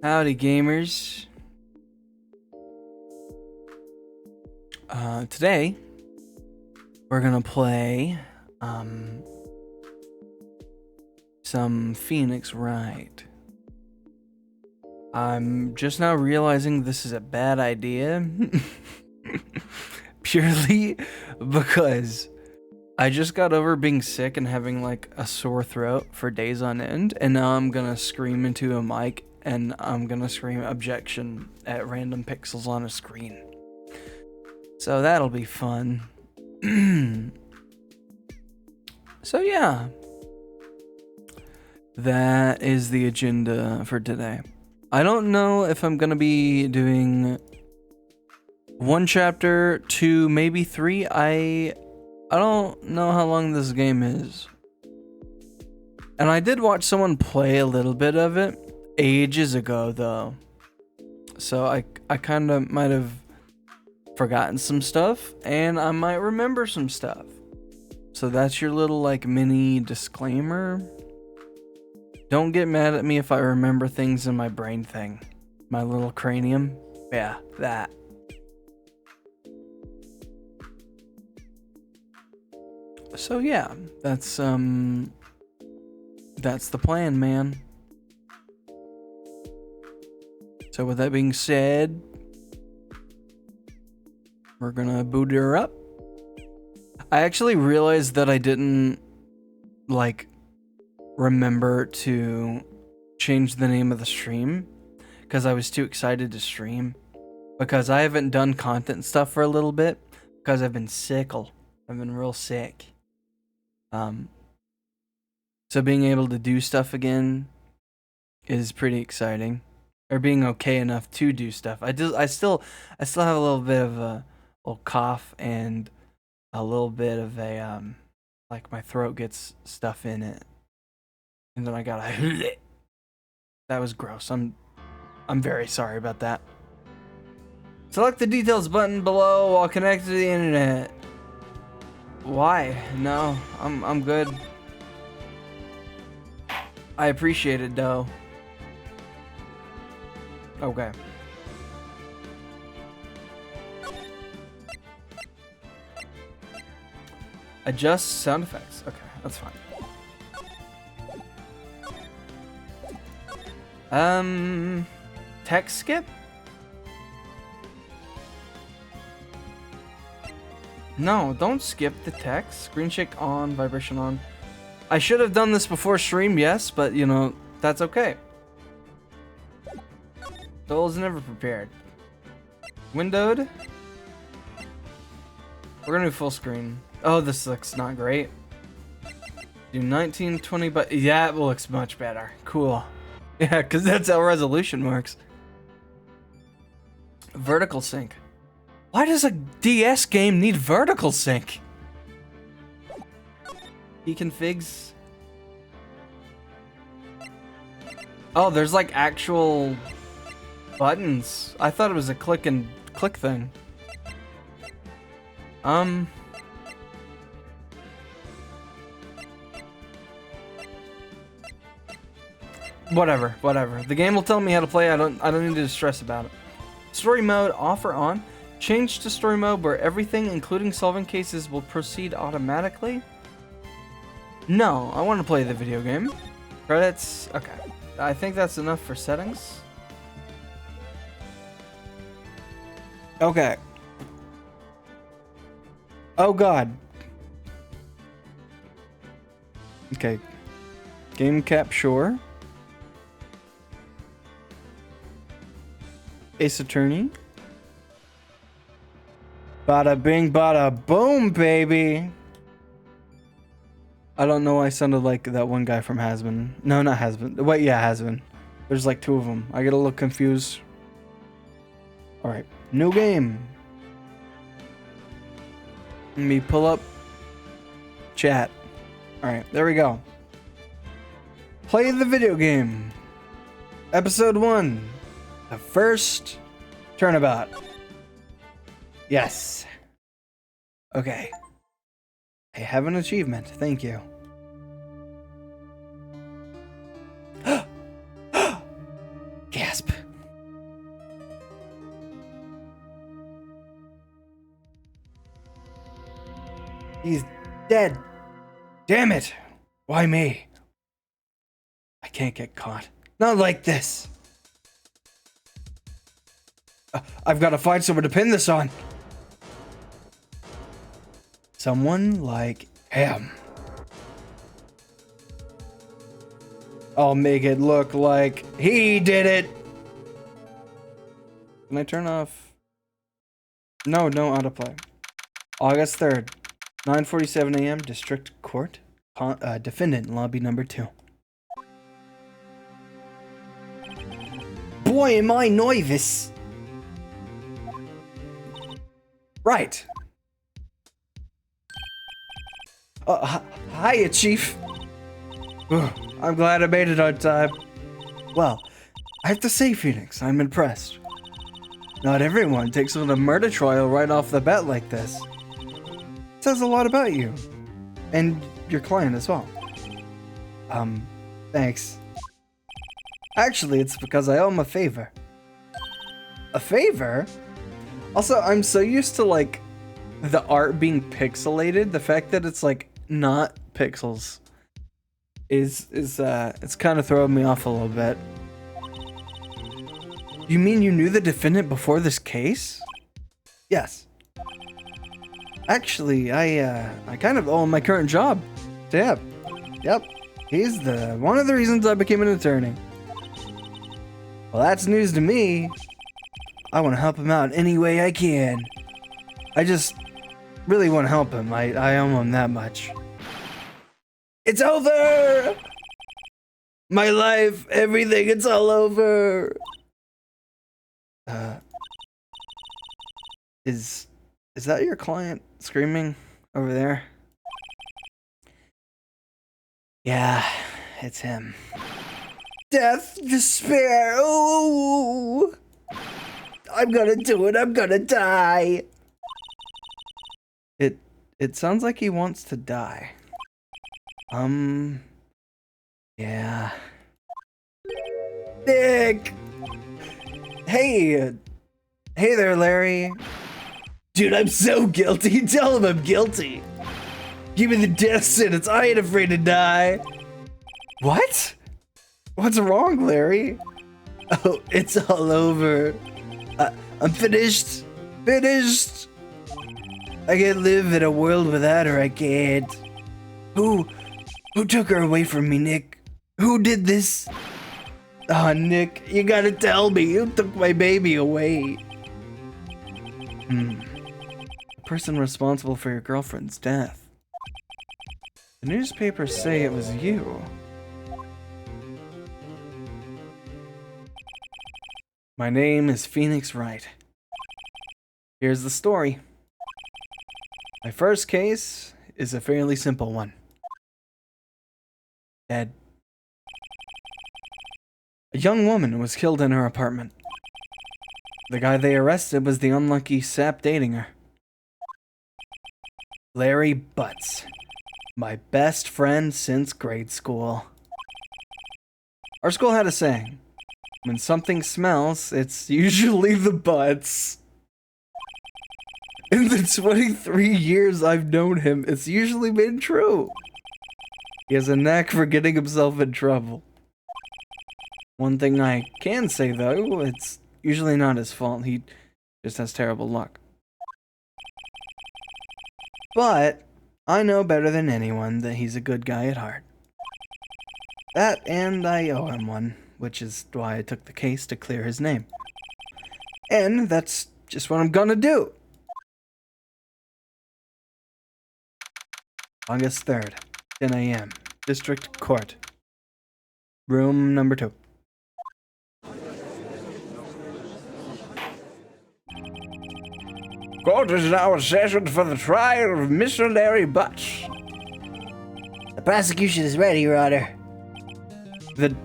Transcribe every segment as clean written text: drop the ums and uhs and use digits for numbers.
Howdy, gamers. Today we're gonna play some Phoenix Wright. I'm just now realizing this is a bad idea purely because I just got over being sick and having like a sore throat for days on end, and now I'm gonna scream into a mic and I'm gonna scream objection at random pixels on a screen. So that'll be fun. So yeah, that is the agenda for today. I don't know if I'm gonna be doing one chapter, two, maybe three. I don't know how long this game is. And I did watch someone play a little bit of it ages ago though. So I kind of might have forgotten some stuff and I might remember some stuff. So that's your little like mini disclaimer. Don't get mad at me if I remember things in my brain thing. My little cranium. Yeah, that. So yeah, that's the plan, man. So with that being said, we're gonna boot her up. I actually realized that I didn't like remember to change the name of the stream because I was too excited to stream, because I haven't done content stuff for a little bit because I've been sickle. I've been real sick. So being able to do stuff again is pretty exciting, or being okay enough to do stuff. I still have a little bit of a little cough and a little bit of a like my throat gets stuff in it, and then I gotta that was gross. I'm very sorry about that. Select the details button below while connected to the internet. Why? No, I'm good. I appreciate it though. Okay. Adjust sound effects. Okay, that's fine. Text skip? No, don't skip the text. Screen shake on, vibration on. I should have done this before stream, yes, but you know, that's okay. Soul's never prepared. Windowed. We're gonna do full screen. Oh, this looks not great. Do 1920, but yeah, it looks much better. Cool. Yeah, because that's how resolution works. Vertical sync. Why does a DS game need vertical sync? Configs. Oh, there's like actual buttons. I thought it was a click and click thing. Whatever. The game will tell me how to play. I don't need to stress about it. Story mode off or on. Change to story mode where everything, including solving cases, will proceed automatically. No, I want to play the video game. Credits. Okay. I think that's enough for settings. Okay. Oh god. Okay. Game cap, sure. Ace Attorney. Bada bing, bada boom, baby. I don't know why I sounded like that one guy from Hasbin. No, not Hasbin. Wait, yeah, Hasbin. There's like two of them. I get a little confused. Alright, new game. Let me pull up chat. Alright, there we go. Play the video game. Episode 1. The first turnabout. Yes. Okay. I have an achievement. Thank you. Gasp. Dead. Damn it. Why me? I can't get caught. Not like this. I've got to find someone to pin this on. Someone like him. I'll make it look like he did it. Can I turn off? No, autoplay. August 3rd, 9:47 a.m. District Court. Defendant, lobby number 2. Boy, am I nervous. Right. Hiya, Chief. I'm glad I made it on time. Well, I have to say, Phoenix, I'm impressed. Not everyone takes on a murder trial right off the bat like this. It says a lot about you. And your client as well. Thanks. Actually, it's because I owe him a favor. A favor? Also, I'm so used to, like, the art being pixelated. The fact that it's, like, not pixels is it's kind of throwing me off a little bit. You mean you knew the defendant before this case? Yes. Actually, I kind of owe him my current job. Yep. He's one of the reasons I became an attorney. Well, that's news to me. I want to help him out any way I can. I just really want to help him. I owe him that much. It's over! My life, everything, it's all over. Is that your client screaming over there? Yeah, it's him. Death, despair, ooh! I'm gonna do it, I'm gonna die! It sounds like he wants to die. Yeah. Nick! Hey there, Larry. Dude, I'm so guilty. Tell him I'm guilty. Give me the death sentence. I ain't afraid to die. What? What's wrong, Larry? Oh, it's all over. I'm finished. Finished. I can't live in a world without her. I can't. Who took her away from me, Nick? Who did this? Oh, Nick, you gotta tell me. You took my baby away. The person responsible for your girlfriend's death. The newspapers say it was you. My name is Phoenix Wright. Here's the story. My first case is a fairly simple one. Dead. A young woman was killed in her apartment. The guy they arrested was the unlucky sap dating her. Larry Butts. My best friend since grade school. Our school had a saying. When something smells, it's usually the butts. In the 23 years I've known him, it's usually been true. He has a knack for getting himself in trouble. One thing I can say, though, it's usually not his fault. He just has terrible luck. But I know better than anyone that he's a good guy at heart. That, and I owe him one, which is why I took the case to clear his name. And that's just what I'm gonna do. August 3rd, 10 a.m. District Court. Room number 2. Court is now in session for the trial of Mr. Larry Butts. The prosecution is ready, Your Honor. The,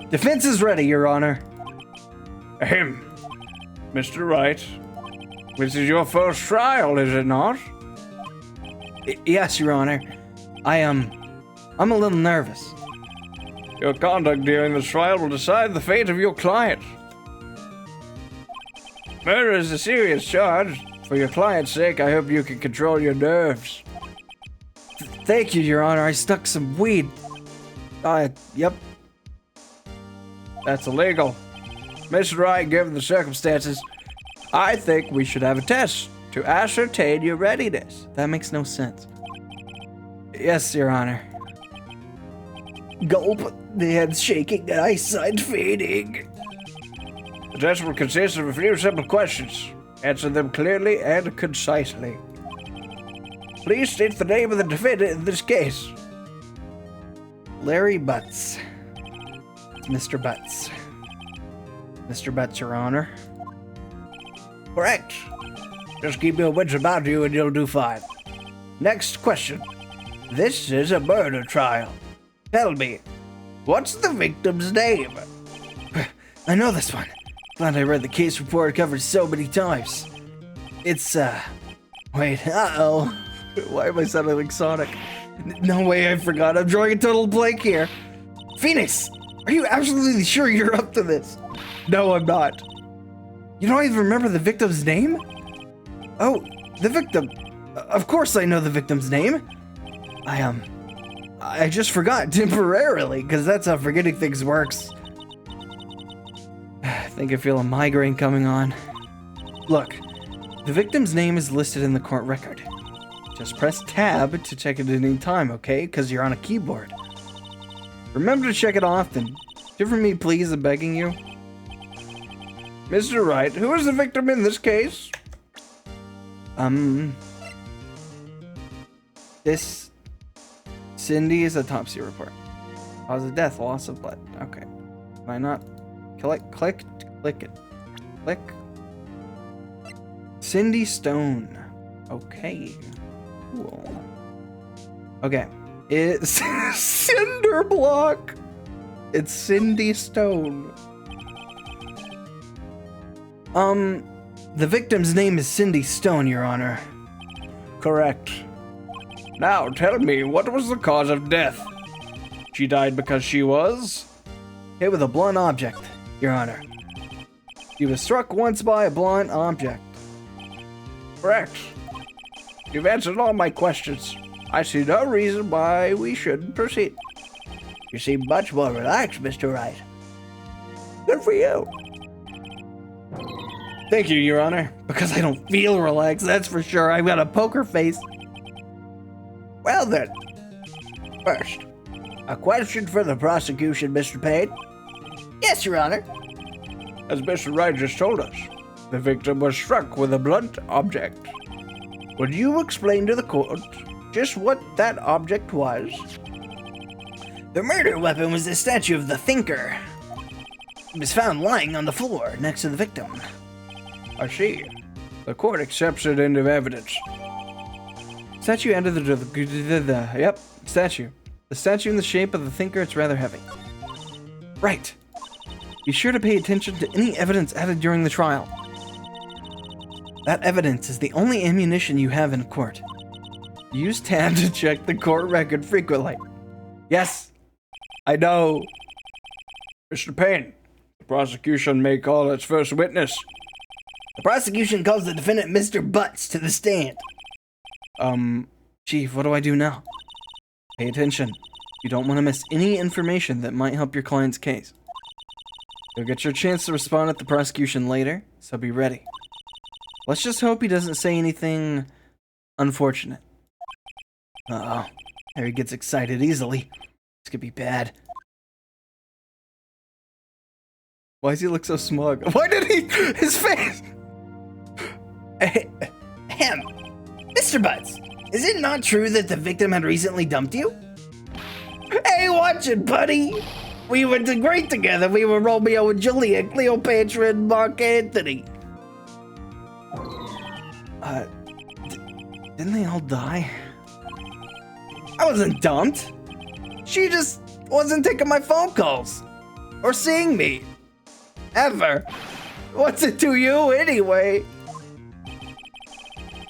defense is ready, Your Honor. Ahem. Mr. Wright, this is your first trial, is it not? Yes, Your Honor. I'm a little nervous. Your conduct during this trial will decide the fate of your client. Murder is a serious charge. For your client's sake, I hope you can control your nerves. Thank you, Your Honor. I stuck some weed. Yep. That's illegal. Mr. Wright, given the circumstances, I think we should have a test to ascertain your readiness. That makes no sense. Yes, Your Honor. Gulp, the head's shaking and eyesight fading. The test will consist of a few simple questions. Answer them clearly and concisely. Please state the name of the defendant in this case. Larry Butts. It's Mr. Butts. Mr. Butts, Your Honor. Correct. Just keep your wits about you and you'll do fine. Next question. This is a murder trial. Tell me, what's the victim's name? I know this one. Glad I read the case report covered so many times. It's, wait, uh-oh. Why am I sounding like Sonic? No way, I forgot. I'm drawing a total blank here. Phoenix, are you absolutely sure you're up to this? No, I'm not. You don't even remember the victim's name? Oh, the victim. Of course I know the victim's name. I just forgot temporarily, because that's how forgetting things works. I think I feel a migraine coming on. Look, the victim's name is listed in the court record. Just press tab to check it at any time, okay? Because you're on a keyboard. Remember to check it often. Do for me, please, I'm begging you. Mr. Wright, who is the victim in this case? This Cindy is autopsy report. Cause of death, loss of blood. Okay. Can I not click it? Click. Cindy Stone. Okay. Cool. Okay. It's Cinder Block. It's Cindy Stone. The victim's name is Cindy Stone, Your Honor. Correct. Now, tell me, what was the cause of death? She died because she was hit with a blunt object, Your Honor. She was struck once by a blunt object. Correct. You've answered all my questions. I see no reason why we shouldn't proceed. You seem much more relaxed, Mr. Wright. Good for you. Thank you, Your Honor. Because I don't feel relaxed, that's for sure. I've got a poker face. Well then, first, a question for the prosecution, Mr. Payne. Yes, Your Honor. As Mr. Wright just told us, the victim was struck with a blunt object. Would you explain to the court just what that object was? The murder weapon was the statue of the Thinker. It was found lying on the floor next to the victim. I see. The court accepts it into evidence. Statue under yep, statue. The statue in the shape of the Thinker, it's rather heavy. Right. Be sure to pay attention to any evidence added during the trial. That evidence is the only ammunition you have in court. Use tab to check the court record frequently. Yes, I know. Mr. Payne, the prosecution may call its first witness. The prosecution calls the defendant Mr. Butts to the stand. Chief, what do I do now? Pay attention. You don't want to miss any information that might help your client's case. You'll get your chance to respond at the prosecution later, so be ready. Let's just hope he doesn't say anything unfortunate. Uh-oh. Harry gets excited easily. This could be bad. Why does he look so smug? Why did he... His face... Ahem. Mr. Butts, is it not true that the victim had recently dumped you? Hey, watch it, buddy! We went to great together. We were Romeo and Juliet, Cleopatra and Mark Antony. Didn't they all die? I wasn't dumped. She just wasn't taking my phone calls. Or seeing me. Ever. What's it to you anyway?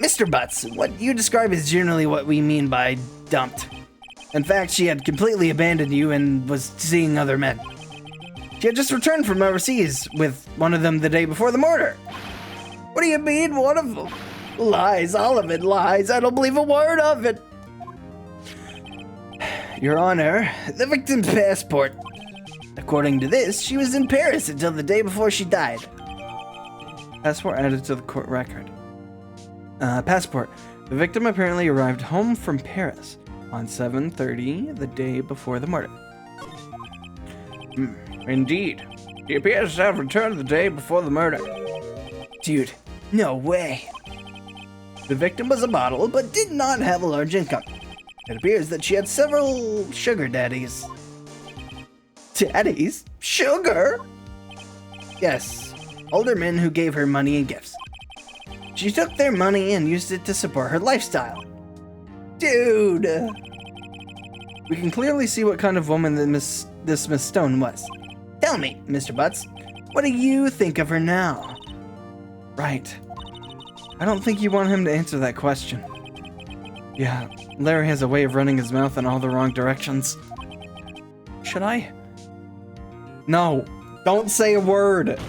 Mr. Butts, what you describe is generally what we mean by dumped. In fact, she had completely abandoned you and was seeing other men. She had just returned from overseas with one of them the day before the murder. What do you mean, one of them? Lies, all of it lies. I don't believe a word of it. Your Honor, the victim's passport. According to this, she was in Paris until the day before she died. Passport added to the court record. Passport. The victim apparently arrived home from Paris on 7:30, the day before the murder. Indeed. She appears to have returned the day before the murder. Dude, no way. The victim was a model, but did not have a large income. It appears that she had several sugar daddies. Daddies? Sugar? Yes, older men who gave her money and gifts. She took their money and used it to support her lifestyle. Dude! We can clearly see what kind of woman this Miss Stone was. Tell me, Mr. Butts, what do you think of her now? Right. I don't think you want him to answer that question. Yeah, Larry has a way of running his mouth in all the wrong directions. Should I? No, don't say a word.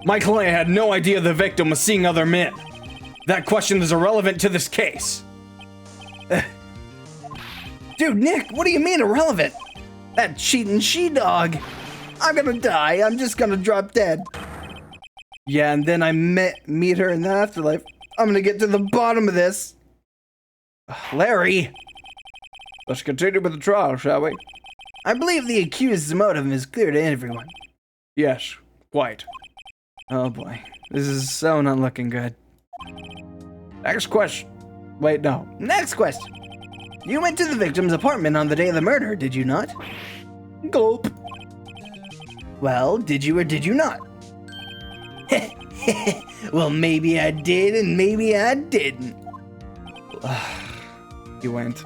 My client had no idea the victim was seeing other men. That question is irrelevant to this case. Dude, Nick, what do you mean irrelevant? That cheating she-dog. I'm gonna die. I'm just gonna drop dead. Yeah, and then I meet her in the afterlife. I'm gonna get to the bottom of this. Larry! Let's continue with the trial, shall we? I believe the accused's motive is clear to everyone. Yes, quite. Oh boy, this is so not looking good. Next question. Wait, no. Next question. You went to the victim's apartment on the day of the murder, did you not? Gulp. Well, did you or did you not? Well, maybe I did and maybe I didn't. He went.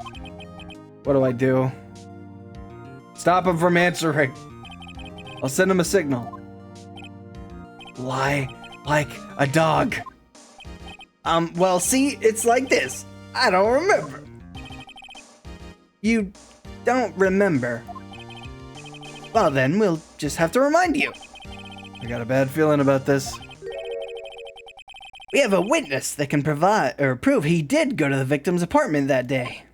What do I do? Stop him from answering. I'll send him a signal. Lie like a dog. Well, see, it's like this. I don't remember. You don't remember? Well, then we'll just have to remind you. I got a bad feeling about this. We have a witness that can prove he did go to the victim's apartment that day.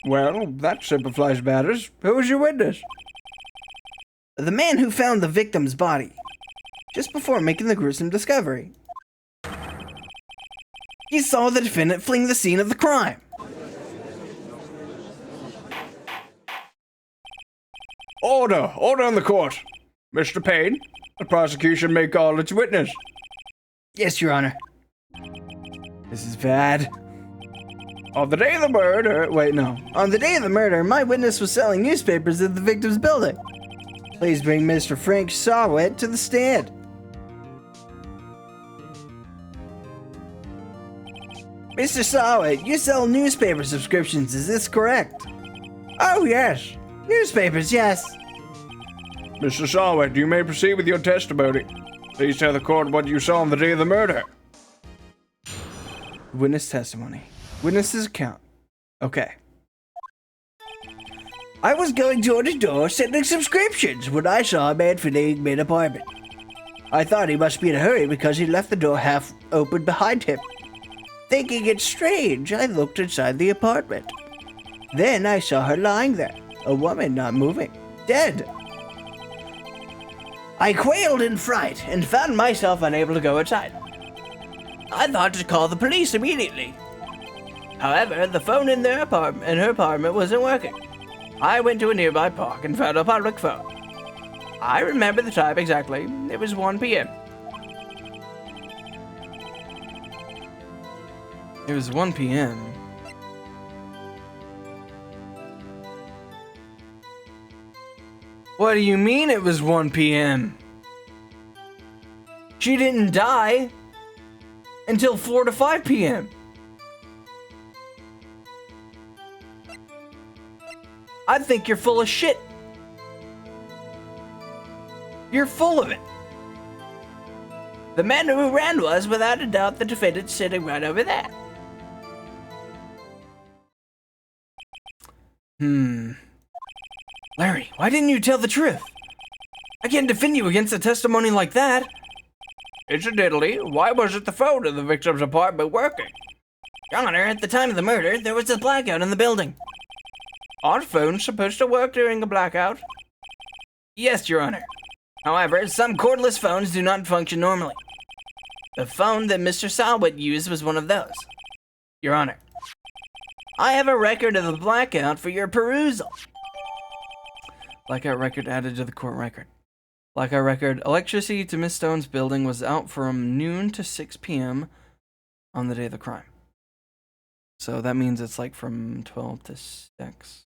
Well, that simplifies matters. Who was your witness? The man who found the victim's body, just before making the gruesome discovery. He saw the defendant fleeing the scene of the crime. Order! Order in the court! Mr. Payne, the prosecution may call its witness. Yes, Your Honor. This is bad. On the day of the murder... Wait, no. On the day of the murder, my witness was selling newspapers at the victim's building. Please bring Mr. Frank Sawet to the stand. Mr. Sawet, you sell newspaper subscriptions, is this correct? Oh, yes. Newspapers, yes. Mr. Sawet, you may proceed with your testimony. Please tell the court what you saw on the day of the murder. Witness testimony. Witness's account. Okay. I was going door to door selling subscriptions when I saw a man fleeing my apartment. I thought he must be in a hurry because he left the door half open behind him. Thinking it strange, I looked inside the apartment. Then I saw her lying there, a woman not moving, dead. I quailed in fright and found myself unable to go inside. I thought to call the police immediately. However, the phone in her apartment wasn't working. I went to a nearby park and found a public phone. I remember the time exactly. It was 1 p.m. It was 1 p.m. What do you mean it was 1 p.m.? She didn't die until 4 to 5 p.m. I think you're full of shit. You're full of it. The man who ran was, without a doubt, the defendant sitting right over there. Larry, why didn't you tell the truth? I can't defend you against a testimony like that. Incidentally, why wasn't the phone in the victim's apartment working? Your Honor, at the time of the murder, there was a blackout in the building. Aren't phones supposed to work during a blackout? Yes, Your Honor. However, some cordless phones do not function normally. The phone that Mr. Salwit used was one of those. Your Honor, I have a record of the blackout for your perusal. Blackout record added to the court record. Blackout record, electricity to Miss Stone's building was out from noon to 6 p.m. on the day of the crime. So that means it's like from 12 to 6.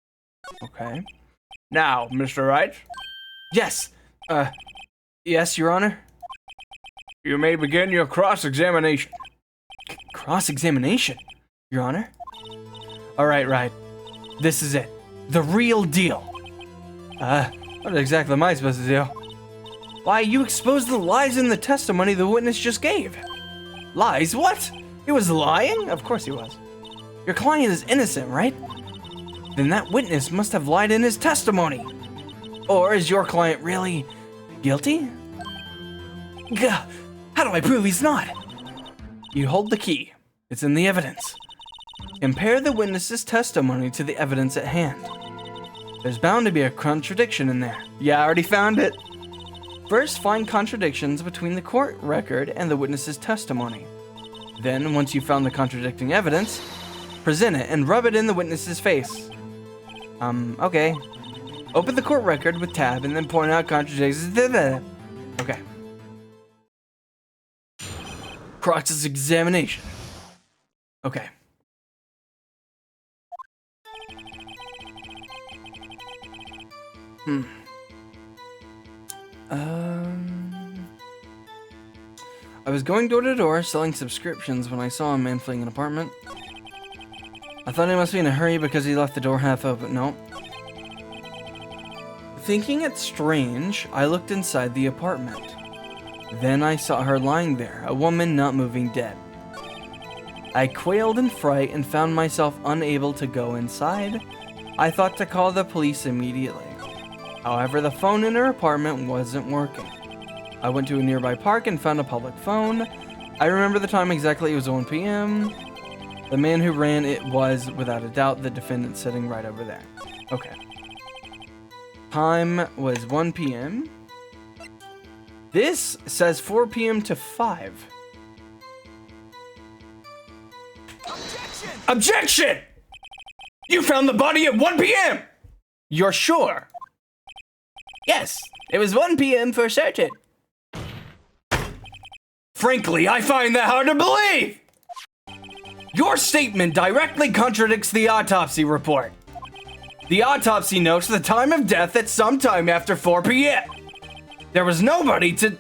Okay. Now, Mr. Wright, Yes. Yes, Your Honor. you may begin your cross-examination. Cross-examination, Your Honor. All right, right. This is it. The real deal. What exactly am I supposed to do? Why, you exposed the lies in the testimony the witness just gave. Lies? What? He was lying? Of course he was. Your client is innocent, right? Then that witness must have lied in his testimony. Or is your client really guilty? Gah, how do I prove he's not? You hold the key. It's in the evidence. Compare the witness's testimony to the evidence at hand. There's bound to be a contradiction in there. Yeah, I already found it. First, find contradictions between the court record and the witness's testimony. Then, once you've found the contradicting evidence, present it and rub it in the witness's face. Okay. Open the court record with tab and then point out contradictions. Okay. Cross-examination. Okay. I was going door to door selling subscriptions when I saw a man fleeing an apartment. I thought he must be in a hurry because he left the door half open. No. Thinking it strange, I looked inside the apartment. Then I saw her lying there, a woman not moving, dead. I quailed in fright and found myself unable to go inside. I thought to call the police immediately. However, the phone in her apartment wasn't working. I went to a nearby park and found a public phone. I remember the time exactly, it was 1 p.m. The man who ran it was, without a doubt, the defendant sitting right over there. Okay. Time was 1 p.m. This says 4 p.m. to 5. Objection! You found the body at 1 p.m.! You're sure? Yes, it was 1 p.m. for certain. Frankly, I find that hard to believe! Your statement directly contradicts the autopsy report. The autopsy notes the time of death at some time after 4 p.m. There was no body to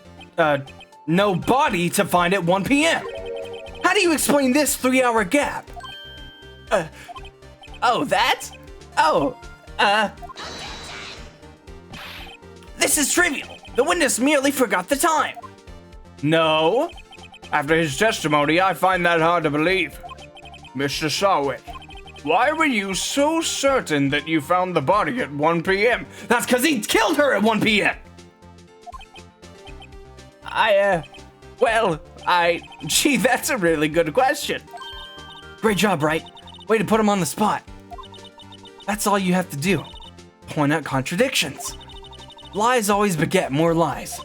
find at 1 p.m. How do you explain this 3-hour gap? This is trivial. The witness merely forgot the time. No. After his testimony, I find that hard to believe. Mr. Salwit, why were you so certain that you found the body at 1 p.m.? That's because he killed her at 1 p.m. Gee, that's a really good question. Great job, Wright. Way to put him on the spot. That's all you have to do. Point out contradictions. Lies always beget more lies.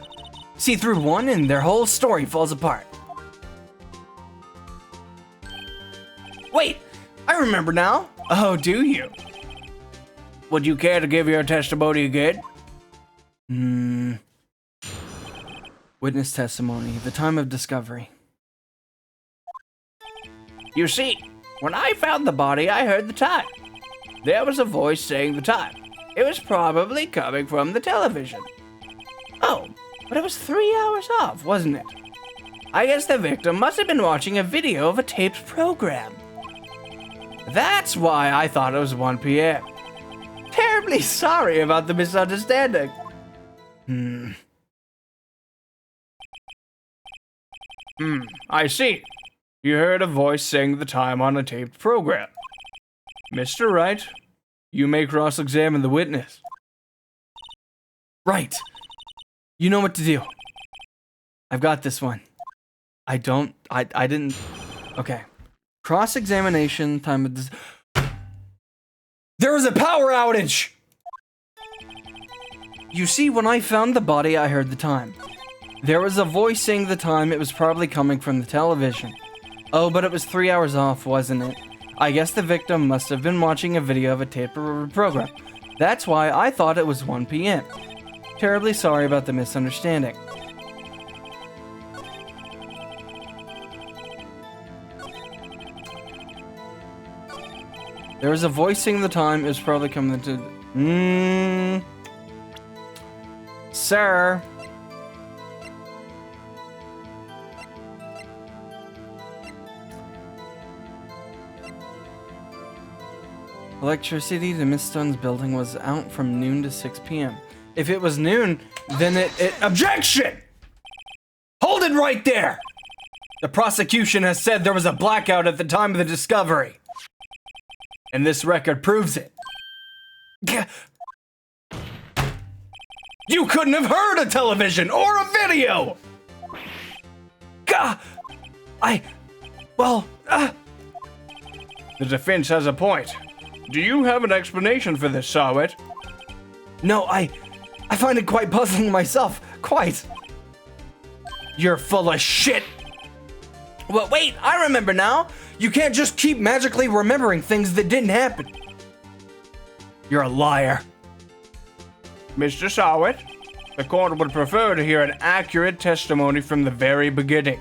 See through one and their whole story falls apart. Wait, I remember now. Oh, do you? Would you care to give your testimony again? Witness testimony, the time of discovery. You see, when I found the body, I heard the time. There was a voice saying the time. It was probably coming from the television. Oh, but it was 3 hours off, wasn't it? I guess the victim must have been watching a video of a taped program. That's why I thought it was 1 p.m. Terribly sorry about the misunderstanding. I see. You heard a voice saying the time on a taped program. Mr. Wright, you may cross-examine the witness. Right. You know what to do. I've got this one. I didn't. Okay. Cross-examination, time of There was a power outage! You see, when I found the body, I heard the time. There was a voice saying the time. It was probably coming from the television. Oh, but it was 3 hours off, wasn't it? I guess the victim must have been watching a video of a tape program. That's why I thought it was 1 p.m. Terribly sorry about the misunderstanding. There was a voice saying the time. It was probably coming to... Sir. Electricity to Miss Stone's building was out from noon to 6 p.m. If it was noon, then it... Objection! Hold it right there! The prosecution has said there was a blackout at the time of the discovery. And this record proves it. You couldn't have heard a television or a video! The defense has a point. Do you have an explanation for this, Sawit? No, I find it quite puzzling myself. Quite. You're full of shit. Well, wait, I remember now. You can't just keep magically remembering things that didn't happen. You're a liar. Mr. Sawit, the court would prefer to hear an accurate testimony from the very beginning.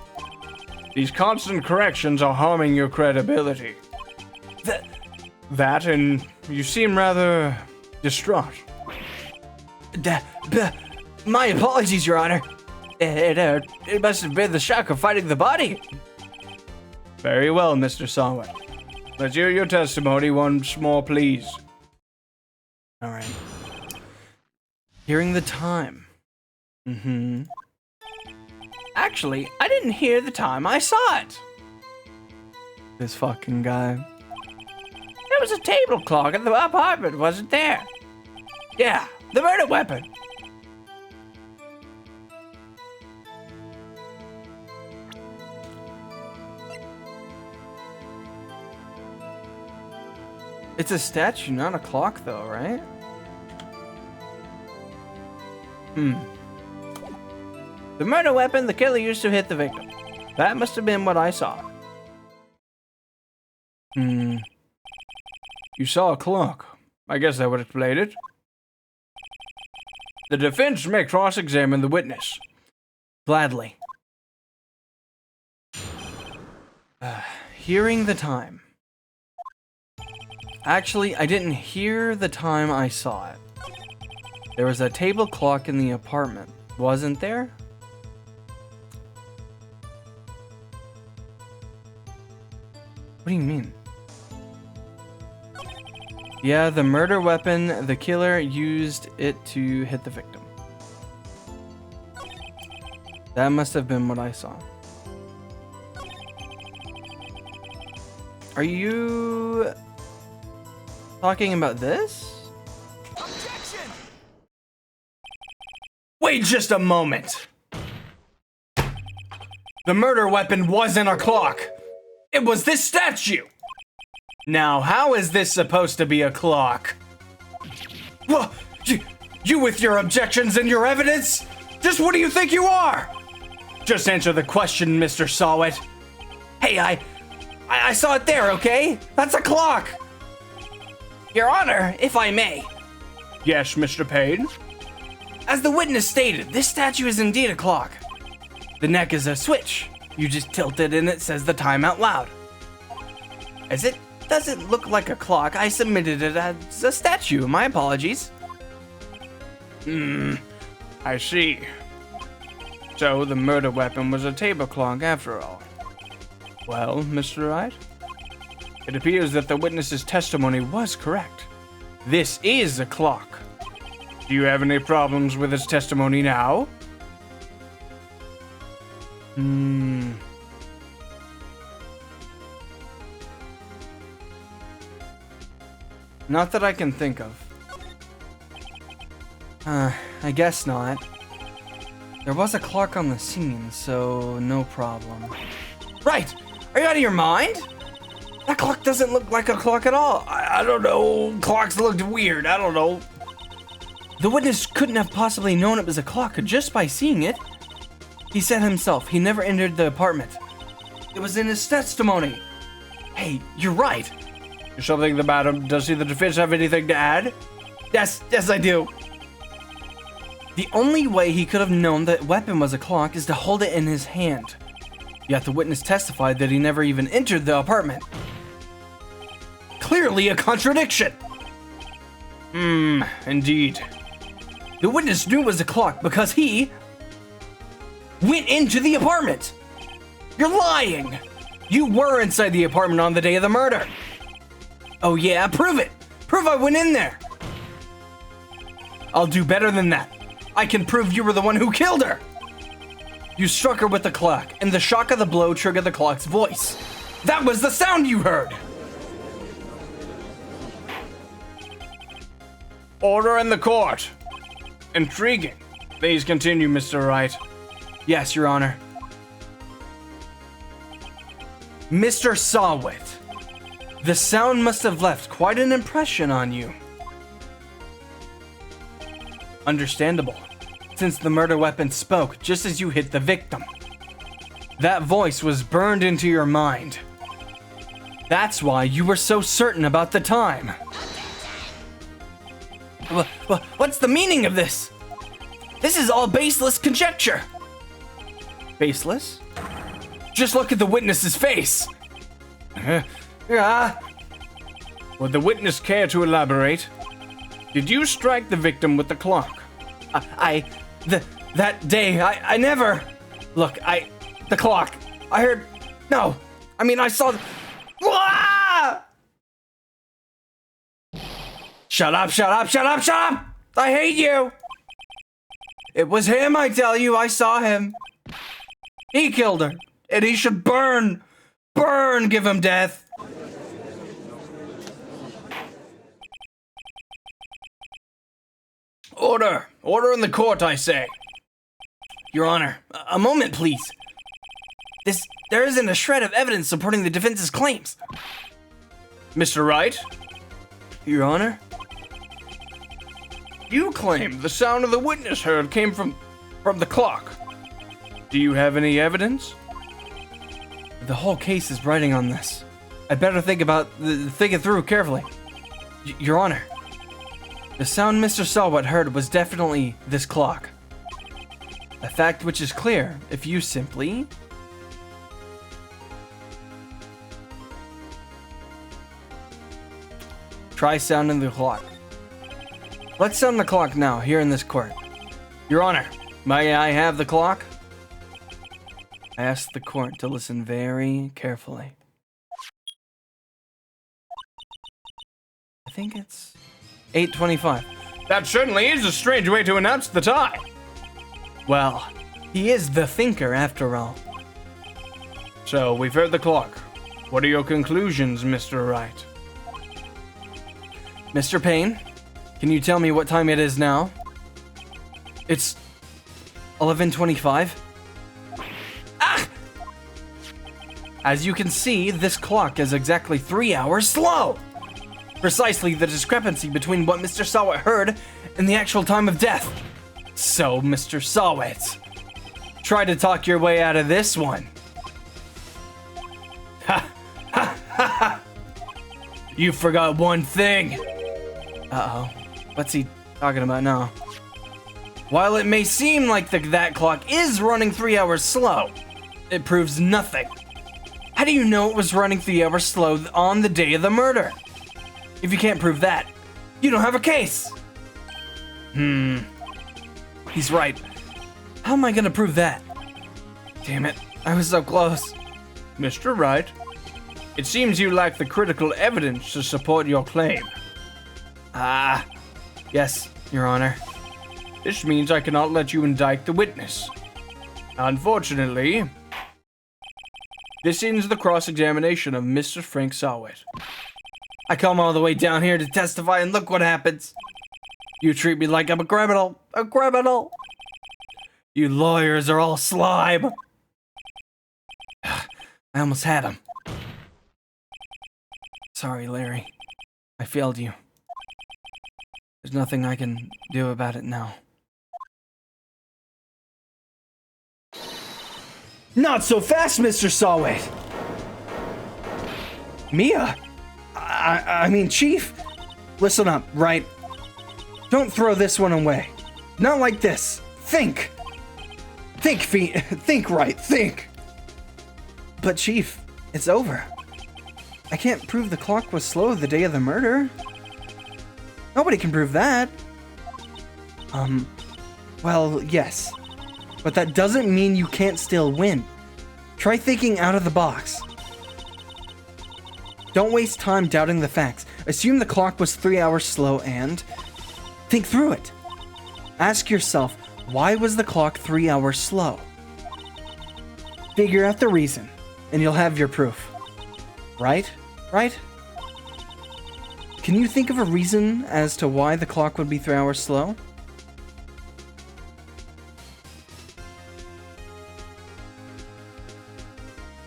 These constant corrections are harming your credibility. That, and you seem rather distraught. My apologies, Your Honor. It must have been the shock of finding the body. Very well, Mr. Sawit. Let's hear your testimony once more, please. All right. Hearing the time. Actually, I didn't hear the time. I saw it. This fucking guy. There was a table clock in the apartment, wasn't there? Yeah, the murder weapon. It's a statue, not a clock, though, right? The murder weapon the killer used to hit the victim. That must have been what I saw. You saw a clock. I guess that would explain it. The defense may cross-examine the witness. Gladly. Hearing the time. Actually, I didn't hear the time, I saw it. There was a table clock in the apartment, wasn't there? What do you mean? Yeah, the murder weapon, the killer used it to hit the victim. That must have been what I saw. Are you talking about this? Objection! Wait just a moment. The murder weapon wasn't a clock. It was this statue. Now, how is this supposed to be a clock? Well, you with your objections and your evidence? Just what do you think you are? Just answer the question, Mr. Sawit. Hey, I saw it there, okay? That's a clock. Your Honor, if I may. Yes, Mr. Payne? As the witness stated, this statue is indeed a clock. The neck is a switch. You just tilt it and it says the time out loud. As it doesn't look like a clock, I submitted it as a statue. My apologies. I see. So the murder weapon was a table clock after all. Well, Mr. Wright, it appears that the witness's testimony was correct. This is a clock. Do you have any problems with his testimony now? Not that I can think of. I guess not. There was a clock on the scene, so no problem. Right! Are you out of your mind? That clock doesn't look like a clock at all. I don't know. Clocks looked weird. I don't know. The witness couldn't have possibly known it was a clock just by seeing it. He said himself he never entered the apartment. It was in his testimony. Hey, you're right. There's something the matter. Does the defense have anything to add? Yes, I do. The only way he could have known that weapon was a clock is to hold it in his hand. Yet the witness testified that he never even entered the apartment. Clearly a contradiction. Indeed. The witness knew it was a clock because he went into the apartment. You're lying. You were inside the apartment on the day of the murder. Oh yeah, prove it. Prove I went in there. I'll do better than that. I can prove you were the one who killed her. You struck her with the clock, and the shock of the blow triggered the clock's voice. That was the sound you heard. Order in the court. Intriguing. Please continue, Mr. Wright. Yes, Your Honor. Mr. Sawit, the sound must have left quite an impression on you. Understandable, since the murder weapon spoke just as you hit the victim. That voice was burned into your mind. That's why you were so certain about the time. What's the meaning of this? This is all baseless conjecture. Baseless? Just look at the witness's face. Would the witness care to elaborate? Did you strike the victim with the clock? That day, I never. Look, the clock. I heard. No, I mean, I saw. Shut up! I hate you! It was him, I tell you, I saw him. He killed her, and he should burn! Burn, give him death! Order! Order in the court, I say. Your Honor, a moment, please. There isn't a shred of evidence supporting the defense's claims. Mr. Wright? Your Honor? You claim the sound of the witness heard came from the clock. Do you have any evidence? The whole case is riding on this. I better think it through carefully. Your Honor, the sound Mr. Sawat heard was definitely this clock. A fact which is clear if you simply... try sounding the clock. Let's sound the clock now, here in this court. Your Honor, may I have the clock? I ask the court to listen very carefully. I think it's 8:25. That certainly is a strange way to announce the time. Well, he is the thinker after all. So, we've heard the clock. What are your conclusions, Mr. Wright? Mr. Payne, can you tell me what time it is now? It's 11:25. As you can see, this clock is exactly 3 hours slow. Precisely the discrepancy between what Mr. Sawat heard and the actual time of death. So, Mr. Sawat, try to talk your way out of this one. You forgot one thing. Uh-oh. What's he talking about now? While it may seem like that clock is running 3 hours slow, it proves nothing. How do you know it was running 3 hours slow on the day of the murder? If you can't prove that, you don't have a case. He's right. How am I gonna prove that? Damn it, I was so close. Mr. Wright, it seems you lack the critical evidence to support your claim. Yes, Your Honor. This means I cannot let you indict the witness. Unfortunately, this ends the cross-examination of Mr. Frank Sawit. I come all the way down here to testify, and look what happens. You treat me like I'm a criminal. A criminal. You lawyers are all slime. I almost had him. Sorry, Larry. I failed you. There's nothing I can do about it now. Not so fast, Mr. Sawit! Mia? I mean, Chief? Listen up, Wright. Don't throw this one away. Not like this. Think! Think, Wright, think! But Chief, it's over. I can't prove the clock was slow the day of the murder. Nobody can prove that. Well, yes. But that doesn't mean you can't still win. Try thinking out of the box. Don't waste time doubting the facts. Assume the clock was 3 hours slow and think through it. Ask yourself, why was the clock 3 hours slow? Figure out the reason, and you'll have your proof. Right? Right? Can you think of a reason as to why the clock would be 3 hours slow?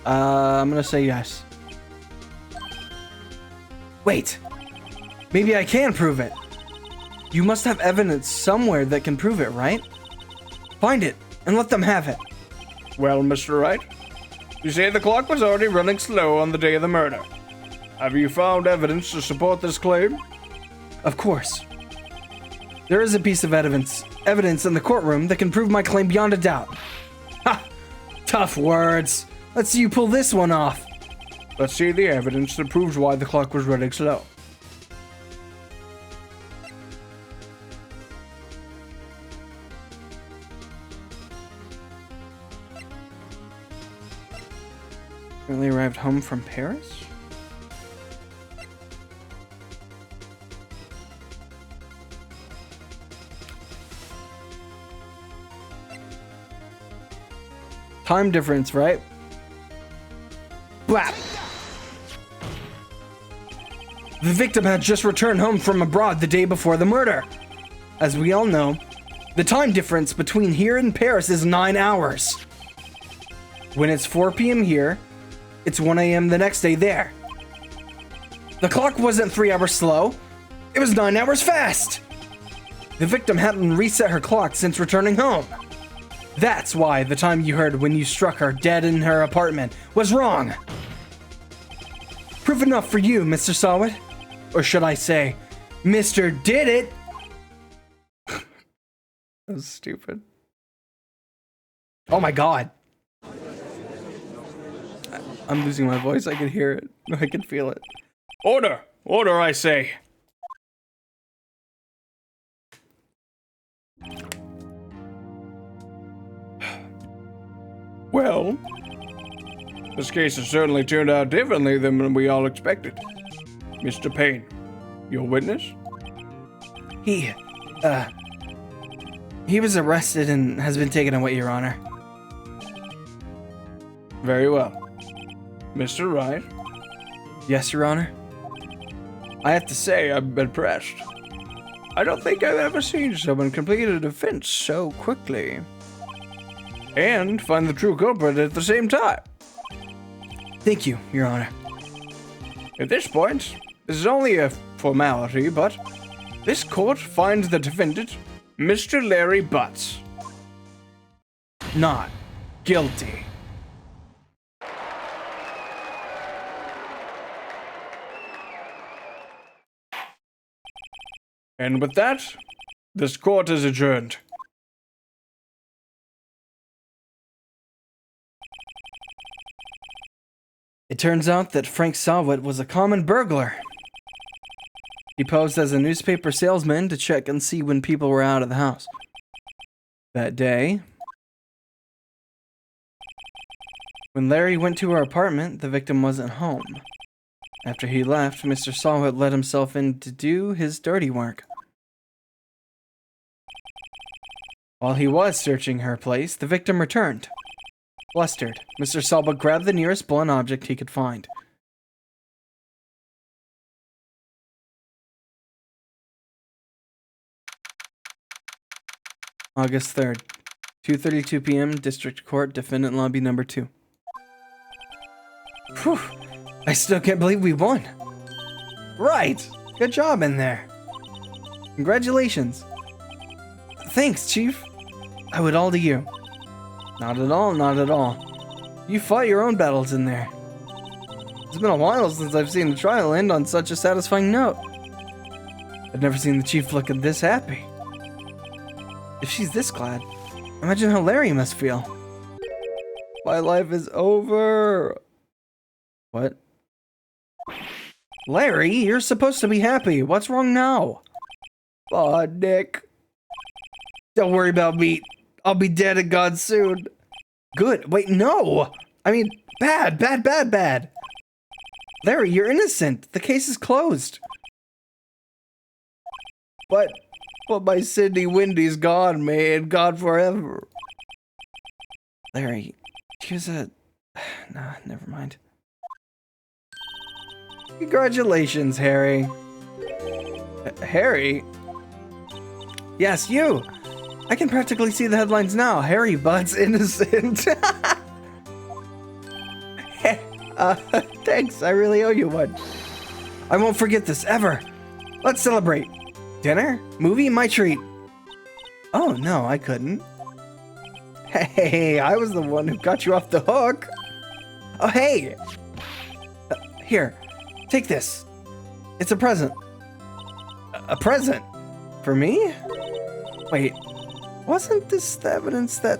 I'm gonna say yes. Wait! Maybe I can prove it! You must have evidence somewhere that can prove it, right? Find it, and let them have it. Well, Mr. Wright, you say the clock was already running slow on the day of the murder. Have you found evidence to support this claim? Of course. There is a piece of evidence in the courtroom that can prove my claim beyond a doubt. Ha! Tough words. Let's see you pull this one off. Let's see the evidence that proves why the clock was running slow. Really arrived home from Paris? Time difference, right? Blah. The victim had just returned home from abroad the day before the murder. As we all know, the time difference between here and Paris is 9 hours. When it's 4 p.m. here, it's 1 a.m. the next day there. The clock wasn't 3 hours slow, it was 9 hours fast. The victim hadn't reset her clock since returning home. That's why the time you heard when you struck her dead in her apartment was wrong. Proof enough for you, Mr. Sawit. Or should I say, Mr. Did It? That was stupid. Oh my god. I'm losing my voice. I can hear it. I can feel it. Order! Order, I say! Well, this case has certainly turned out differently than we all expected. Mr. Payne, your witness? He was arrested and has been taken away, Your Honor. Very well. Mr. Wright? Yes, Your Honor. I have to say, I'm impressed. I don't think I've ever seen someone complete a defense so quickly. And find the true culprit at the same time. Thank you, Your Honor. At this point, this is only a formality, but this court finds the defendant, Mr. Larry Butts, Not guilty. And with that, this court is adjourned. It turns out that Frank Sawit was a common burglar. He posed as a newspaper salesman to check and see when people were out of the house. That day, when Larry went to her apartment, the victim wasn't home. After he left, Mr. Sawit let himself in to do his dirty work. While he was searching her place, the victim returned. Flustered, Mr. Sawit grabbed the nearest blunt object he could find. August 3rd, 2:32 p.m., District Court, Defendant Lobby Number 2. Whew, I still can't believe we won. Right! Good job in there. Congratulations. Thanks, Chief. I would all to you. Not at all, not at all. You fought your own battles in there. It's been a while since I've seen the trial end on such a satisfying note. I've never seen the Chief look this happy. If she's this glad, imagine how Larry must feel. My life is over. What? Larry, you're supposed to be happy. What's wrong now? Aw, Nick. Don't worry about me. I'll be dead and gone soon. Good. Wait, no. I mean, bad. Larry, you're innocent. The case is closed. But my Cindy Windy's gone, man. Gone forever. Larry, she was a... Nah, never mind. Congratulations, Harry. Harry? Yes, you! I can practically see the headlines now. Harry Butt's innocent. Thanks, I really owe you one. I won't forget this, ever. Let's celebrate. Dinner? Movie? My treat. Oh, no, I couldn't. Hey, I was the one who got you off the hook. Oh, hey! Here, take this. It's a present. A present? For me? Wait, wasn't this the evidence that...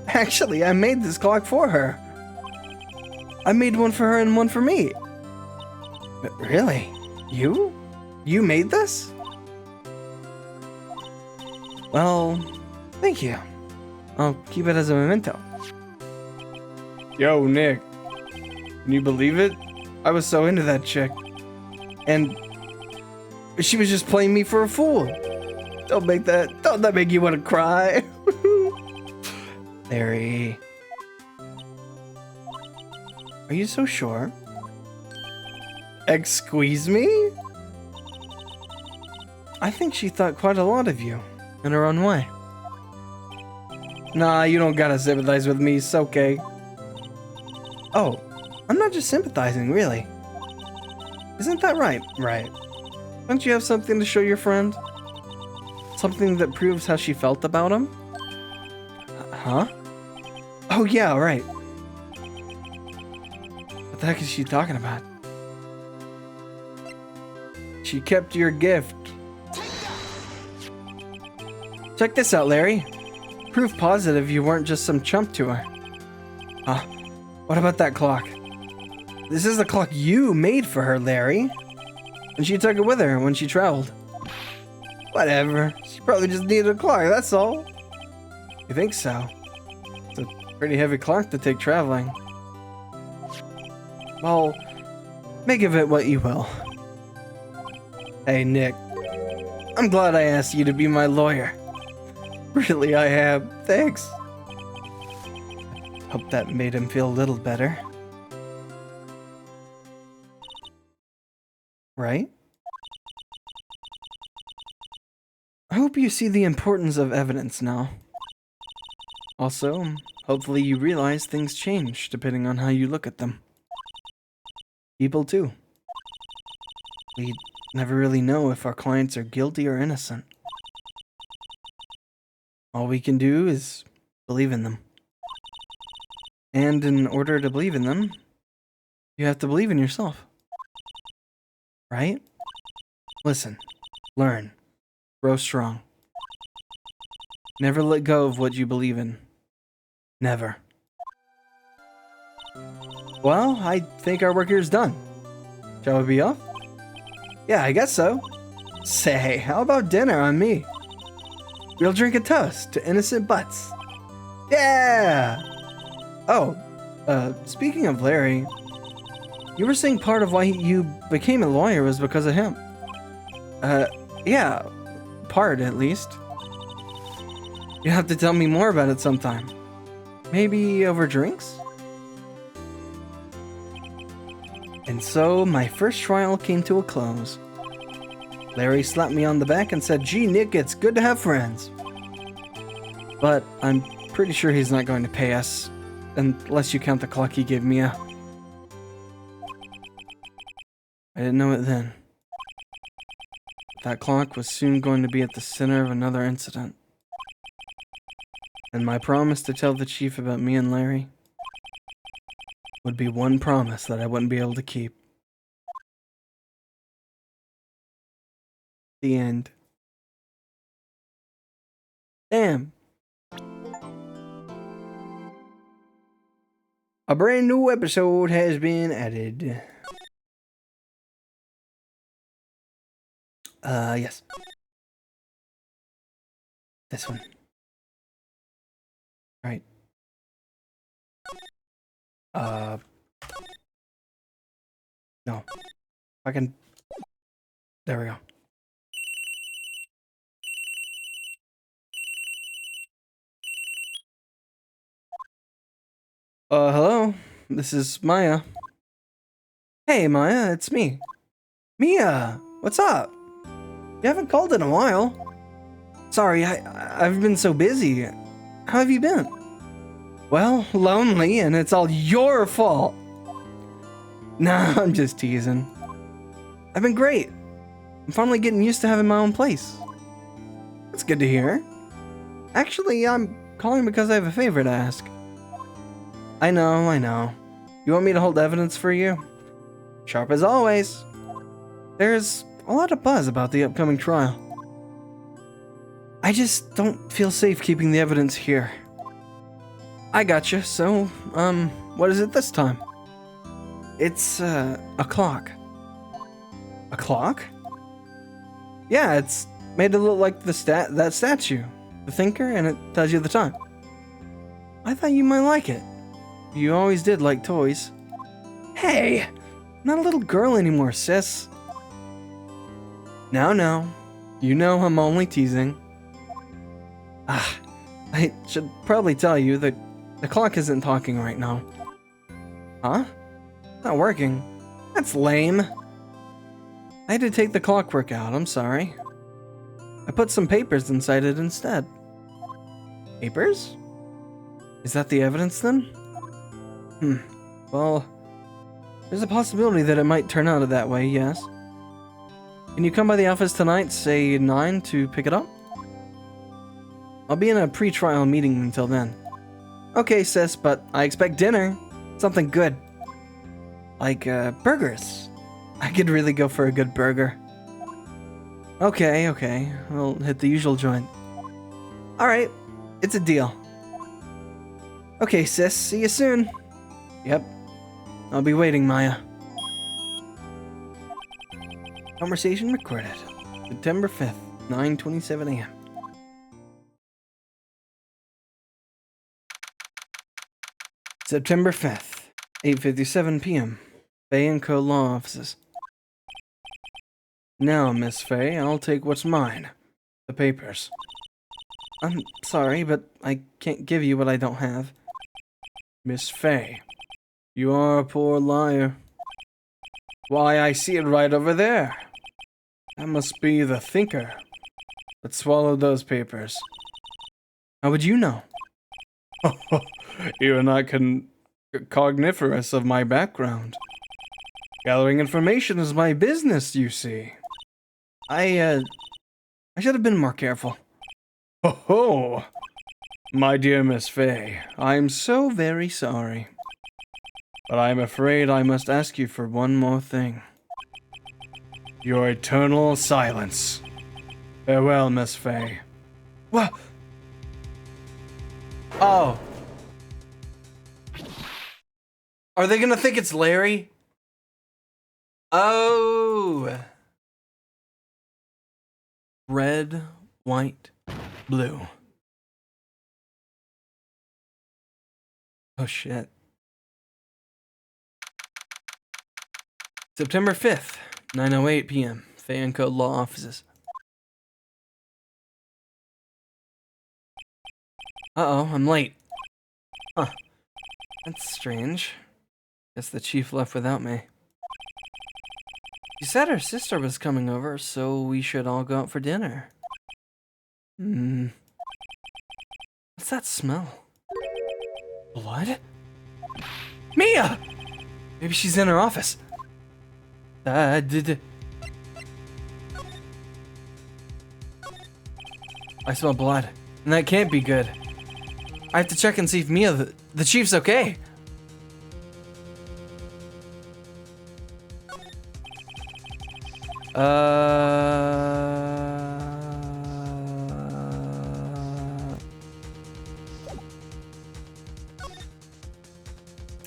Actually, I made this clock for her. I made one for her and one for me. Really? You? You made this? Well, thank you. I'll keep it as a memento. Yo, Nick. Can you believe it? I was so into that chick. And she was just playing me for a fool. Don't that make you want to cry? Larry. Are you so sure? Squeeze me? I think she thought quite a lot of you, in her own way. Nah, you don't gotta sympathize with me, it's okay. Oh, I'm not just sympathizing, really. Isn't that right? Right. Don't you have something to show your friend? Something that proves how she felt about him? Huh? Oh yeah, right. What the heck is she talking about? She kept your gift. Check this out, Larry. Proof positive you weren't just some chump to her. Huh? What about that clock? This is the clock you made for her, Larry. And she took it with her when she traveled. Whatever. She probably just needed a clock, that's all. You think so? It's a pretty heavy clock to take traveling. Well, make of it what you will. Hey, Nick. I'm glad I asked you to be my lawyer. Really, I am. Thanks. Hope that made him feel a little better. Right? I hope you see the importance of evidence now. Also, hopefully you realize things change depending on how you look at them. People too. We never really know if our clients are guilty or innocent. All we can do is believe in them. And in order to believe in them, you have to believe in yourself. Right? Listen, learn, grow strong. Never let go of what you believe in. Never. Well, I think our work here is done. Shall we be off? Yeah, I guess so. Say, how about dinner on me? We'll drink a toast to innocent butts. Yeah! Oh, speaking of Larry, you were saying part of why you became a lawyer was because of him. Yeah, part at least. You have to tell me more about it sometime. Maybe over drinks? And so my first trial came to a close. Larry slapped me on the back and said, "Gee, Nick, it's good to have friends." But I'm pretty sure he's not going to pay us, unless you count the clock he gave me I didn't know it then. That clock was soon going to be at the center of another incident. And my promise to tell the chief about me and Larry would be one promise that I wouldn't be able to keep. The end. Damn. A brand new episode has been added. Yes. This one. Right. No. Fucking. There we go. Hello? This is Maya. Hey, Maya, it's me. Mia, what's up? You haven't called in a while. Sorry, I've been so busy. How have you been? Well, lonely, and it's all your fault. Nah, I'm just teasing. I've been great. I'm finally getting used to having my own place. That's good to hear. Actually, I'm calling because I have a favor to ask. I know. You want me to hold evidence for you? Sharp as always. There's a lot of buzz about the upcoming trial. I just don't feel safe keeping the evidence here. I gotcha, so, what is it this time? It's, a clock. A clock? Yeah, it's made to look like that statue, the thinker, and it tells you the time. I thought you might like it. You always did like toys. Hey, not a little girl anymore, sis. No. You know I'm only teasing. I should probably tell you that the clock isn't talking right now. Huh? It's not working. That's lame. I had to take the clockwork out, I'm sorry. I put some papers inside it instead. Papers? Is that the evidence then? Well, there's a possibility that it might turn out that way, yes. Can you come by the office tonight, say 9, to pick it up? I'll be in a pre-trial meeting until then. Okay, sis, but I expect dinner. Something good. Like, burgers. I could really go for a good burger. Okay. I'll hit the usual joint. Alright, it's a deal. Okay, sis, see you soon. Yep. I'll be waiting, Maya. Conversation recorded. September 5th, 9:27 a.m. September 5th, 8:57 p.m. Faye & Co. Law Offices. Now, Miss Faye, I'll take what's mine. The papers. I'm sorry, but I can't give you what I don't have. Miss Faye, you are a poor liar. Why, I see it right over there. That must be the thinker that swallowed those papers. How would you know? You're not cogniferous of my background. Gathering information is my business, you see. I should have been more careful. Oh, my dear Miss Faye, I'm so very sorry. But I'm afraid I must ask you for one more thing. Your eternal silence. Farewell, Miss Faye. What? Oh. Are they gonna think it's Larry? Oh. Red, white, blue. Oh shit. September 5th, 9:08 p.m. Faye & Co. Law Offices. Uh-oh, I'm late. Huh. That's strange. Guess the chief left without me. She said her sister was coming over, so we should all go out for dinner. What's that smell? Blood? Mia! Maybe she's in her office. Did. I smell blood, and that can't be good. I have to check and see if Mia, the chief's okay.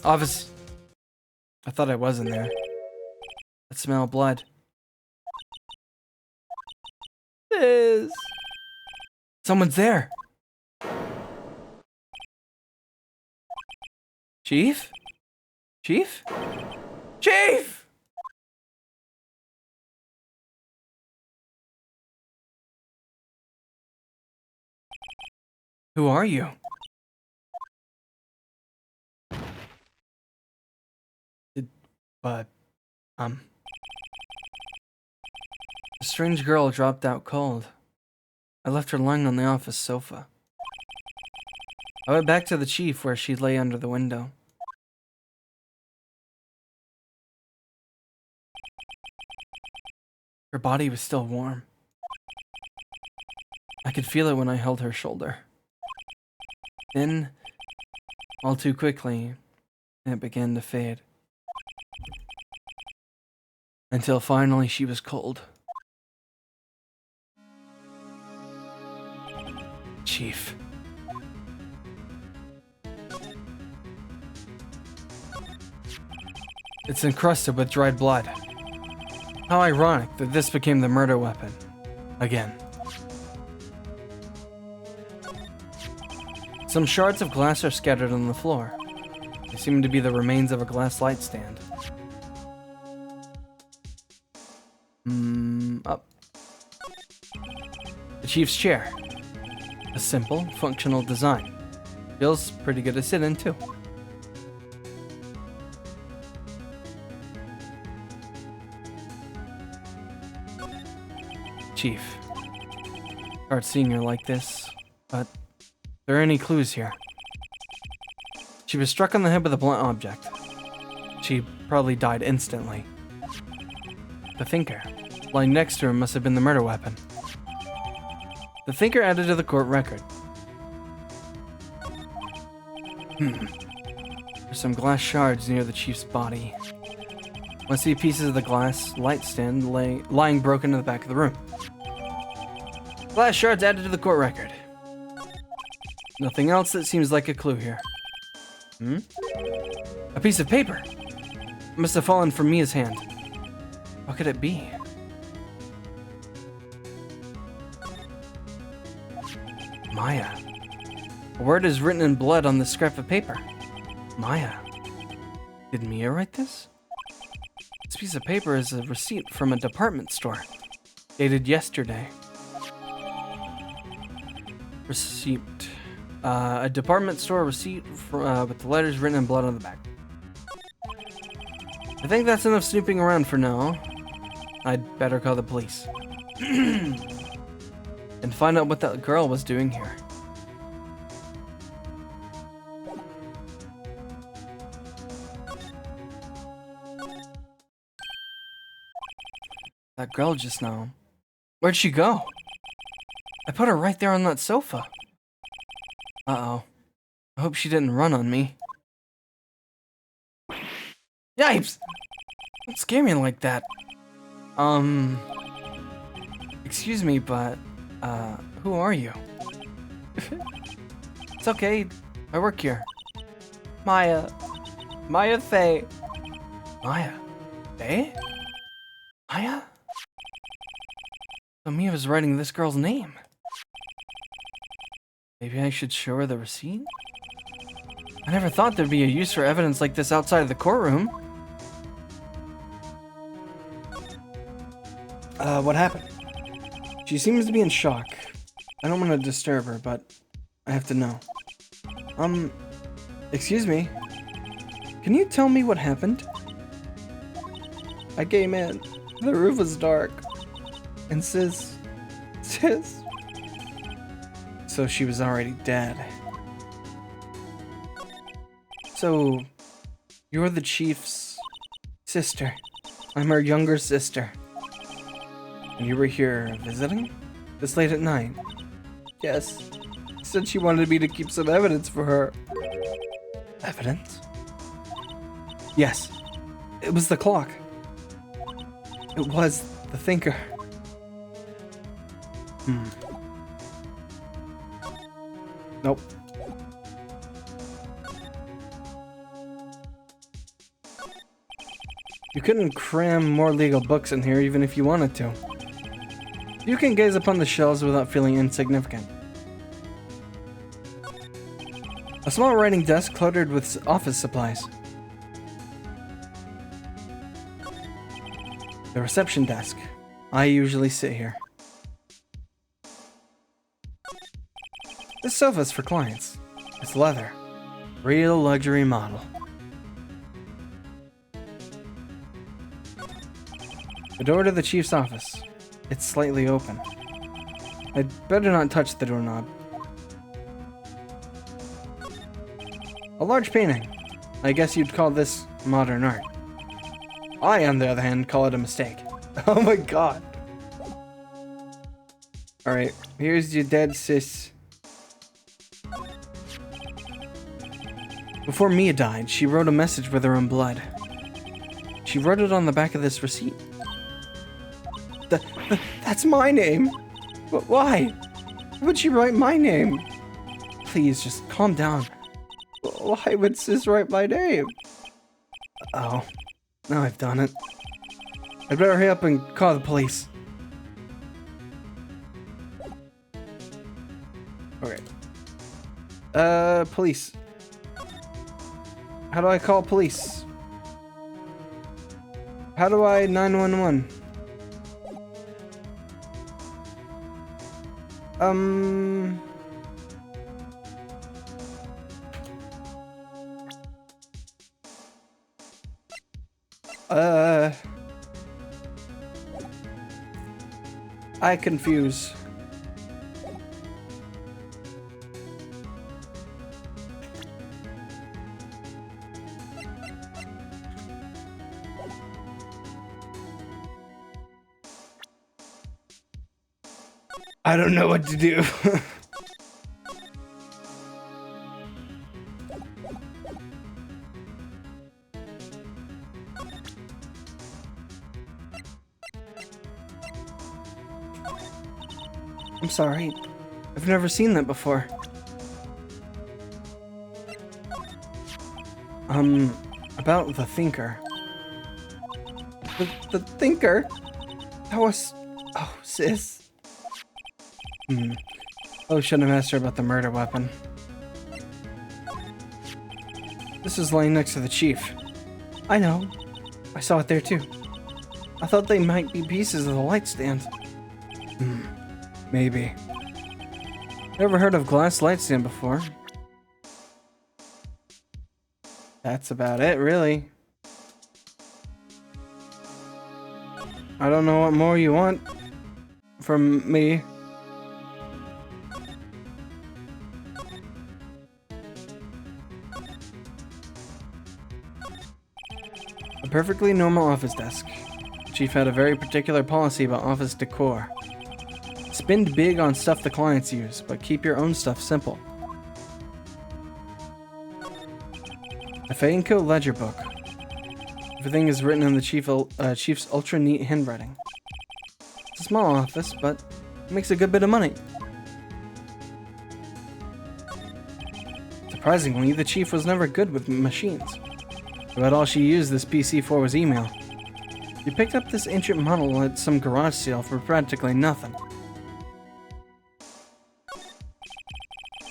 Office. I thought I was in there. I smell blood. Is someone's there? Chief? Chief? Chief! Who are you? A strange girl dropped out cold. I left her lying on the office sofa. I went back to the chief where she lay under the window. Her body was still warm. I could feel it when I held her shoulder. Then, all too quickly, it began to fade. Until finally she was cold. Chief. It's encrusted with dried blood. How ironic that this became the murder weapon. Again. Some shards of glass are scattered on the floor. They seem to be the remains of a glass light stand. Up. The chief's chair. A simple, functional design. Feels pretty good to sit in, too. Chief. Hard seeing her like this, but there are any clues here. She was struck on the head with a blunt object. She probably died instantly. The thinker, lying next to her, must have been the murder weapon. The thinker added to the court record. There's some glass shards near the chief's body. I see pieces of the glass light stand lying broken in the back of the room. Glass shards added to the court record. Nothing else that seems like a clue here. A piece of paper. It must have fallen from Mia's hand. What could it be? Maya. A word is written in blood on this scrap of paper. Maya. Did Mia write this? This piece of paper is a receipt from a department store, dated yesterday. Receipt. A department store receipt with the letters written in blood on the back. I think that's enough snooping around for now. I'd better call the police. And find out what that girl was doing here. That girl just now. Where'd she go? I put her right there on that sofa. Uh-oh. I hope she didn't run on me. Yipes! Don't scare me like that. Excuse me, but, who are you? It's okay. I work here. Maya. Maya Faye. Maya? Faye? Maya? So Mia was writing this girl's name. Maybe I should show her the receipt? I never thought there'd be a use for evidence like this outside of the courtroom. What happened? She seems to be in shock. I don't want to disturb her, but I have to know. Excuse me. Can you tell me what happened? I came in. The roof was dark. And sis. So she was already dead. So, you're the chief's sister, I'm her younger sister. And you were here visiting? This late at night? Yes. She said she wanted me to keep some evidence for her. Evidence? Yes. It was the clock. It was the thinker. Nope. You couldn't cram more legal books in here even if you wanted to. You can gaze upon the shelves without feeling insignificant. A small writing desk cluttered with office supplies. The reception desk. I usually sit here. This sofa's for clients. It's leather. Real luxury model. The door to the chief's office. It's slightly open. I'd better not touch the doorknob. A large painting. I guess you'd call this modern art. I, on the other hand, call it a mistake. Oh my god. Alright, here's your dead sis. Before Mia died, she wrote a message with her own blood. She wrote it on the back of this receipt. That's my name! But why? Why would she write my name? Please, just calm down. Why would sis write my name? Oh, now I've done it. I'd better hurry up and call the police. Okay. Police. How do I call police? How do I 911? I confuse. I don't know what to do. I'm sorry. I've never seen that before. About the thinker. The thinker? That was... Oh, sis. Oh, shouldn't have asked her about the murder weapon. This is laying next to the chief. I know. I saw it there too. I thought they might be pieces of the light stand. Maybe. Never heard of glass light stand before. That's about it, really. I don't know what more you want from me. A perfectly normal office desk. Chief had a very particular policy about office decor. Spend big on stuff the clients use, but keep your own stuff simple. A fading coat ledger book. Everything is written in the chief's ultra neat handwriting. It's a small office, but it makes a good bit of money. Surprisingly, the chief was never good with machines. About all she used this PC for was email. You picked up this ancient model at some garage sale for practically nothing.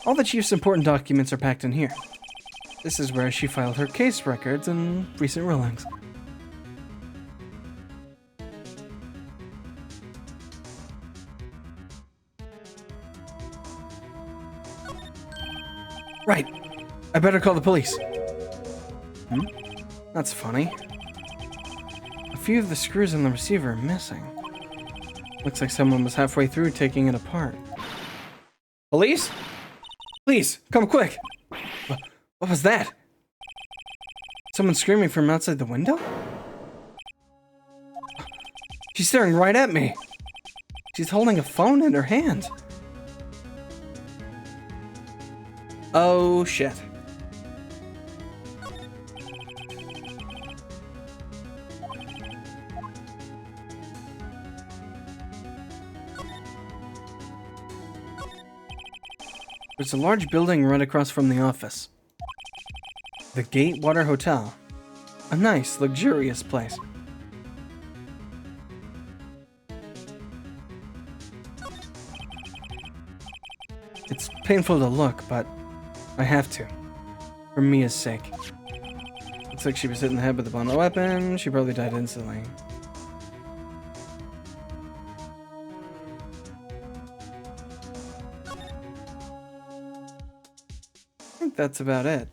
All the chief's important documents are packed in here. This is where she filed her case records and recent rulings. Right. I better call the police. That's funny. A few of the screws in the receiver are missing. Looks like someone was halfway through taking it apart. Police? Please, come quick! What was that? Someone screaming from outside the window? She's staring right at me. She's holding a phone in her hand. Oh, shit. There's a large building right across from the office. The Gatewater Hotel. A nice, luxurious place. It's painful to look, but I have to. For Mia's sake. Looks like she was hit in the head with a blunt weapon. She probably died instantly. I think that's about it.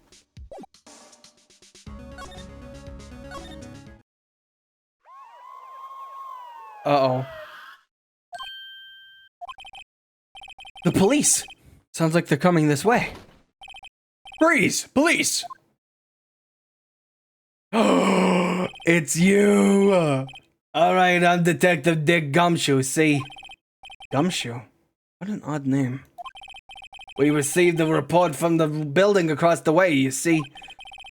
Uh-oh. The police! Sounds like they're coming this way. Freeze! Police! Oh, it's you! Alright, I'm Detective Dick Gumshoe, see? Gumshoe? What an odd name. We received a report from the building across the way, you see?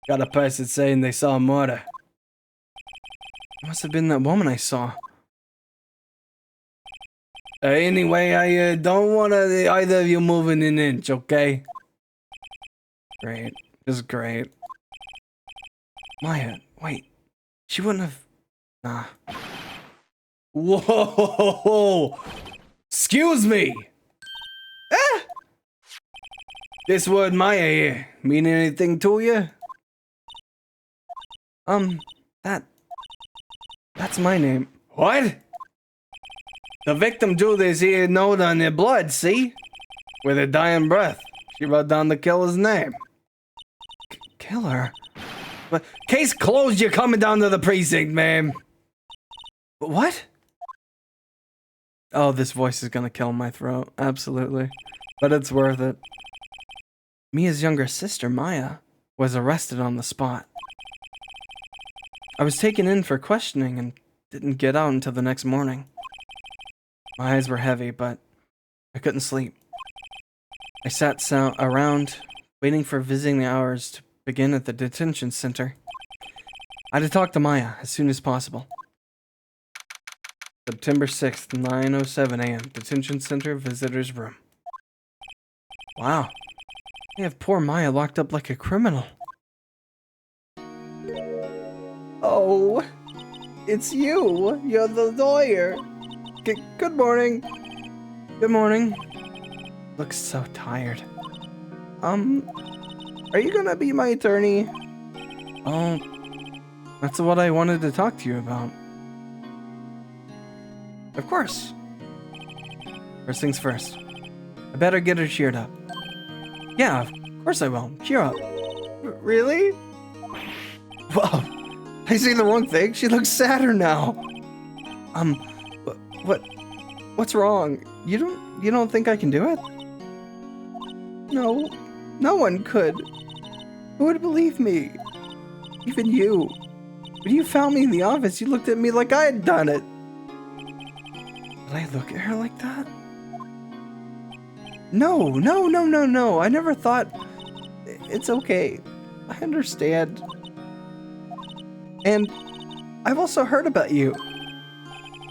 Got a person saying they saw a murder. It must have been that woman I saw. Anyway, I don't want either of you moving an inch, okay? Great. Just great. Maya, wait. She wouldn't have... Nah. Whoa! Excuse me! Ah! This word Maya here, mean anything to you? That's my name. What? The victim drew this here note on their blood, see? With her dying breath. She wrote down the killer's name. Killer? But case closed, you're coming down to the precinct, ma'am. What? Oh, this voice is gonna kill my throat. Absolutely. But it's worth it. Mia's younger sister, Maya, was arrested on the spot. I was taken in for questioning and didn't get out until the next morning. My eyes were heavy, but I couldn't sleep. I sat around, waiting for visiting hours to begin at the detention center. I had to talk to Maya as soon as possible. September 6th, 9:07 a.m. Detention center visitor's room. Wow. They have poor Maya locked up like a criminal. Oh, it's you. You're the lawyer. Good morning. Good morning. Looks so tired. Are you gonna be my attorney? Oh, that's what I wanted to talk to you about. Of course. First things first. I better get her cheered up. Yeah, of course I will. Cheer up. Really? Whoa. I see the wrong thing. She looks sadder now. What's wrong? You don't think I can do it? No. No one could. Who would believe me? Even you. When you found me in the office, you looked at me like I had done it. Did I look at her like that? No. I never thought... It's okay. I understand. And I've also heard about you.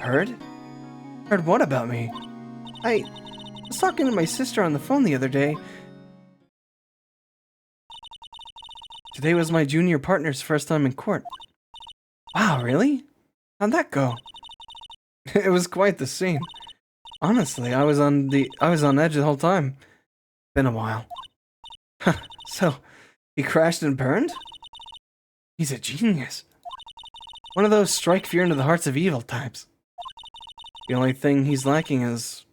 Heard? Heard what about me? I was talking to my sister on the phone the other day. Today was my junior partner's first time in court. Wow, really? How'd that go? It was quite the scene. Honestly, I was on edge the whole time. Been a while. So, he crashed and burned? He's a genius. One of those strike fear into the hearts of evil types. The only thing he's lacking is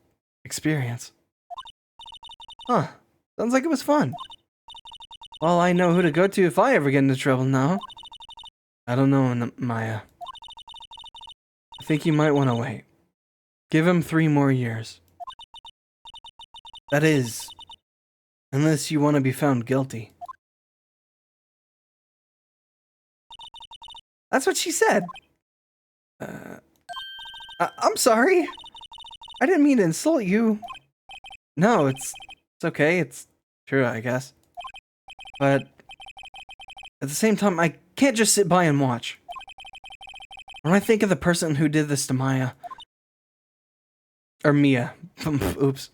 experience. Huh. Sounds like it was fun. Well, I know who to go to if I ever get into trouble now. I don't know, Maya. I think you might want to wait. Give him 3 more years. That is, unless you want to be found guilty. That's what she said. I'm sorry. I didn't mean to insult you. No, it's okay. It's true, I guess. But at the same time, I can't just sit by and watch. When I think of the person who did this to Maya, or Mia, oops.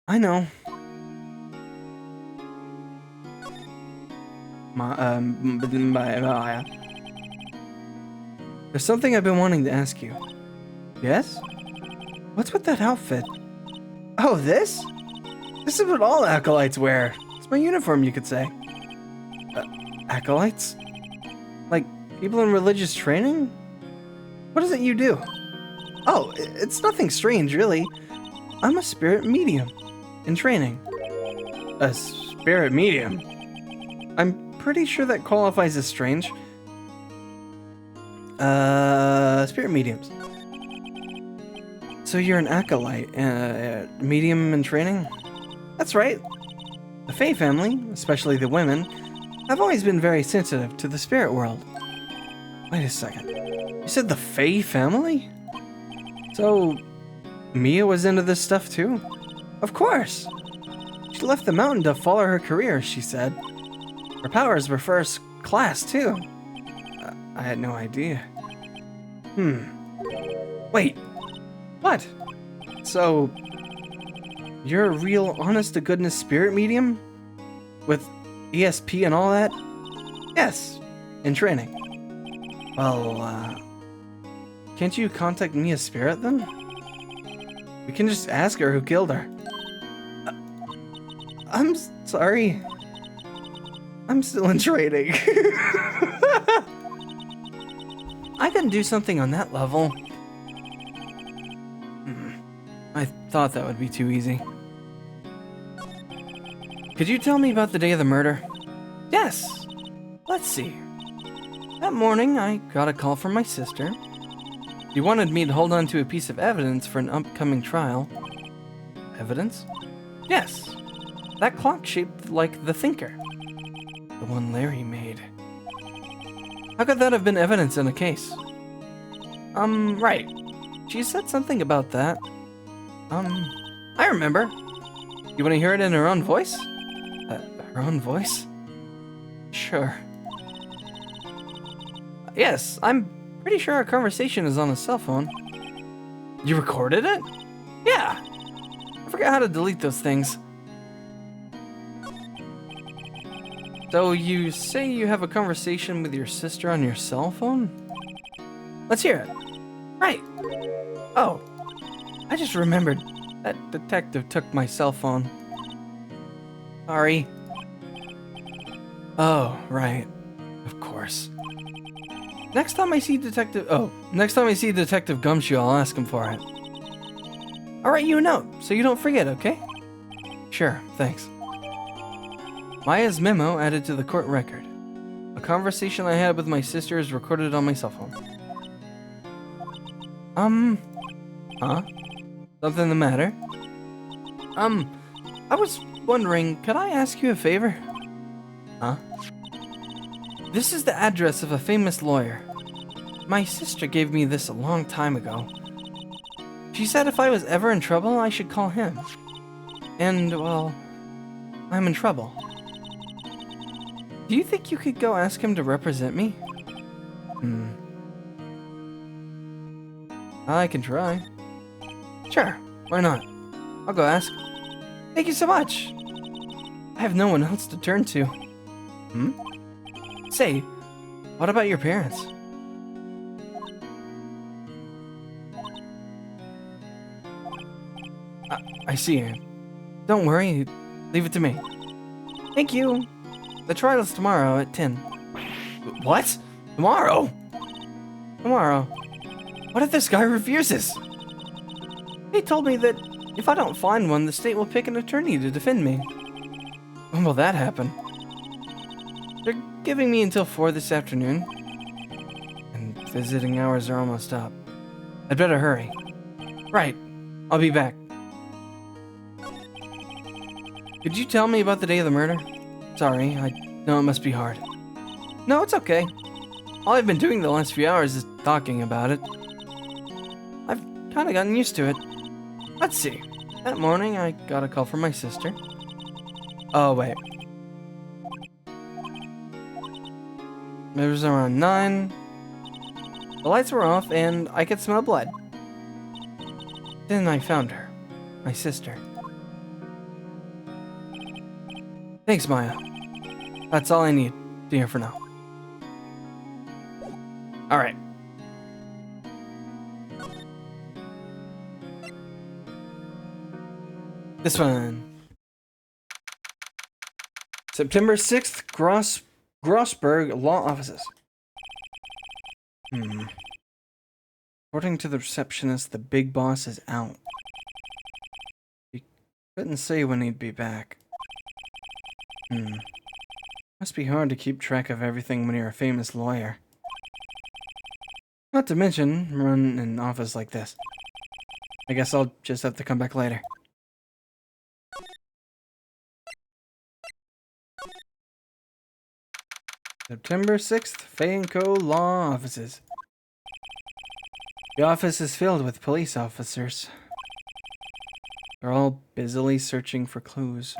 I know. Maya. There's something I've been wanting to ask you. Yes? What's with that outfit? Oh, this? This is what all acolytes wear. It's my uniform, you could say. Acolytes? Like, people in religious training? What is it you do? Oh, it's nothing strange, really. I'm a spirit medium in training. A spirit medium? I'm pretty sure that qualifies as strange. Spirit mediums. So you're an acolyte, medium in training? That's right. The Fae family, especially the women, have always been very sensitive to the spirit world. Wait a second. You said the Fae family? So, Mia was into this stuff too? Of course! She left the mountain to follow her career, she said. Her powers were first class too. I had no idea. Wait. What? So, you're a real honest-to-goodness spirit medium? With ESP and all that? Yes, in training. Well, can't you contact Mia's spirit then? We can just ask her who killed her. I'm sorry. I'm still in training. I can do something on that level. I thought that would be too easy. Could you tell me about the day of the murder? Yes. Let's see. That morning, I got a call from my sister. She wanted me to hold on to a piece of evidence for an upcoming trial. Evidence? Yes. That clock shaped like the Thinker. The one Larry made. How could that have been evidence in a case? Right. She said something about that. I remember. You want to hear it in her own voice? Her own voice? Sure. Yes, I'm pretty sure our conversation is on a cell phone. You recorded it? Yeah. I forgot how to delete those things. So you say you have a conversation with your sister on your cell phone? Let's hear it. Right. Oh, I just remembered. That detective took my cell phone. Sorry. Oh, right. Of course. Next time I see Detective Gumshoe, I'll ask him for it. I'll write you a note so you don't forget, okay? Sure, thanks. Maya's memo added to the court record. A conversation I had with my sister is recorded on my cell phone. Huh? Something the matter? I was wondering, could I ask you a favor? Huh? This is the address of a famous lawyer. My sister gave me this a long time ago. She said if I was ever in trouble, I should call him. And, well, I'm in trouble. Do you think you could go ask him to represent me? I can try. Sure, why not? I'll go ask. Thank you so much. I have no one else to turn to. Say, what about your parents? I see. Don't worry, leave it to me. Thank you. The trial is tomorrow at 10. What? Tomorrow? Tomorrow. What if this guy refuses? He told me that if I don't find one, the state will pick an attorney to defend me. When will that happen? They're giving me until 4 this afternoon. And visiting hours are almost up. I'd better hurry. Right. I'll be back. Could you tell me about the day of the murder? Sorry, I know it must be hard. No, it's okay. All I've been doing the last few hours is talking about it. kinda gotten used to it. Let's see. That morning, I got a call from my sister. Oh, wait. It was around 9. The lights were off, and I could smell blood. Then I found her. My sister. Thanks, Maya. That's all I need to hear for now. Alright. This one. September 6th, Grossberg Law Offices. According to the receptionist, the big boss is out. He couldn't say when he'd be back. Must be hard to keep track of everything when you're a famous lawyer. Not to mention, run an office like this. I guess I'll just have to come back later. September 6th, Fay & Co. Law Offices. The office is filled with police officers. They're all busily searching for clues.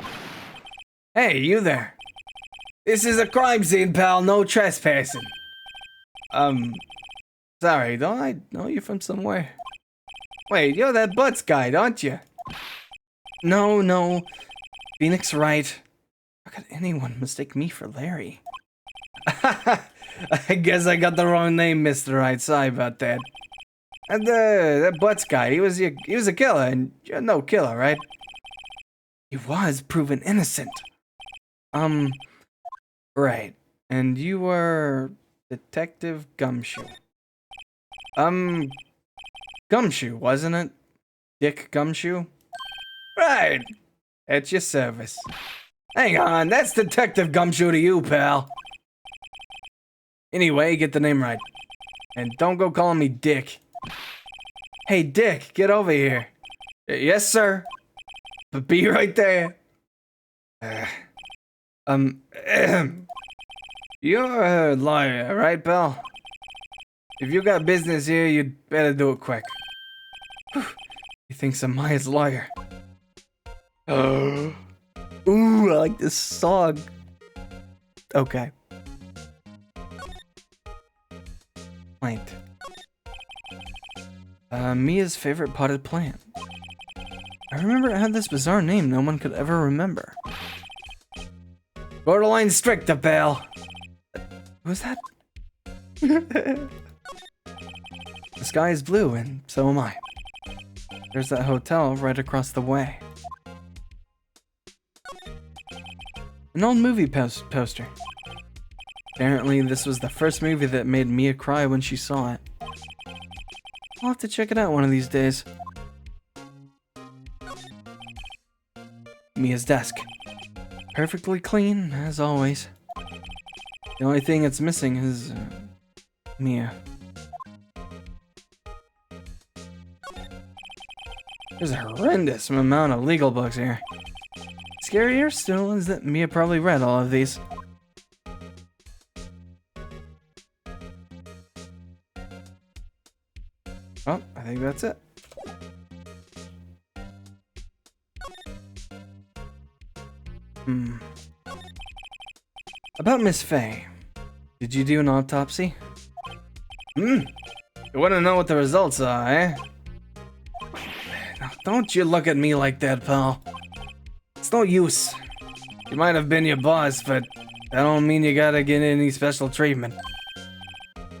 Hey, you there. This is a crime scene, pal. No trespassing. Sorry, don't I know you from somewhere? Wait, you're that Butts guy, aren't you? No. Phoenix Wright. How could anyone mistake me for Larry? I guess I got the wrong name, Mr. Wright. Sorry about that. And that Butts guy, he was a killer, and you're no killer, right? He was proven innocent. Right. And you were Detective Gumshoe. Gumshoe, wasn't it? Dick Gumshoe? Right. At your service. Hang on, that's Detective Gumshoe to you, pal. Anyway, get the name right. And don't go calling me Dick. Hey, Dick, get over here. Yes, sir. But be right there. You're a lawyer, right, pal? If you got business here, you'd better do it quick. He thinks I'm Maya's lawyer. Ooh, I like this song. Okay. Plant. Mia's favorite potted plant. I remember it had this bizarre name no one could ever remember. Borderline stricta, pal. Who's that? The sky is blue, and so am I. There's that hotel right across the way. An old movie poster. Apparently, this was the first movie that made Mia cry when she saw it. I'll have to check it out one of these days. Mia's desk. Perfectly clean, as always. The only thing it's missing is Mia. There's a horrendous amount of legal books here. Scarier still is that Mia probably read all of these. Oh, I think that's it. About Miss Fay. Did you do an autopsy? You wanna know what the results are, eh? Now, don't you look at me like that, pal. It's no use. You might have been your boss, but that don't mean you gotta get any special treatment.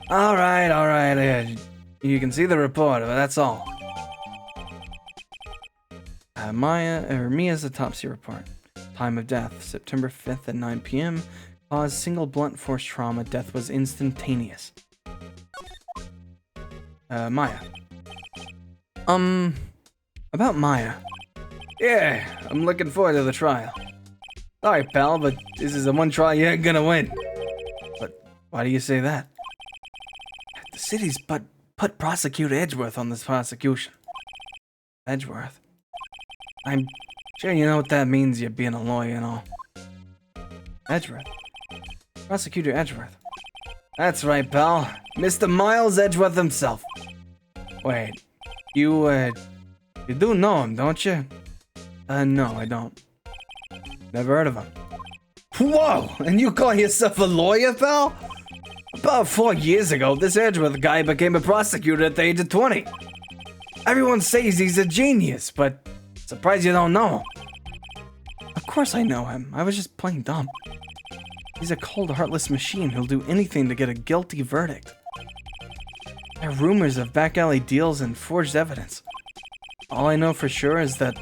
Alright. You can see the report, but that's all. Mia's autopsy report. Time of death, September 5th at 9 p.m. Cause, single blunt force trauma. Death was instantaneous. Maya. About Maya. Yeah, I'm looking forward to the trial. Sorry, pal, but this is the one trial you ain't gonna win. But why do you say that? The city's put Prosecutor Edgeworth on this prosecution. Edgeworth? I'm sure you know what that means, you being a lawyer and all. Edgeworth? Prosecutor Edgeworth. That's right, pal. Mr. Miles Edgeworth himself. Wait, You do know him, don't you? No, I don't. Never heard of him. Whoa! And you call yourself a lawyer, pal? About 4 years ago, this Edgeworth guy became a prosecutor at the age of 20. Everyone says he's a genius, but surprised you don't know him. Of course I know him. I was just playing dumb. He's a cold, heartless machine who'll do anything to get a guilty verdict. There are rumors of back alley deals and forged evidence. All I know for sure is that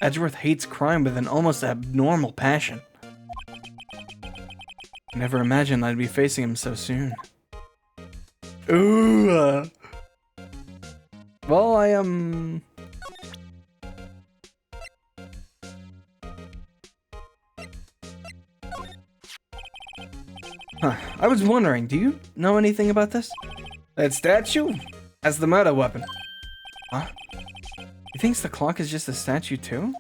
Edgeworth hates crime with an almost abnormal passion. I never imagined I'd be facing him so soon. Ooh. Well, I was wondering, do you know anything about this? That statue? That's the murder weapon. Huh? He thinks the clock is just a statue too?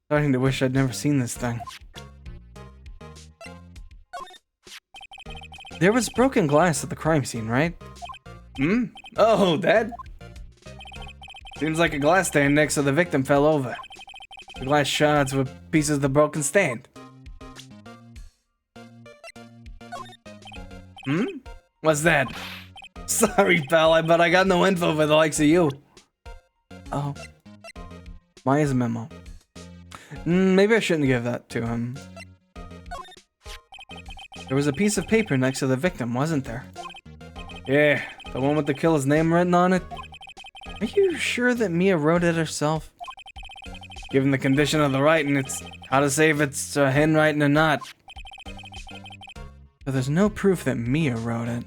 Starting to wish I'd never seen this thing. There was broken glass at the crime scene, right? Hmm? Oh, that? Seems like a glass stand next to the victim fell over. The glass shards were pieces of the broken stand. Hmm? What's that? Sorry, pal, but I got no info for the likes of you. Oh. Maya's memo. Maybe I shouldn't give that to him. There was a piece of paper next to the victim, wasn't there? Yeah, the one with the killer's name written on it. Are you sure that Mia wrote it herself? Given the condition of the writing, it's hard to say if it's handwriting or not. But there's no proof that Mia wrote it.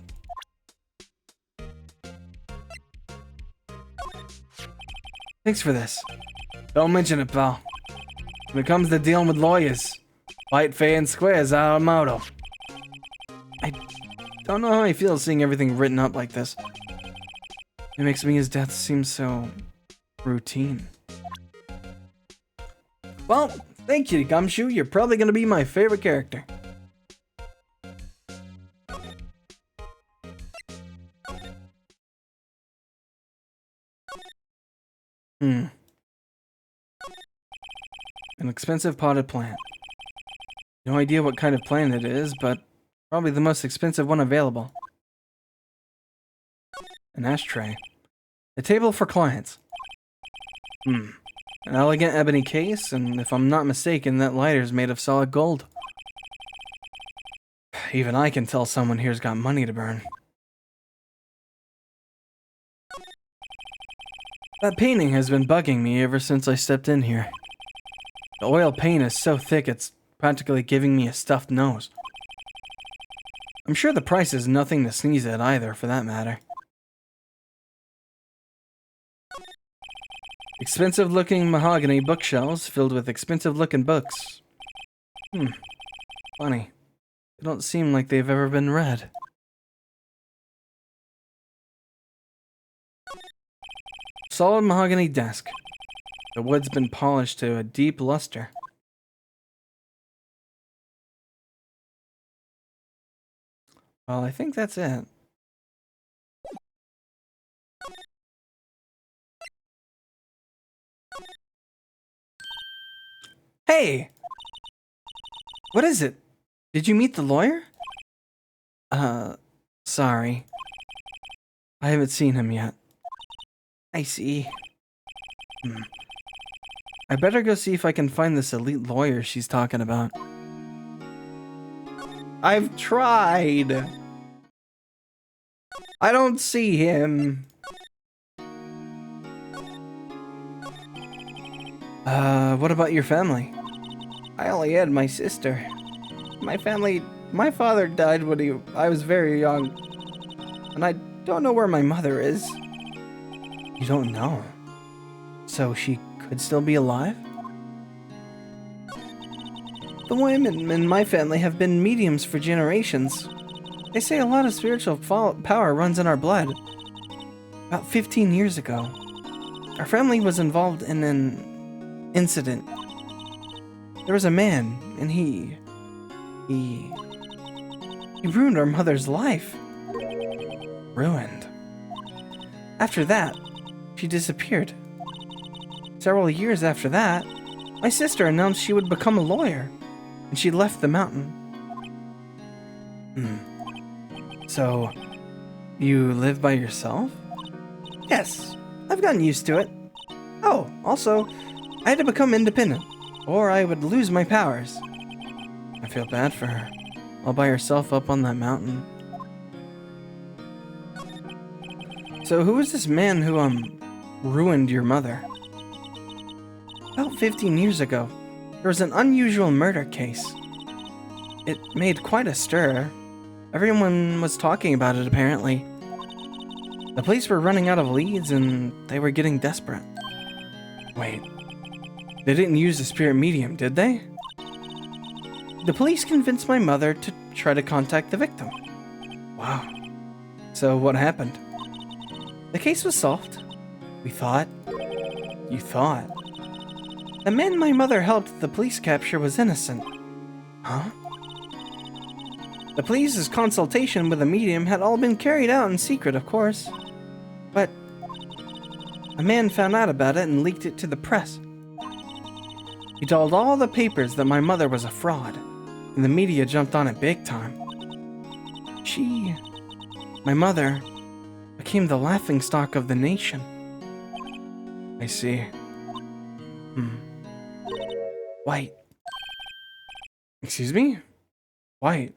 Thanks for this. Don't mention it, pal. When it comes to dealing with lawyers, fight fair and square is our motto. I don't know how I feel seeing everything written up like this. It makes Mia's death seem so routine. Well, thank you, Gumshoe. You're probably gonna be my favorite character. An expensive potted plant. No idea what kind of plant it is, but probably the most expensive one available. An ashtray. A table for clients. An elegant ebony case, and if I'm not mistaken, that lighter's made of solid gold. Even I can tell someone here's got money to burn. That painting has been bugging me ever since I stepped in here. The oil paint is so thick it's practically giving me a stuffed nose. I'm sure the price is nothing to sneeze at either, for that matter. Expensive-looking mahogany bookshelves filled with expensive-looking books. Funny. They don't seem like they've ever been read. Solid mahogany desk. The wood's been polished to a deep luster. Well, I think that's it. Hey! What is it? Did you meet the lawyer? Sorry. I haven't seen him yet. I see. I better go see if I can find this elite lawyer she's talking about. I've tried. I don't see him. What about your family? I only had my sister. My father died when I was very young. And I don't know where my mother is. You don't know? So she could still be alive? The women in my family have been mediums for generations. They say a lot of spiritual power runs in our blood. About 15 years ago, our family was involved in an incident. There was a man, and he ruined our mother's life. Ruined. After that, she disappeared. Several years after that, my sister announced she would become a lawyer, and she left the mountain. So, you live by yourself? Yes, I've gotten used to it. Oh, also, I had to become independent, or I would lose my powers. I feel bad for her. All by herself up on that mountain. So who was this man who, ruined your mother? About 15 years ago, there was an unusual murder case. It made quite a stir. Everyone was talking about it, apparently. The police were running out of leads and they were getting desperate. Wait, they didn't use the spirit medium, did they? The police convinced my mother to try to contact the victim. Wow. So what happened? The case was solved. We thought. You thought? The man my mother helped the police capture was innocent. Huh? The police's consultation with the medium had all been carried out in secret, of course. But a man found out about it and leaked it to the press. He told all the papers that my mother was a fraud, and the media jumped on it big time. My mother, became the laughingstock of the nation. I see. White. Excuse me? White.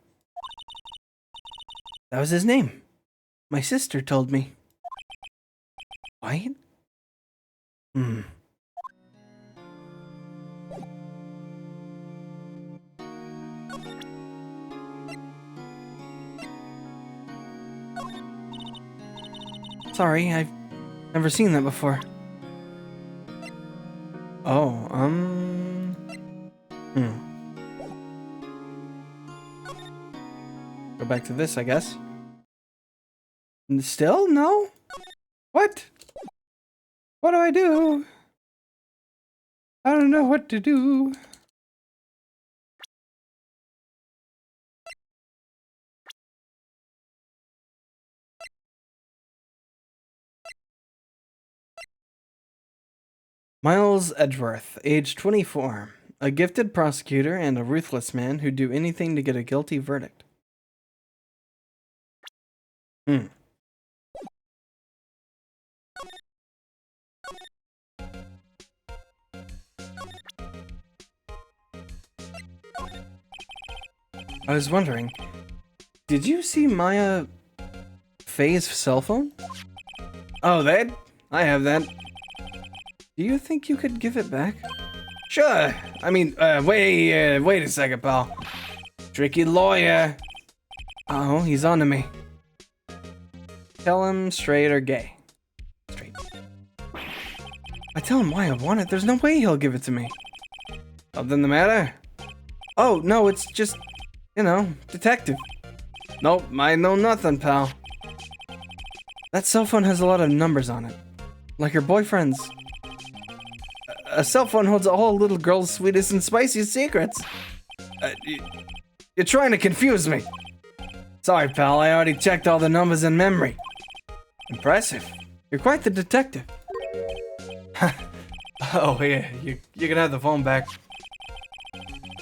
That was his name. My sister told me. White? Sorry, I've never seen that before. Oh, Go back to this, I guess. Still? No? What? What do I do? I don't know what to do. Miles Edgeworth, age 24, a gifted prosecutor and a ruthless man who'd do anything to get a guilty verdict. I was wondering, did you see Maya Faye's cell phone? Oh, that? I have that. Do you think you could give it back? Sure. I mean, wait a second, pal. Tricky lawyer. Oh, he's on to me. Tell him straight or gay. Straight. I tell him why I want it. There's no way he'll give it to me. Something the matter? Oh, no, it's just, detective. Nope, I know nothing, pal. That cell phone has a lot of numbers on it. Like her boyfriend's. A cell phone holds a whole little girl's sweetest and spiciest secrets. You're trying to confuse me. Sorry, pal, I already checked all the numbers in memory. Impressive. You're quite the detective. Oh, yeah, you can have the phone back.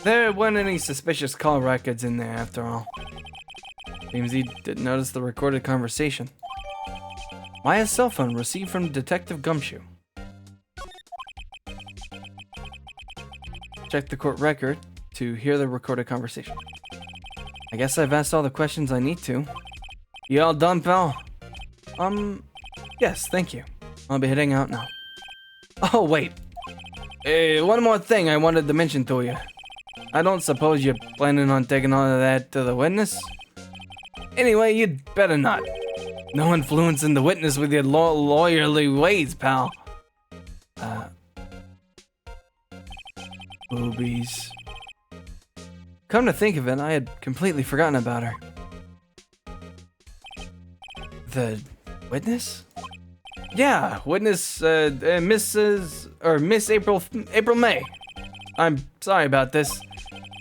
There weren't any suspicious call records in there after all. Seems he didn't notice the recorded conversation. Maya's cell phone received from Detective Gumshoe. Check the court record to hear the recorded conversation. I guess I've asked all the questions I need to. You all done, pal? Yes, thank you. I'll be heading out now. Oh, wait. One more thing I wanted to mention to you. I don't suppose you're planning on taking all of that to the witness? Anyway, you'd better not. No influencing the witness with your lawyerly ways, pal. Boobies. Come to think of it, I had completely forgotten about her. The witness? Yeah, witness, Miss April May. I'm sorry about this,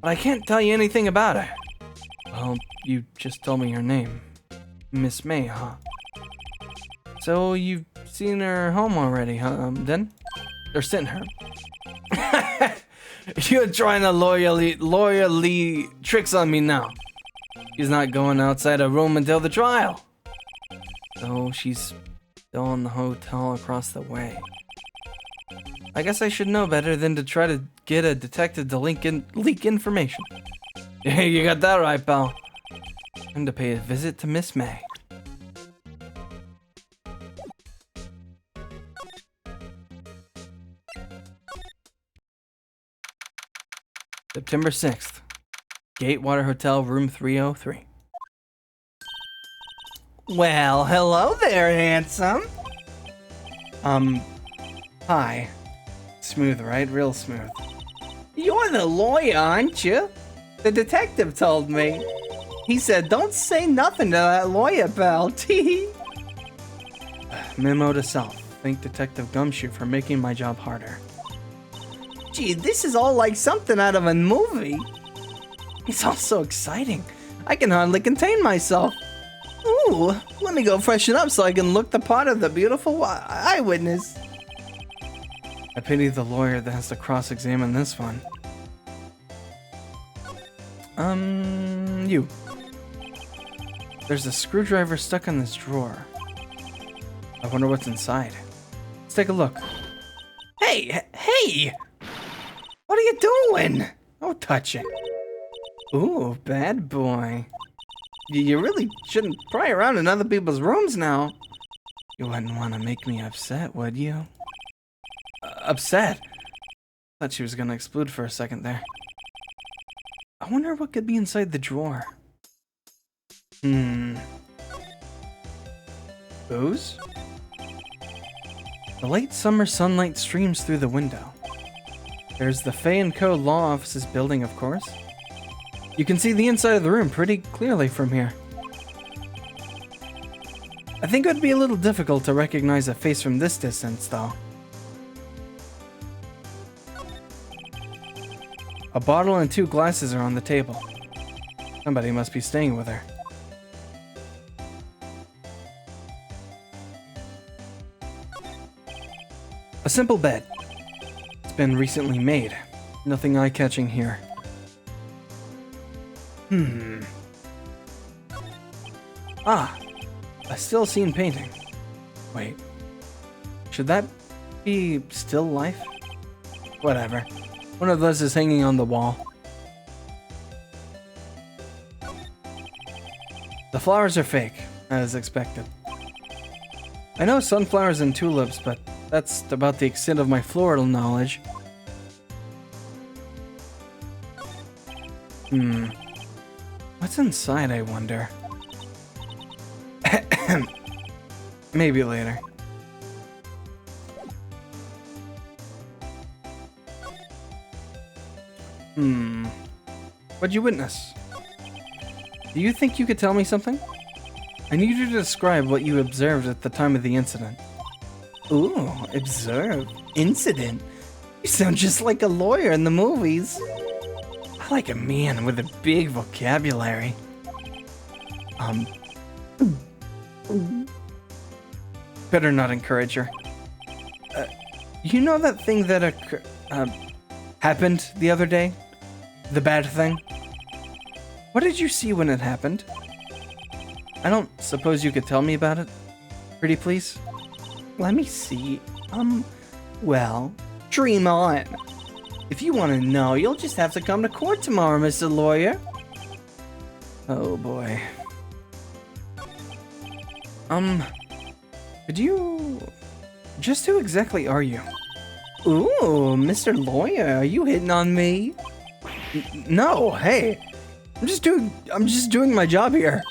but I can't tell you anything about her. Well, you just told me her name. Miss May, huh? So you've seen her home already, huh? Then? Or sent her. You're trying to lawyerly tricks on me now. She's not going outside her room until the trial. So she's still in the hotel across the way. I guess I should know better than to try to get a detective to leak information. Yeah, you got that right, pal. Time to pay a visit to Miss May. September 6th. Gatewater Hotel, room 303. Well, hello there, handsome. Hi. Smooth, right? Real smooth. You're the lawyer, aren't you? The detective told me. He said, don't say nothing to that lawyer, pal. Tee. Memo to self. Thank Detective Gumshoe for making my job harder. Gee, this is all like something out of a movie. It's all so exciting. I can hardly contain myself. Ooh, let me go freshen up so I can look the part of the beautiful eyewitness. I pity the lawyer that has to cross-examine this one. You. There's a screwdriver stuck in this drawer. I wonder what's inside. Let's take a look. Hey! What are you doing? Don't touch it. Ooh, bad boy. You really shouldn't pry around in other people's rooms now. You wouldn't want to make me upset, would you? Upset? Thought she was gonna explode for a second there. I wonder what could be inside the drawer. Booze? The late summer sunlight streams through the window. There's the Fay & Co. Law Offices building, of course. You can see the inside of the room pretty clearly from here. I think it would be a little difficult to recognize a face from this distance, though. A bottle and 2 glasses are on the table. Somebody must be staying with her. A simple bed. It's been recently made. Nothing eye-catching here. Ah, a still scene painting. Wait, should that be still life? Whatever. One of those is hanging on the wall. The flowers are fake, as expected. I know sunflowers and tulips, but that's about the extent of my floral knowledge. What's inside, I wonder? Maybe later. What'd you witness? Do you think you could tell me something? I need you to describe what you observed at the time of the incident. Ooh, observe. Incident? You sound just like a lawyer in the movies. I like a man with a big vocabulary. Better not encourage her. You know that thing that happened the other day? The bad thing? What did you see when it happened? I don't suppose you could tell me about it? Pretty please? Let me see. Well, dream on. If you want to know, you'll just have to come to court tomorrow, Mr. Lawyer. Oh boy. Could you... Just who exactly are you? Ooh, Mr. Lawyer, are you hitting on me? No, hey. I'm just doing my job here.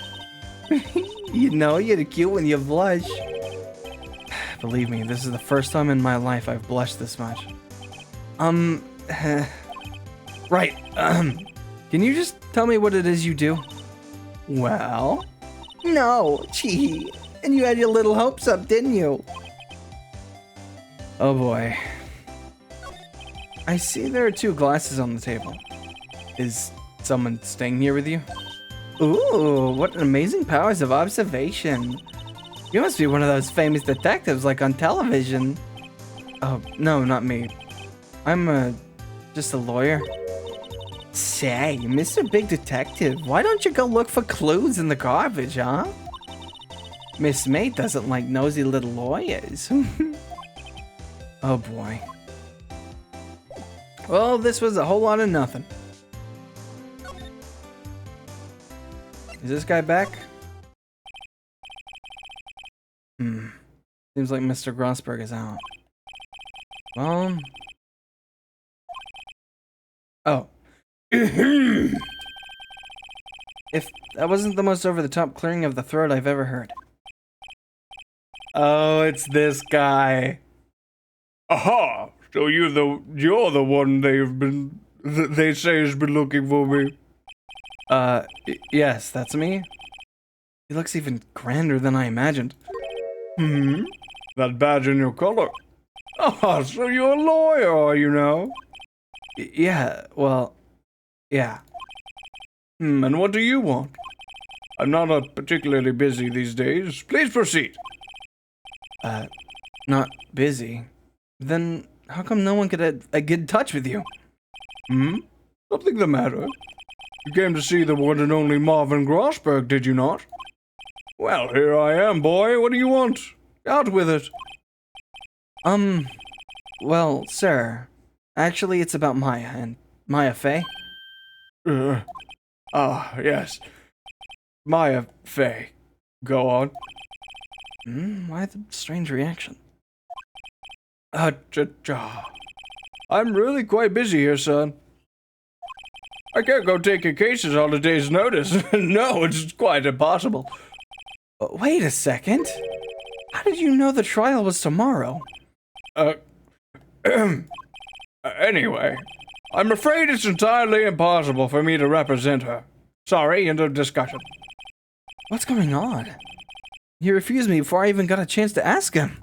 You know, you're cute when you blush. Believe me, this is the first time in my life I've blushed this much. Right, can you just tell me what it is you do? Well, no, gee, and you had your little hopes up, didn't you? Oh boy. I see there are 2 glasses on the table. Is someone staying here with you? Ooh, what amazing powers of observation. You must be one of those famous detectives like on television. Oh, no, not me. I'm just a lawyer. Say, Mr. Big Detective, why don't you go look for clues in the garbage, huh? Miss May doesn't like nosy little lawyers. Oh boy. Well, this was a whole lot of nothing. Is this guy back? Seems like Mr. Grossberg is out. Well... Oh. If that wasn't the most over-the-top clearing of the throat I've ever heard. Oh, it's this guy. Aha! So you're the one they say has been looking for me. Yes, that's me. He looks even grander than I imagined. That badge in your collar. Ah, so you're a lawyer, are you now? Yeah, well, yeah. And what do you want? I'm not particularly busy these days. Please proceed. Not busy. Then how come no one could get in touch with you? Something the matter? You came to see the one and only Marvin Grossberg, did you not? Well, here I am, boy. What do you want? Out with it. Well, sir, actually it's about Maya and Maya Fey. Yes. Maya Fey. Go on. Why the strange reaction? I'm really quite busy here, son. I can't go taking cases on a day's notice. No, it's quite impossible. Wait a second. How did you know the trial was tomorrow? Anyway, I'm afraid it's entirely impossible for me to represent her. Sorry, end of discussion. What's going on? He refused me before I even got a chance to ask him.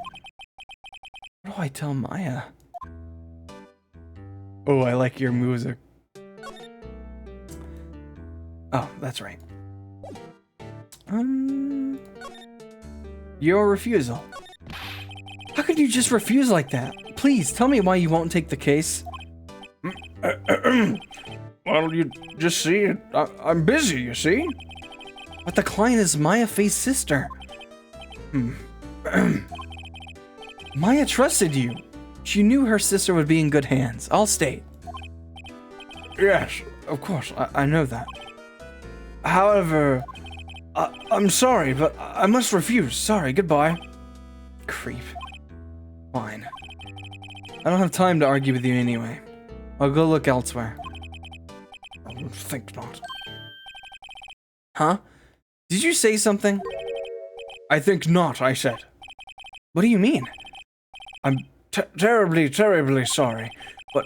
What do I tell Maya? Oh, I like your music. Oh, that's right. Your refusal. How could you just refuse like that? Please, tell me why you won't take the case. Well, you just see, I'm busy, you see? But the client is Maya Fey's sister. Maya trusted you. She knew her sister would be in good hands. I'll state. Yes, of course, I know that. However, I'm sorry, but I must refuse. Sorry, goodbye. Creep. Fine. I don't have time to argue with you anyway. I'll go look elsewhere. I think not. Huh? Did you say something? I think not, I said. What do you mean? I'm terribly, terribly sorry, but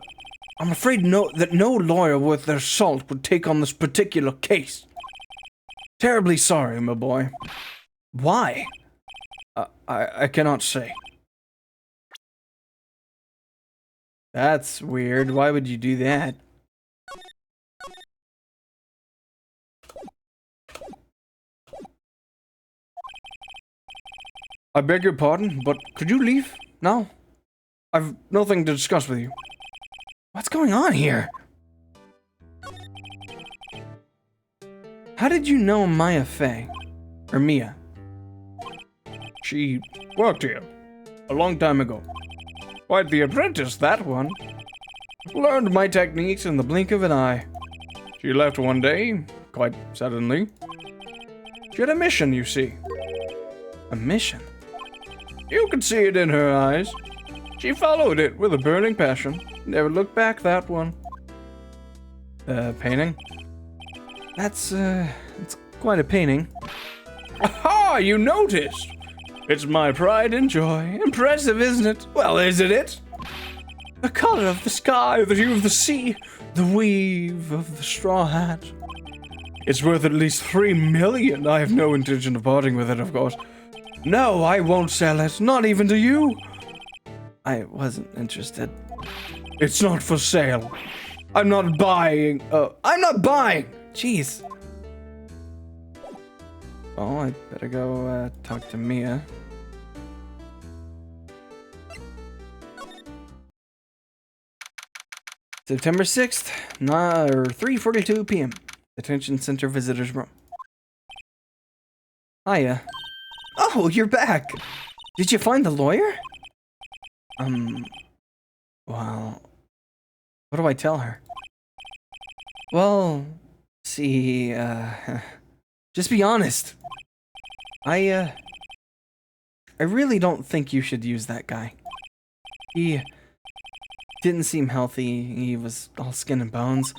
I'm afraid that no lawyer worth their salt would take on this particular case. Terribly sorry, my boy. Why? I cannot say. That's weird. Why would you do that? I beg your pardon, but could you leave now? I've nothing to discuss with you. What's going on here? How did you know Maya Fey? Or Mia? She worked here a long time ago. Quite the apprentice, that one. Learned my techniques in the blink of an eye. She left one day, quite suddenly. She had a mission, you see. A mission? You could see it in her eyes. She followed it with a burning passion. Never looked back, that one. Painting? That's it's quite a painting. Aha! You noticed! It's my pride and joy. Impressive, isn't it? Well, isn't it? The color of the sky, the hue of the sea, the weave of the straw hat. It's worth at least 3 million. I have no intention of parting with it, of course. No, I won't sell it. Not even to you. I wasn't interested. It's not for sale. I'm not buying. I'm not buying. Jeez. Oh, I better go talk to Mia. September 6th, 3:42 p.m. Detention Center Visitors Room. Hiya. Oh, you're back. Did you find the lawyer? Well, what do I tell her? Well, see, just be honest. I really don't think you should use that guy. He didn't seem healthy. He was all skin and bones.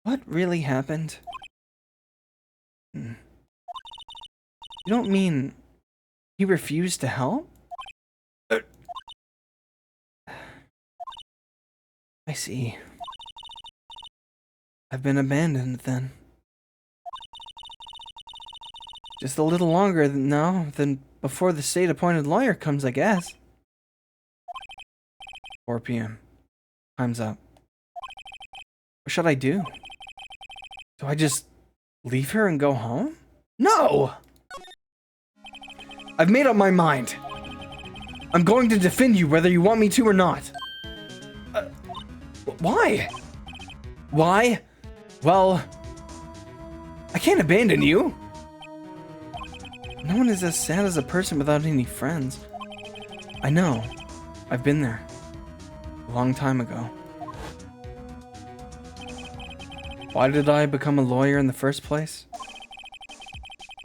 What really happened? You don't mean he refused to help? I see. I've been abandoned then. Just a little longer now than before the state-appointed lawyer comes, I guess. 4 p.m. Time's up. What should I do? Do I just leave her and go home? No! I've made up my mind. I'm going to defend you whether you want me to or not. Why? Why? Well, I can't abandon you. No one is as sad as a person without any friends. I know. I've been there. A long time ago. Why did I become a lawyer in the first place?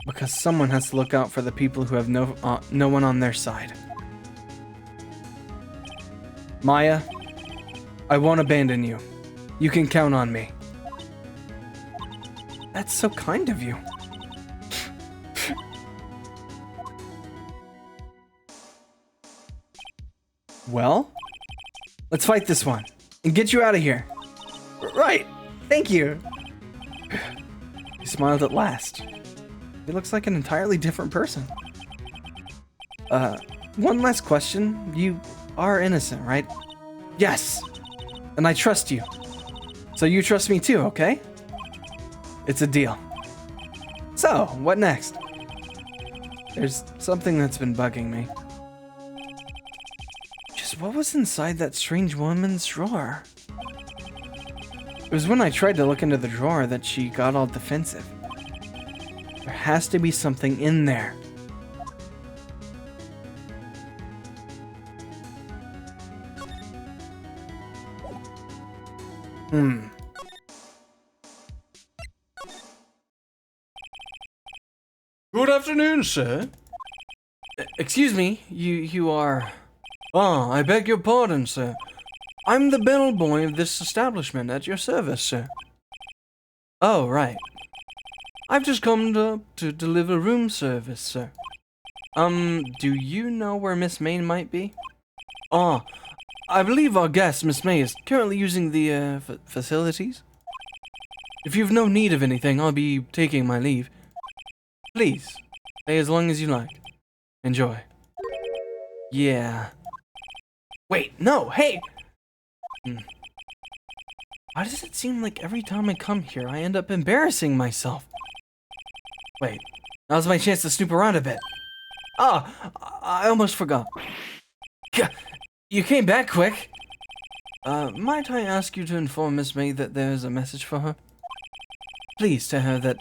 Because someone has to look out for the people who have no one on their side. Maya, I won't abandon you. You can count on me. That's so kind of you. Well, let's fight this one and get you out of here. Right. Thank you. He smiled at last. He looks like an entirely different person. One last question. You are innocent, right? Yes. And I trust you. So you trust me too, okay? It's a deal. So, what next? There's something that's been bugging me. Just what was inside that strange woman's drawer? It was when I tried to look into the drawer that she got all defensive. There has to be something in there. Good afternoon, sir. Excuse me, you are... Oh, I beg your pardon, sir. I'm the bellboy of this establishment at your service, sir. Oh, right. I've just come to deliver room service, sir. Do you know where Miss May might be? Oh, I believe our guest, Miss May, is currently using the, facilities. If you've no need of anything, I'll be taking my leave. Please, stay as long as you like. Enjoy. Yeah. Wait, no, hey! Why does it seem like every time I come here, I end up embarrassing myself? Wait, now's my chance to snoop around a bit. Ah, I almost forgot. You came back quick. Might I ask you to inform Miss May that there's a message for her? Please tell her that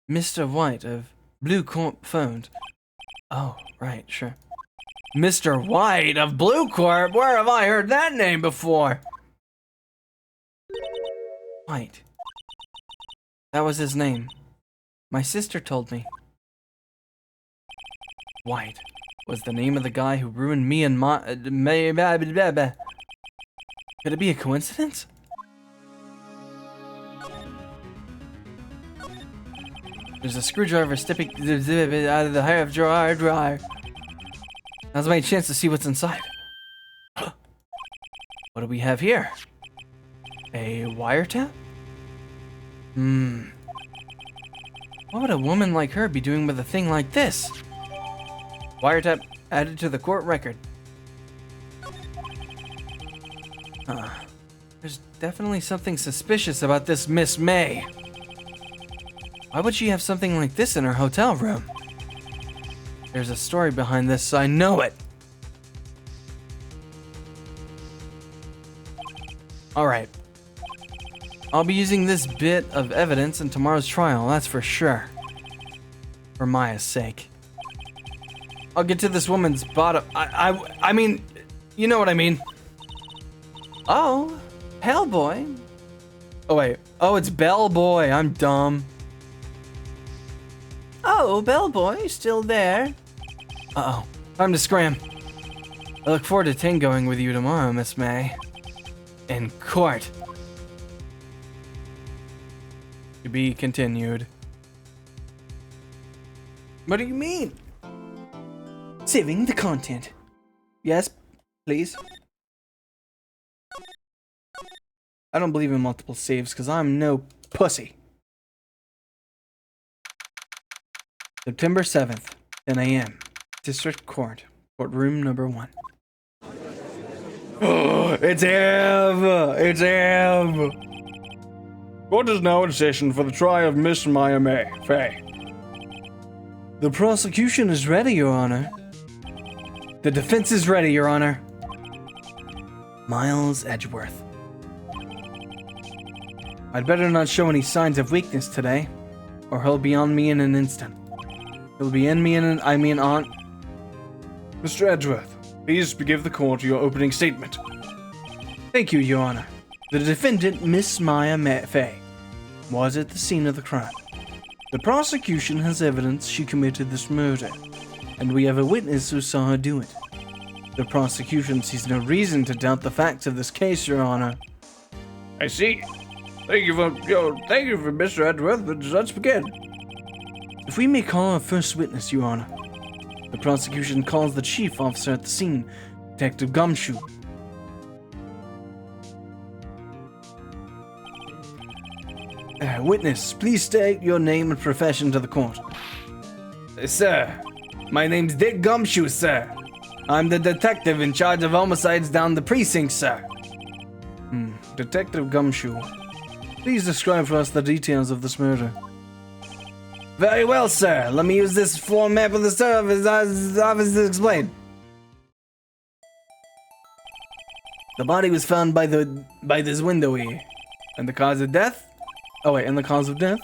Mr. White of Blue Corp phoned. Oh, right, sure. Mr. White of Blue Corp? Where have I heard that name before? White. That was his name. My sister told me. White was the name of the guy who ruined me and my... Could it be a coincidence? There's a screwdriver sticking out of the hair of dryer. Now's my chance to see what's inside. What do we have here? A wiretap? What would a woman like her be doing with a thing like this? Wiretap added to the court record. There's definitely something suspicious about this Miss May. Why would she have something like this in her hotel room? There's a story behind this, I know it. Alright. I'll be using this bit of evidence in tomorrow's trial, that's for sure. For Maya's sake. I'll get to this woman's bottom. I mean, you know what I mean. Oh, Hellboy. Oh wait. Oh, it's Bellboy. I'm dumb. Oh, Bellboy, still there? Uh-oh. Time to scram. I look forward to tangoing with you tomorrow, Miss May. In court. To be continued. What do you mean? Saving the content. Yes, please. I don't believe in multiple saves because I'm no pussy. September 7th, 10 a.m. District Court, courtroom number 1. It's him! It's him! Court is now in session for the trial of Miss Maya Fey. The prosecution is ready, Your Honor. The defense is ready, Your Honor. Miles Edgeworth. I'd better not show any signs of weakness today, or he'll be on me in an instant. He'll be in me in an, on... Mr. Edgeworth, please give the court your opening statement. Thank you, Your Honor. The defendant, Miss Maya Fey, was at the scene of the crime. The prosecution has evidence she committed this murder, and we have a witness who saw her do it. The prosecution sees no reason to doubt the facts of this case, Your Honor. I see. Thank you for Mr. Edgeworth, but let's begin. If we may call our first witness, Your Honor. The prosecution calls the chief officer at the scene, Detective Gumshoe. Witness, please state your name and profession to the court. Sir, my name's Dick Gumshoe, sir. I'm the detective in charge of homicides down the precinct, sir. Detective Gumshoe, please describe for us the details of this murder. Very well, sir. Let me use this format of the service office to explain. The body was found by this window here. And the cause of death? Oh wait, and the cause of death?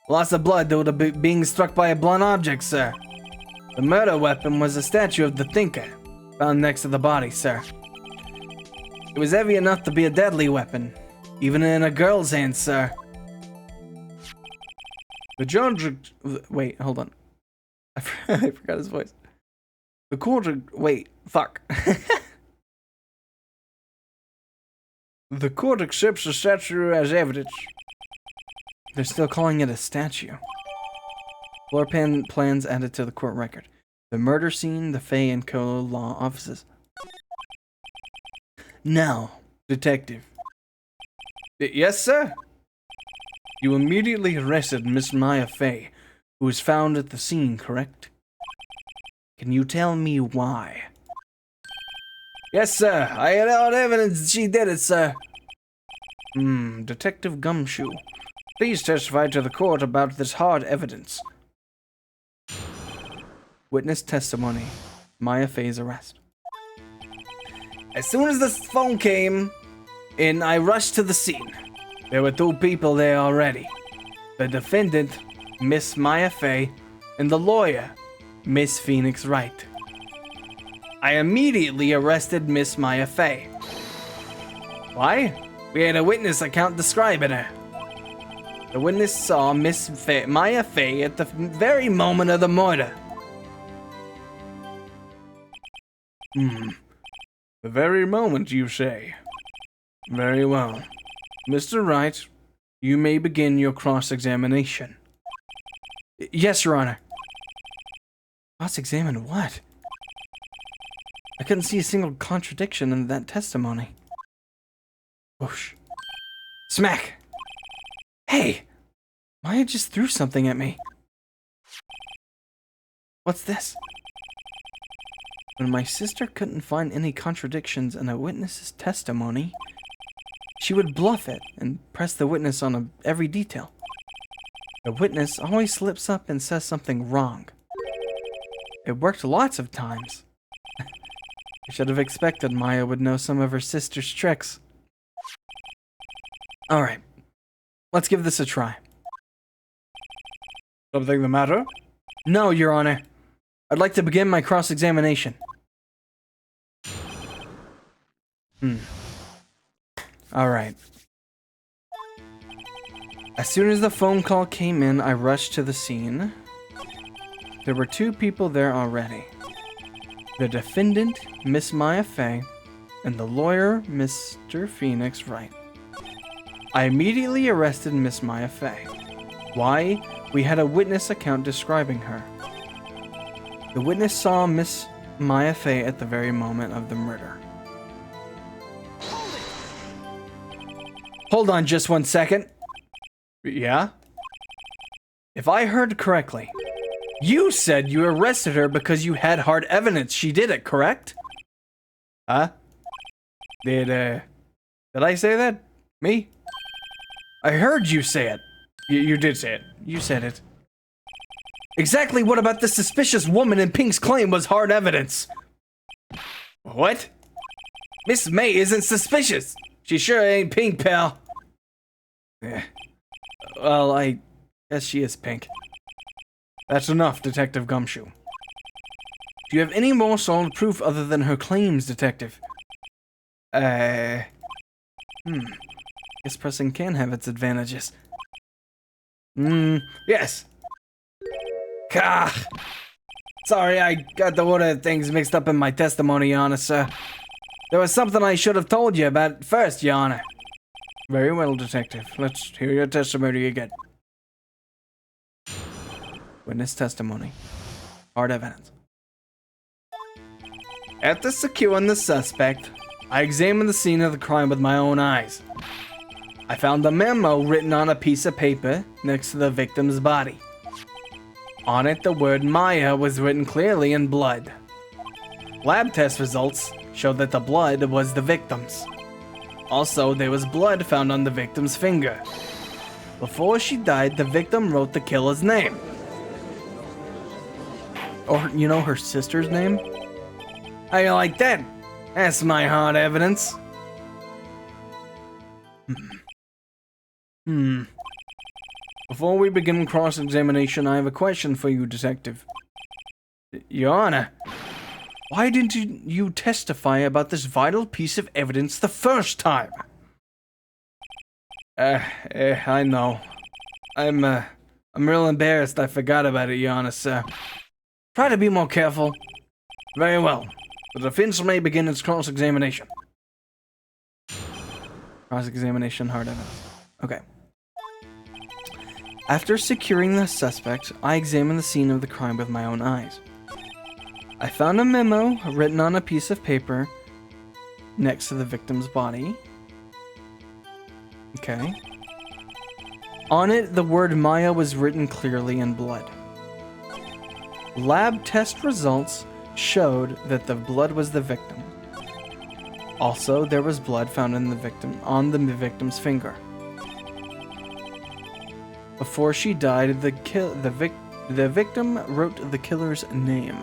Loss of blood due to being struck by a blunt object, sir. The murder weapon was a statue of the Thinker, found next to the body, sir. It was heavy enough to be a deadly weapon, even in a girl's hands, sir. The judge... Wait, hold on. I forgot his voice. The court... Wait, fuck. The court accepts the statue as evidence. They're still calling it a statue. Floor plans added to the court record. The murder scene, the Fay & Co. law offices. Now, detective. Yes, sir? You immediately arrested Miss Maya Fey, who was found at the scene, correct? Can you tell me why? Yes, sir. I had all evidence she did it, sir. Detective Gumshoe. Please testify to the court about this hard evidence. Witness testimony. Maya Fey's arrest. As soon as the phone came in, I rushed to the scene. There were 2 people there already. The defendant, Miss Maya Fey, and the lawyer, Miss Phoenix Wright. I immediately arrested Miss Maya Fey. Why? We had a witness account describing her. The witness saw Miss Maya Fey at the very moment of the murder. The very moment, you say? Very well. Mr. Wright, you may begin your cross-examination. Yes, Your Honor. Cross-examine what? I couldn't see a single contradiction in that testimony. Whoosh. Smack! Hey! Maya just threw something at me. What's this? When my sister couldn't find any contradictions in a witness's testimony, she would bluff it and press the witness on every detail. The witness always slips up and says something wrong. It worked lots of times. I should have expected Maya would know some of her sister's tricks. Alright, let's give this a try. Something the matter? No, Your Honor. I'd like to begin my cross-examination. Alright. As soon as the phone call came in, I rushed to the scene. There were 2 people there already. The defendant, Miss Maya Fey, and the lawyer, Mr. Phoenix Wright. I immediately arrested Miss Maya Fey. Why? We had a witness account describing her. The witness saw Miss Maya Fey at the very moment of the murder. Hold on just 1 second. Yeah? If I heard correctly, you said you arrested her because you had hard evidence she did it, correct? Huh? Did I say that? Me? I heard you say it. You did say it. You said it. Exactly what about the suspicious woman in Pink's claim was hard evidence? What? Miss May isn't suspicious. She sure ain't Pink, pal. Well, I guess she is Pink. That's enough, Detective Gumshoe. Do you have any more solid proof other than her claims, Detective? Guess pressing can have its advantages. Yes. Gah! Sorry, I got the order of things mixed up in my testimony, Your Honor, sir. There was something I should have told you about first, Your Honor. Very well, Detective. Let's hear your testimony again. Witness testimony. Hard evidence. After securing the suspect, I examined the scene of the crime with my own eyes. I found a memo written on a piece of paper next to the victim's body. On it, the word Maya was written clearly in blood. Lab test results showed that the blood was the victim's. Also, there was blood found on the victim's finger. Before she died, the victim wrote the killer's name. Or, you know, her sister's name? How you like that? That's my hard evidence. Before we begin cross-examination, I have a question for you, Detective. Your Honor, why didn't you testify about this vital piece of evidence the first time? I know. I'm real embarrassed I forgot about it, Your Honor, sir. Try to be more careful. Very well. The defense may begin its cross-examination. Cross-examination, hard evidence. Okay. After securing the suspect, I examined the scene of the crime with my own eyes. I found a memo written on a piece of paper next to the victim's body. Okay. On it, the word Maya was written clearly in blood. Lab test results showed that the blood was the victim. Also, there was blood found on the victim's finger. Before she died, the victim wrote the killer's name.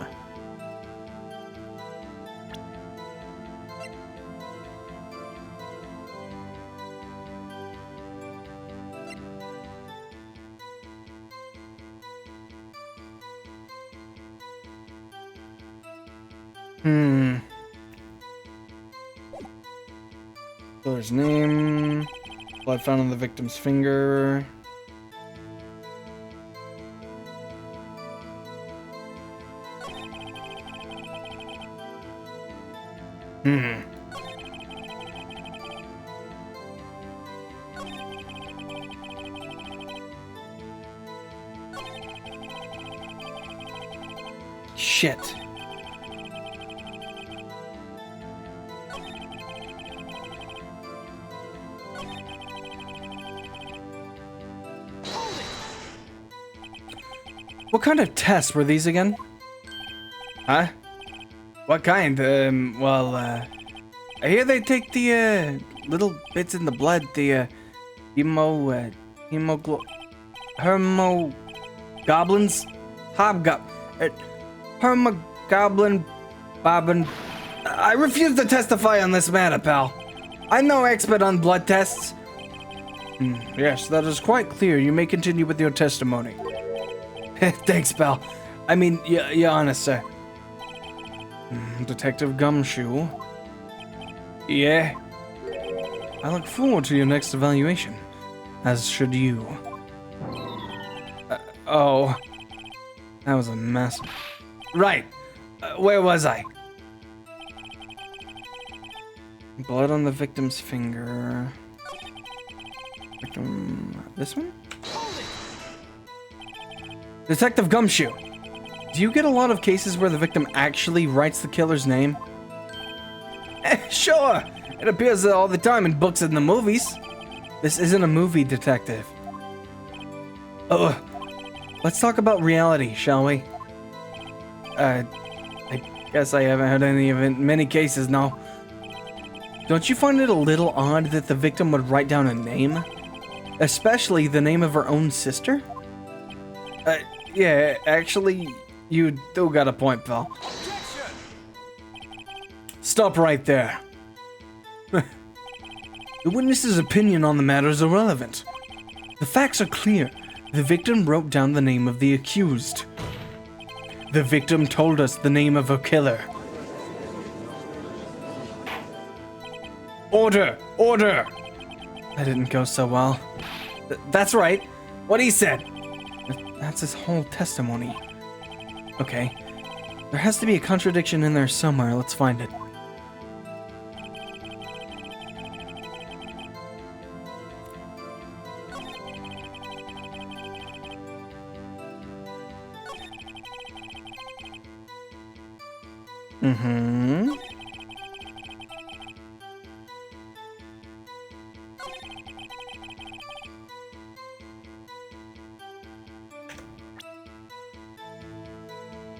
Killer's name. Blood found on the victim's finger. Shit. What kind of tests were these again? Huh? What kind? I hear they take the, little bits in the blood, the, Hermogoblins? Hermogoblin bobbin. I refuse to testify on this matter, pal. I'm no expert on blood tests. Yes, that is quite clear. You may continue with your testimony. Thanks, pal. I mean, you're honest, sir. Detective Gumshoe, Yeah? I look forward to your next evaluation, as should you. Oh, That was a mess. right. Where was I? Blood on the victim's finger. This one? Detective Gumshoe. Do you get a lot of cases where the victim actually writes the killer's name? Sure. It appears all the time in books and the movies. This isn't a movie, detective. Oh, Let's talk about reality, shall we? I guess I haven't heard any of it in many cases now. Don't you find it a little odd that the victim would write down a name? Especially the name of her own sister? Yeah, actually, you do got a point, pal. Stop right there. The witness's opinion on the matter is irrelevant. The facts are clear. The victim wrote down the name of the accused. The victim told us the name of her killer. Order! Order! That didn't go so well. That's right. What he said. That's his whole testimony. Okay. There has to be a contradiction in there somewhere. Let's find it. Mm-hmm.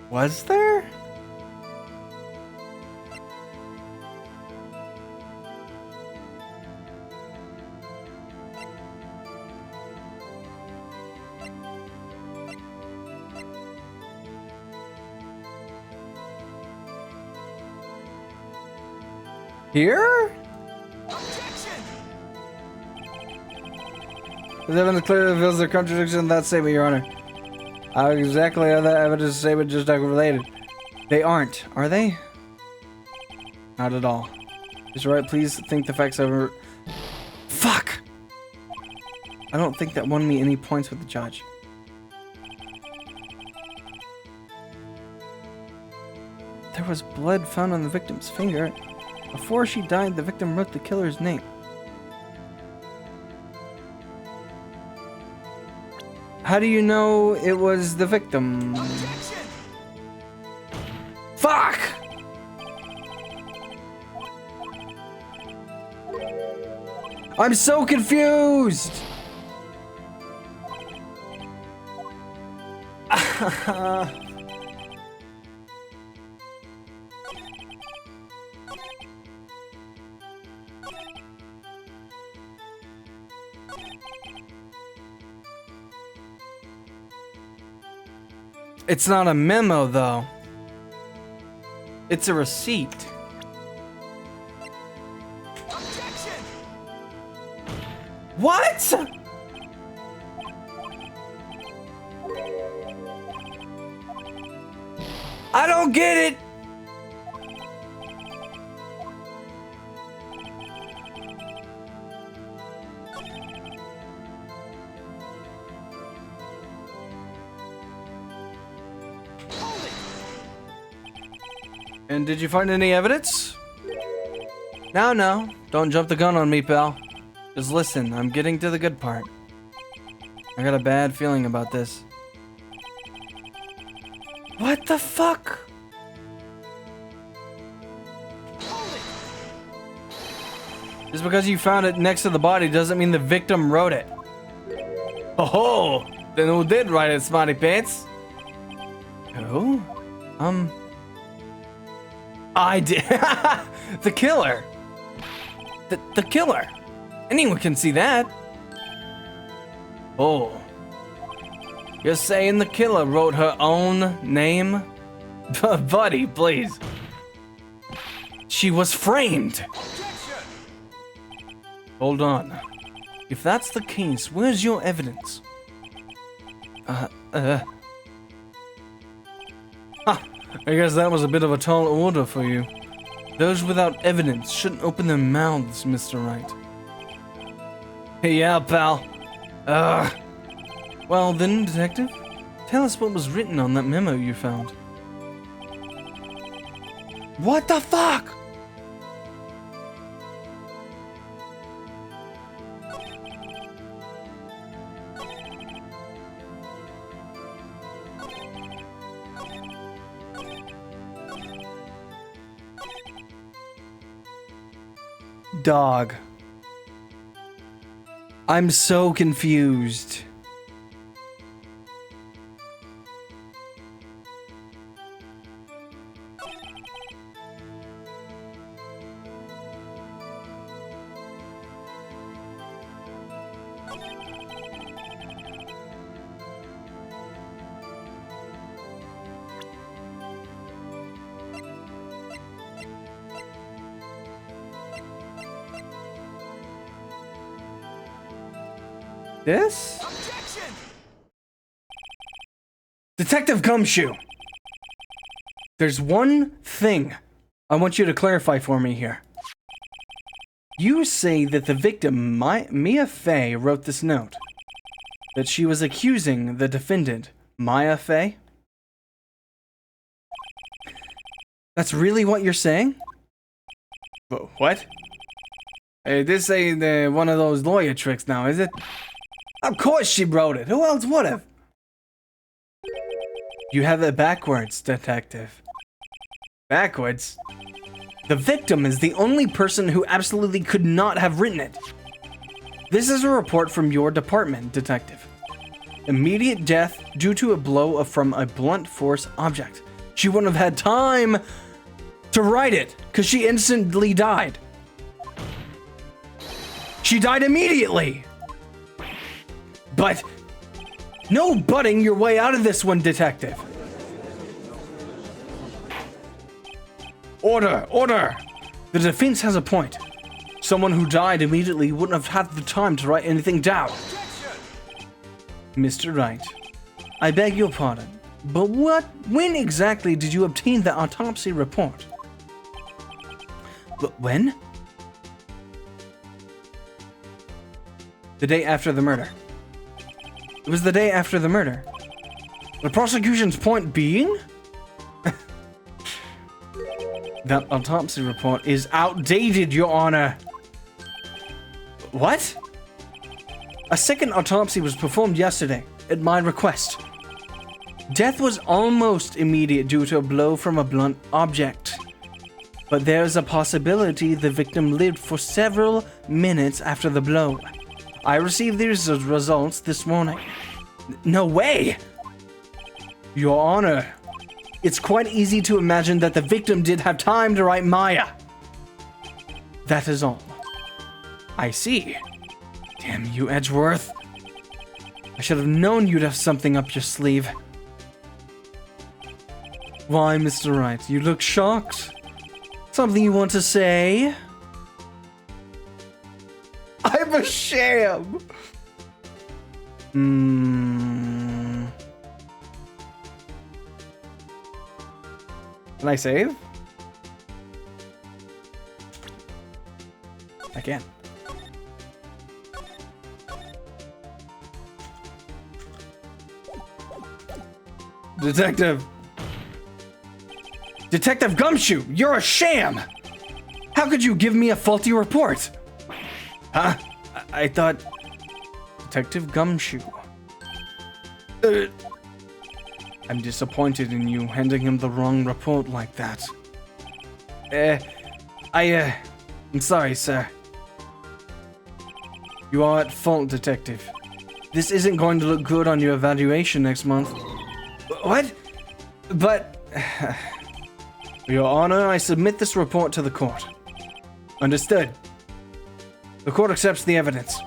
Was there? Here? Is evidence clearly reveals the contradiction in that statement, Your Honor? How exactly are that evidence statement just related? They aren't, are they? Not at all. Is right, please think the facts over. Fuck! I don't think that won me any points with the judge. There was blood found on the victim's finger. Before she died, the victim wrote the killer's name. How do you know it was the victim? Fuck! I'm so confused! It's not a memo, though. It's a receipt. What? I don't get it. And did you find any evidence? No. Don't jump the gun on me, pal. Just listen, I'm getting to the good part. I got a bad feeling about this. What the fuck? Just because you found it next to the body doesn't mean the victim wrote it. Oh, then who did write it, Smarty Pants? Who? I did. The killer. The killer. Anyone can see that. Oh. You're saying the killer wrote her own name? Buddy, please. She was framed. Hold on. If that's the case, where's your evidence? I guess that was a bit of a tall order for you. Those without evidence shouldn't open their mouths, Mr. Wright. Hey, yeah, pal. Well then, Detective, tell us what was written on that memo you found. What the fuck? Dog. I'm so confused. This? Objection! Detective Gumshoe! There's one thing I want you to clarify for me here. You say that the victim, Mia Fey, wrote this note. That she was accusing the defendant, Maya Fey? That's really what you're saying? What? Hey, this ain't one of those lawyer tricks now, is it? Of course she wrote it. Who else would have? You have it backwards, Detective. Backwards? The victim is the only person who absolutely could not have written it. This is a report from your department, Detective. Immediate death due to a blow from a blunt force object. She wouldn't have had time to write it because she instantly died. She died immediately. But no butting your way out of this one, Detective. Order! Order! The defense has a point. Someone who died immediately wouldn't have had the time to write anything down. Mr. Wright, I beg your pardon, but when exactly did you obtain the autopsy report? But when? The day after the murder. It was the day after the murder. The prosecution's point being? That autopsy report is outdated, Your Honor. What? A second autopsy was performed yesterday, at my request. Death was almost immediate due to a blow from a blunt object. But there's a possibility the victim lived for several minutes after the blow. I received these results this morning. No way! Your Honor, it's quite easy to imagine that the victim did have time to write Maya. That is all. I see. Damn you, Edgeworth. I should have known you'd have something up your sleeve. Why, Mr. Wright, you look shocked. Something you want to say? I'm a sham. Can I save? I can. Detective! Detective Gumshoe, you're a sham! How could you give me a faulty report? Huh? I thought... Detective Gumshoe. I'm disappointed in you handing him the wrong report like that. I'm sorry, sir. You are at fault, Detective. This isn't going to look good on your evaluation next month. What? But... Your Honor, I submit this report to the court. Understood. The court accepts the evidence.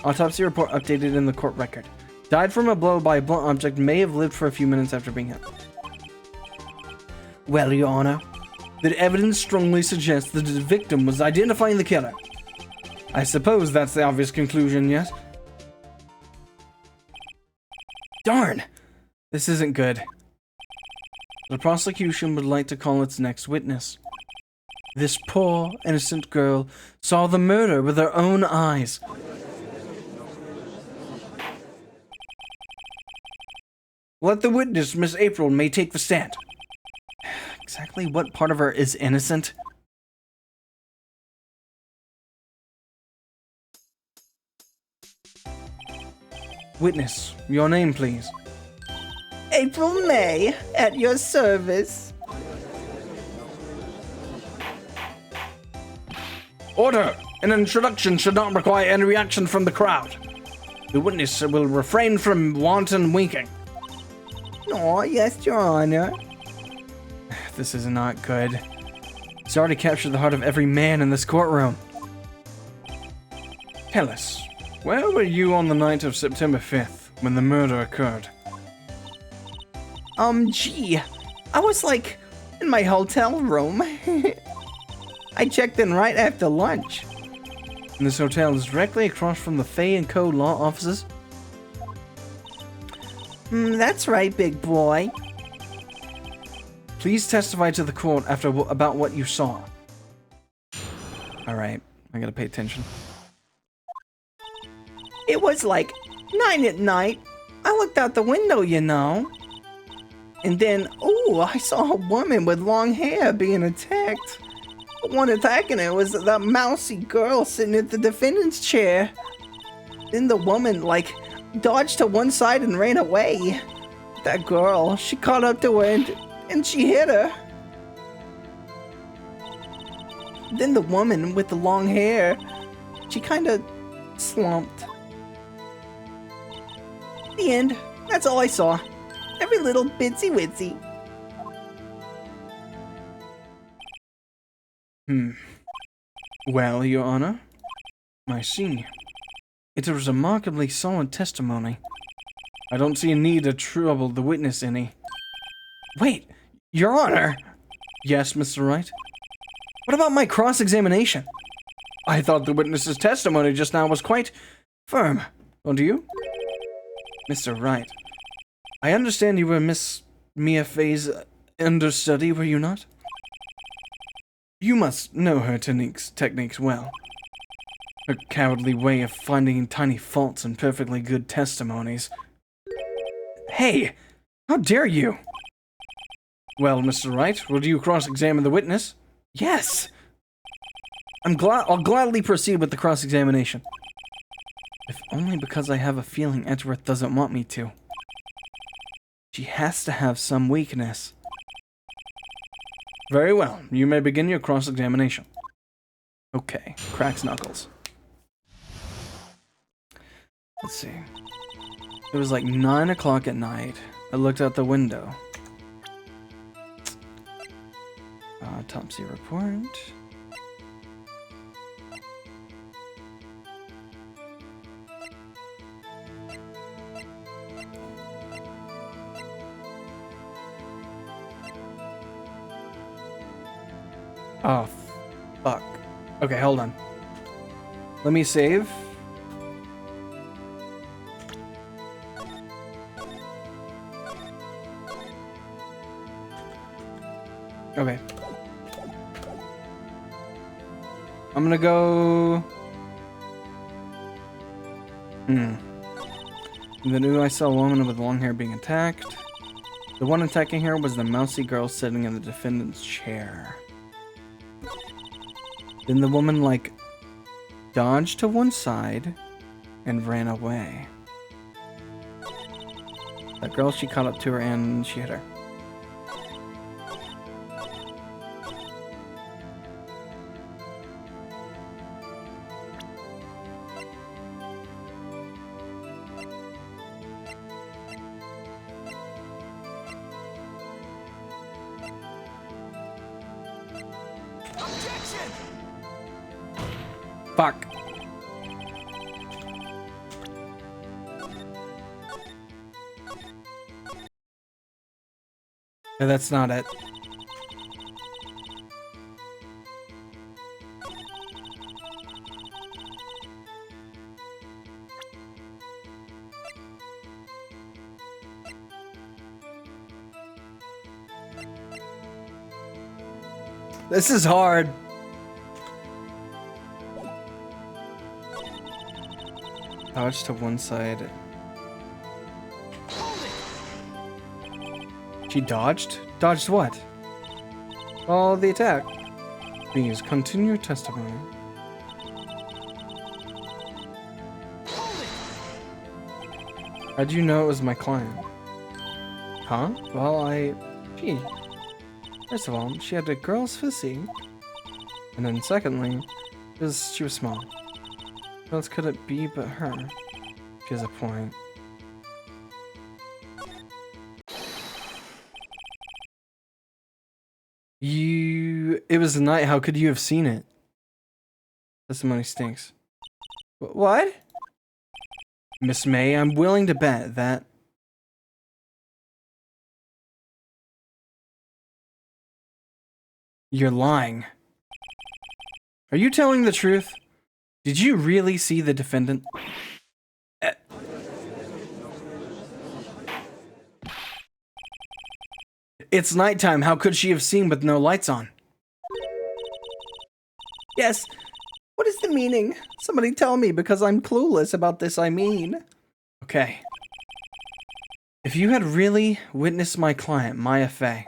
Autopsy report updated in the court record. Died from a blow by a blunt object, may have lived for a few minutes after being hit. Well, Your Honor, the evidence strongly suggests that the victim was identifying the killer. I suppose that's the obvious conclusion, yes? Darn! This isn't good. The prosecution would like to call its next witness. This poor, innocent girl saw the murder with her own eyes. Let the witness, Miss April, may take the stand. Exactly what part of her is innocent? Witness, your name, please. April May, at your service. Order! An introduction should not require any reaction from the crowd. The witness will refrain from wanton winking. Oh, yes, Your Honor. This is not good. It's already captured the heart of every man in this courtroom. Tell us, where were you on the night of September 5th when the murder occurred? Gee, I was like in my hotel room. I checked in right after lunch. And this hotel is directly across from the Fay & Co. law offices? That's right, big boy. Please testify to the court about what you saw. Alright, I gotta pay attention. It was like 9 at night. I looked out the window, you know. And then, I saw a woman with long hair being attacked. The one attacking her was that mousy girl sitting at the defendant's chair. Then the woman, dodged to one side and ran away. That girl, she caught up to her and she hit her. Then the woman with the long hair, she kind of slumped. The end. That's all I saw. Every little bitsy witsy. Well, Your Honor, I see. It's a remarkably solid testimony. I don't see a need to trouble the witness any. Wait, Your Honor! Yes, Mr. Wright? What about my cross-examination? I thought the witness's testimony just now was quite firm. Oh, do you? Mr. Wright, I understand you were Miss Mia Fay's understudy, were you not? You must know her techniques well. Her cowardly way of finding tiny faults in perfectly good testimonies. Hey! How dare you! Well, Mr. Wright, will you cross-examine the witness? Yes! I'll gladly proceed with the cross-examination. If only because I have a feeling Edgeworth doesn't want me to. She has to have some weakness. Very well, you may begin your cross-examination. Okay, cracks knuckles. Let's see. It was like 9 o'clock at night. I looked out the window. Autopsy report. Oh, fuck. Okay, hold on. Let me save. Okay. I'm gonna go... The new I saw a woman with long hair being attacked. The one attacking her was the mousy girl sitting in the defendant's chair. Then the woman, dodged to one side and ran away. That girl, she caught up to her and she hit her. Fuck. No, that's not it. This is hard. Dodge to one side. She dodged? Dodged what? Oh, the attack. Please continue testimony. How'd you know it was my client? Huh? Well, Gee. First of all, she had a girl's physique. And then secondly, she was small. Who else could it be but her? She has a point. It was night, how could you have seen it? Testimony stinks. What? Miss May, I'm willing to bet that... You're lying. Are you telling the truth? Did you really see the defendant? It's nighttime. How could she have seen with no lights on? Yes. What is the meaning? Somebody tell me, because I'm clueless about this, I mean. Okay. If you had really witnessed my client, Maya Fey,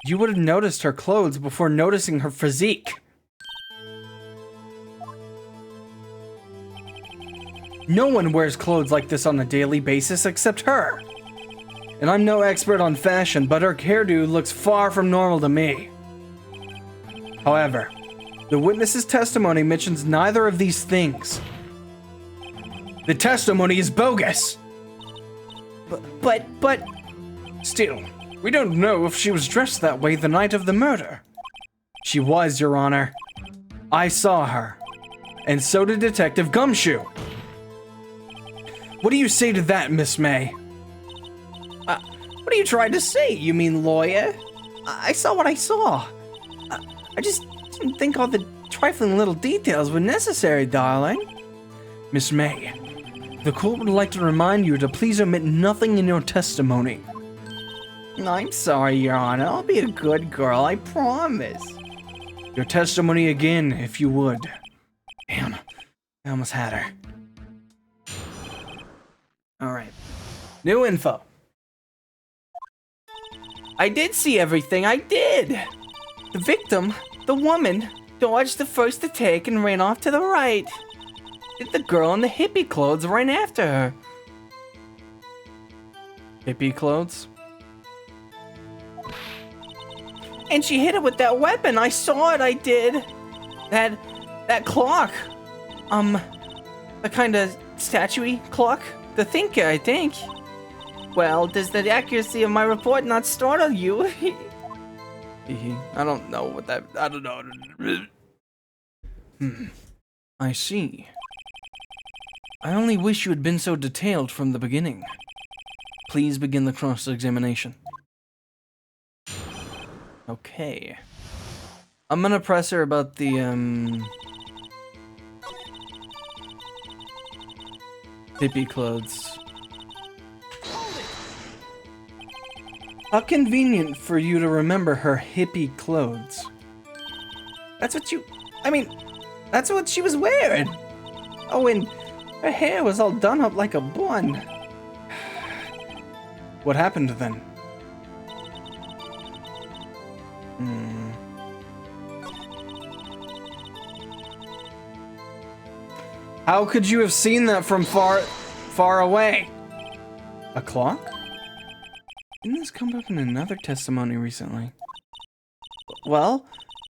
you would have noticed her clothes before noticing her physique. No one wears clothes like this on a daily basis except her. And I'm no expert on fashion, but her hairdo looks far from normal to me. However, the witness's testimony mentions neither of these things. The testimony is bogus. But... Still, we don't know if she was dressed that way the night of the murder. She was, Your Honor. I saw her. And so did Detective Gumshoe. What do you say to that, Miss May? What are you trying to say, you mean lawyer? I saw what I saw. I just didn't think all the trifling little details were necessary, darling. Miss May, the court would like to remind you to please omit nothing in your testimony. I'm sorry, Your Honor. I'll be a good girl, I promise. Your testimony again, if you would. Damn, I almost had her. Alright. New info. I did see everything, I did! The victim, the woman, dodged the first attack and ran off to the right. Did the girl in the hippie clothes ran after her. Hippie clothes? And she hit it with that weapon, I saw it, I did! That clock. The kinda statue-y clock? The thinker, I think. Well, does the accuracy of my report not startle you? I don't know what that... I don't know. I see. I only wish you had been so detailed from the beginning. Please begin the cross-examination. Okay. I'm gonna press her about the, hippie clothes. How convenient for you to remember her hippie clothes. That's what that's what she was wearing. Oh, and her hair was all done up like a bun. What happened then? How could you have seen that from far away? A clock? Didn't this come up in another testimony recently? Well,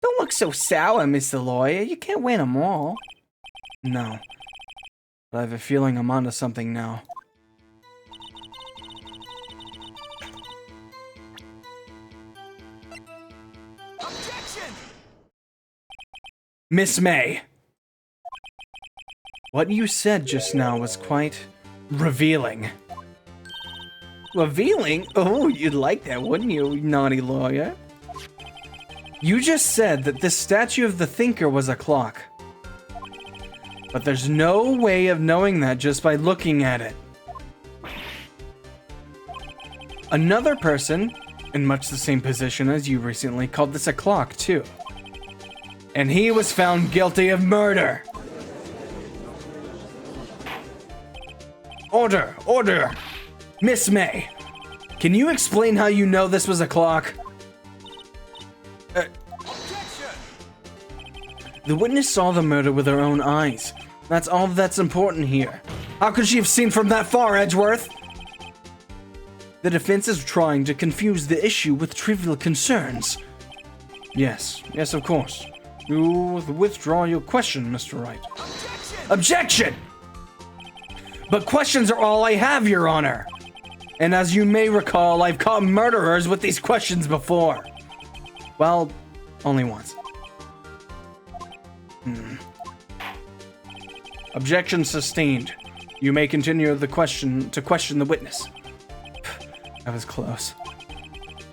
don't look so sour, Mr. Lawyer. You can't win them all. No. But I have a feeling I'm onto something now. Objection! Miss May! What you said just now was quite revealing. Revealing? Oh, you'd like that, wouldn't you, naughty lawyer? You just said that this statue of the thinker was a clock. But there's no way of knowing that just by looking at it. Another person, in much the same position as you recently, called this a clock, too. And he was found guilty of murder. Order! Order! Miss May, can you explain how you know this was a clock? The witness saw the murder with her own eyes. That's all that's important here. How could she have seen from that far, Edgeworth? The defense is trying to confuse the issue with trivial concerns. Yes, of course. You withdraw your question, Mr. Wright. Objection! But questions are all I have, Your Honor. And as you may recall, I've caught murderers with these questions before. Well, only once. Objection sustained. You may continue to question the witness. That was close.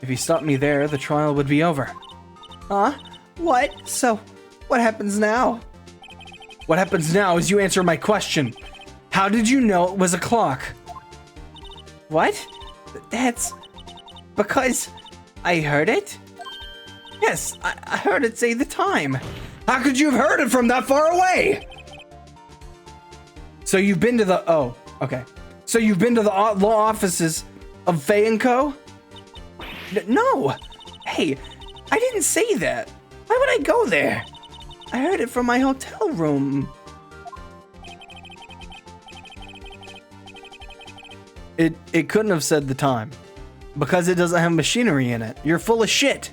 If he stopped me there, the trial would be over. Huh? What? So, what happens now? What happens now is you answer my question. How did you know it was a clock? What? That's because I heard it? Yes, I heard it say the time. How could you have heard it from that far away? So you've been to the... Oh, okay. So you've been to the law offices of Faye & Co.? No. Hey, I didn't say that. Why would I go there? I heard it from my hotel room. It couldn't have said the time. Because it doesn't have machinery in it. You're full of shit.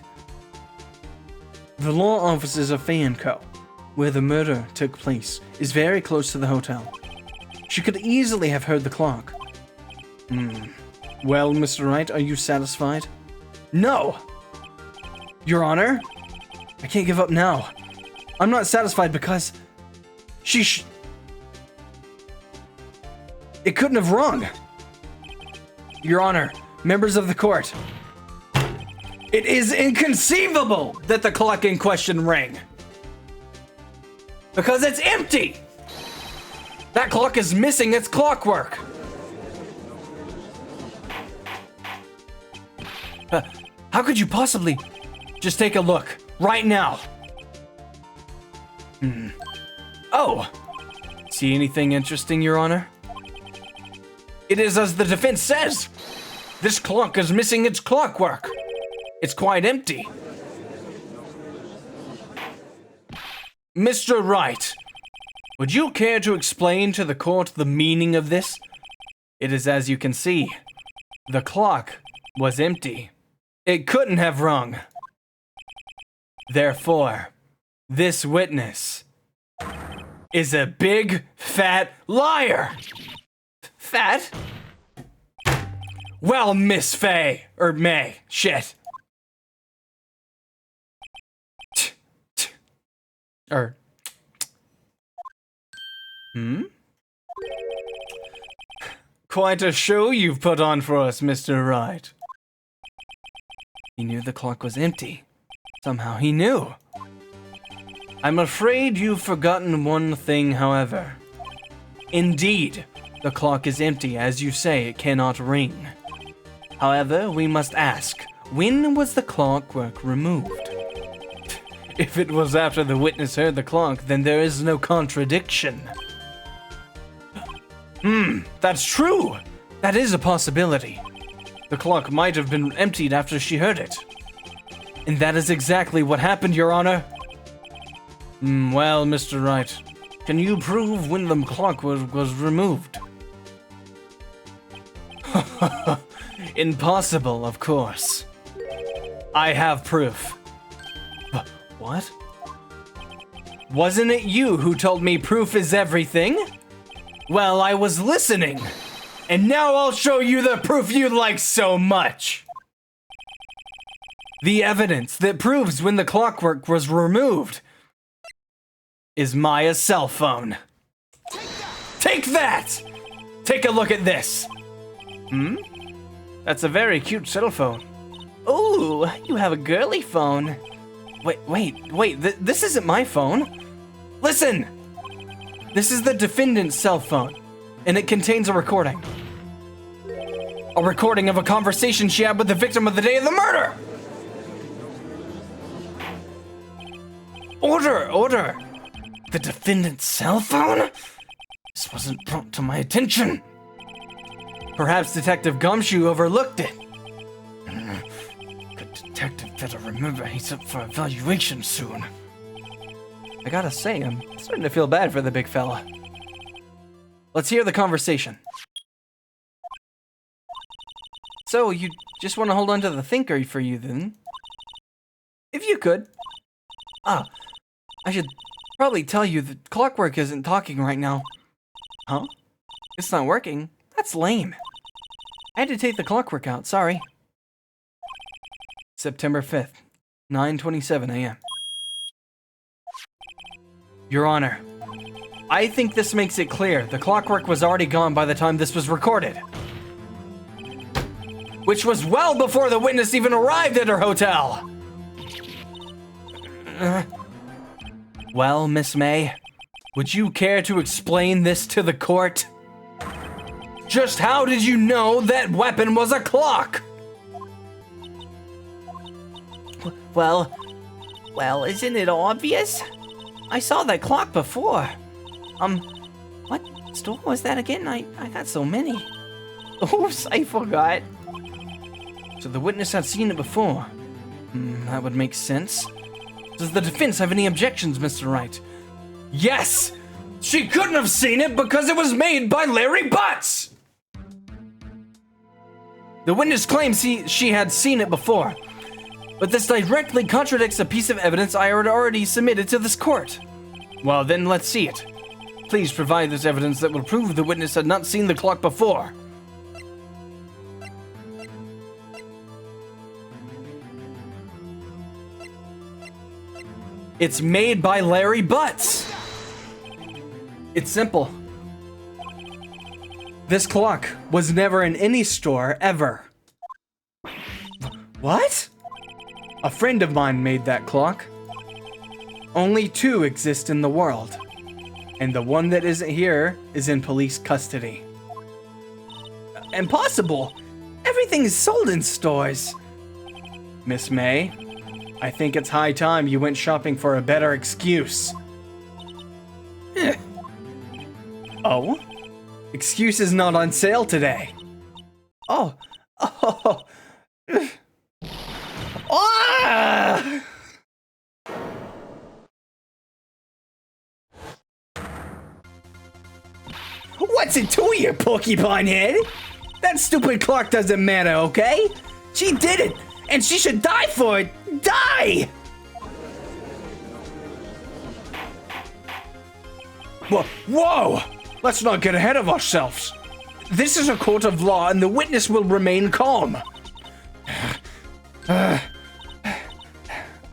The law offices of Faye & Co., where the murder took place, is very close to the hotel. She could easily have heard the clock. Well, Mr. Wright, are you satisfied? No! Your Honor, I can't give up now. I'm not satisfied because it couldn't have rung. Your Honor, members of the court, it is inconceivable that the clock in question rang. Because it's empty! That clock is missing its clockwork. How could you possibly... Just take a look, right now. Oh! See anything interesting, Your Honor? It is as the defense says. This clock is missing its clockwork. It's quite empty. Mr. Wright, would you care to explain to the court the meaning of this? It is as you can see. The clock was empty. It couldn't have rung. Therefore, this witness is a big, fat liar. Fat? Well, Miss Faye, or May, shit. Quite a show you've put on for us, Mr. Wright. He knew the clock was empty. Somehow he knew. I'm afraid you've forgotten one thing, however. Indeed, the clock is empty, as you say, it cannot ring. However, we must ask, when was the clockwork removed? If it was after the witness heard the clock, then there is no contradiction. That's true! That is a possibility. The clock might have been emptied after she heard it. And that is exactly what happened, Your Honor. Well, Mr. Wright, can you prove when the clock was removed? Impossible, of course. I have proof. What? Wasn't it you who told me proof is everything? Well, I was listening. And now I'll show you the proof you like so much. The evidence that proves when the clockwork was removed is Maya's cell phone. Take that! Take a look at this. That's a very cute cell phone. Ooh, you have a girly phone. Wait, this isn't my phone. Listen! This is the defendant's cell phone, and it contains a recording. A recording of a conversation she had with the victim of the day of the murder! Order! The defendant's cell phone? This wasn't brought to my attention. Perhaps Detective Gumshoe overlooked it. Good detective better remember he's up for evaluation soon. I gotta say, I'm starting to feel bad for the big fella. Let's hear the conversation. So, you just want to hold on to the thinker for you then? If you could. Ah, I should probably tell you that Clockwork isn't talking right now. Huh? It's not working? That's lame. I had to take the Clockwork out, sorry. September 5th, 9:27 a.m. Your Honor, I think this makes it clear the Clockwork was already gone by the time this was recorded. Which was well before the witness even arrived at her hotel. Well, Miss May, would you care to explain this to the court? Just how did you know that weapon was a clock? Well, isn't it obvious? I saw that clock before. What store was that again? I got so many. Oops, I forgot. So the witness had seen it before. That would make sense. Does the defense have any objections, Mr. Wright? Yes! She couldn't have seen it because it was made by Larry Butts! The witness claims she had seen it before, but this directly contradicts a piece of evidence I had already submitted to this court. Well, then let's see it. Please provide this evidence that will prove the witness had not seen the clock before. It's made by Larry Butts. It's simple. This clock was never in any store ever. What? A friend of mine made that clock. Only 2 exist in the world, and the one that isn't here is in police custody. Impossible! Everything is sold in stores. Miss May, I think it's high time you went shopping for a better excuse. Oh? Excuse is not on sale today. Oh. Ah! What's it to you, porcupine head? That stupid clock doesn't matter, okay? She did it, and she should die for it. Die! Whoa! Let's not get ahead of ourselves. This is a court of law, and the witness will remain calm.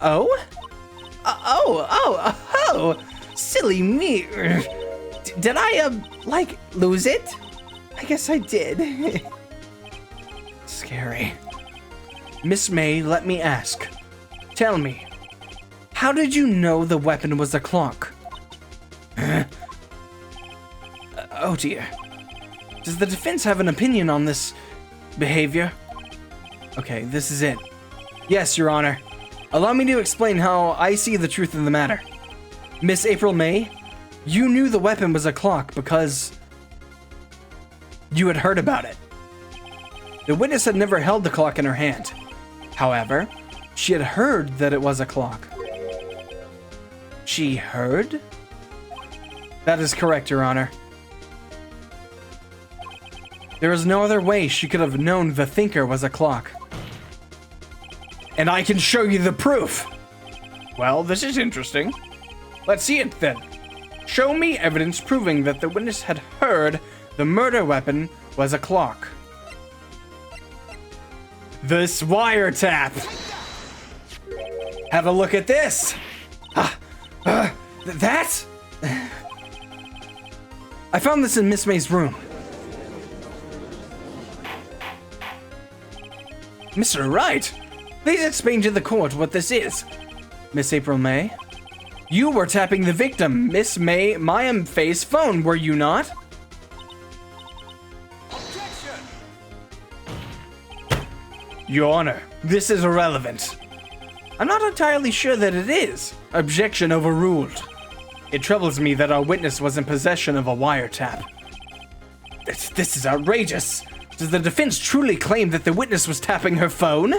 Oh, silly me. Did I, lose it? I guess I did. Scary. Miss May, let me ask. Tell me, how did you know the weapon was a clock? Oh dear. Does the defense have an opinion on this behavior? Okay, this is it. Yes, Your Honor. Allow me to explain how I see the truth of the matter. Miss April May, you knew the weapon was a clock because you had heard about it. The witness had never held the clock in her hand. However, she had heard that it was a clock. She heard? That is correct, Your Honor. There is no other way she could have known the thinker was a clock. And I can show you the proof. Well, this is interesting. Let's see it then. Show me evidence proving that the witness had heard the murder weapon was a clock. This wiretap. Have a look at this. That? I found this in Miss May's room. Mr. Wright, please explain to the court what this is. Miss April May, you were tapping the victim, Miss May Mayamface's phone, were you not? Your Honor, this is irrelevant. I'm not entirely sure that it is. Objection overruled. It troubles me that our witness was in possession of a wiretap. This is outrageous. Does the defense truly claim that the witness was tapping her phone?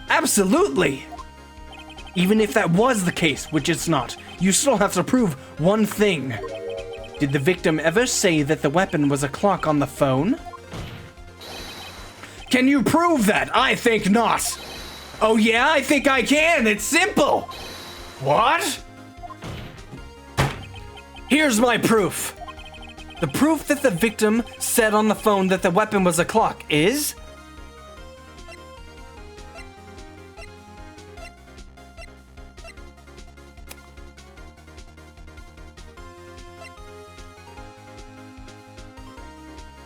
Absolutely! Even if that was the case, which it's not, you still have to prove one thing. Did the victim ever say that the weapon was a clock on the phone? Can you prove that? I think not. Oh yeah, I think I can. It's simple. What? Here's my proof. The proof that the victim said on the phone that the weapon was a clock is...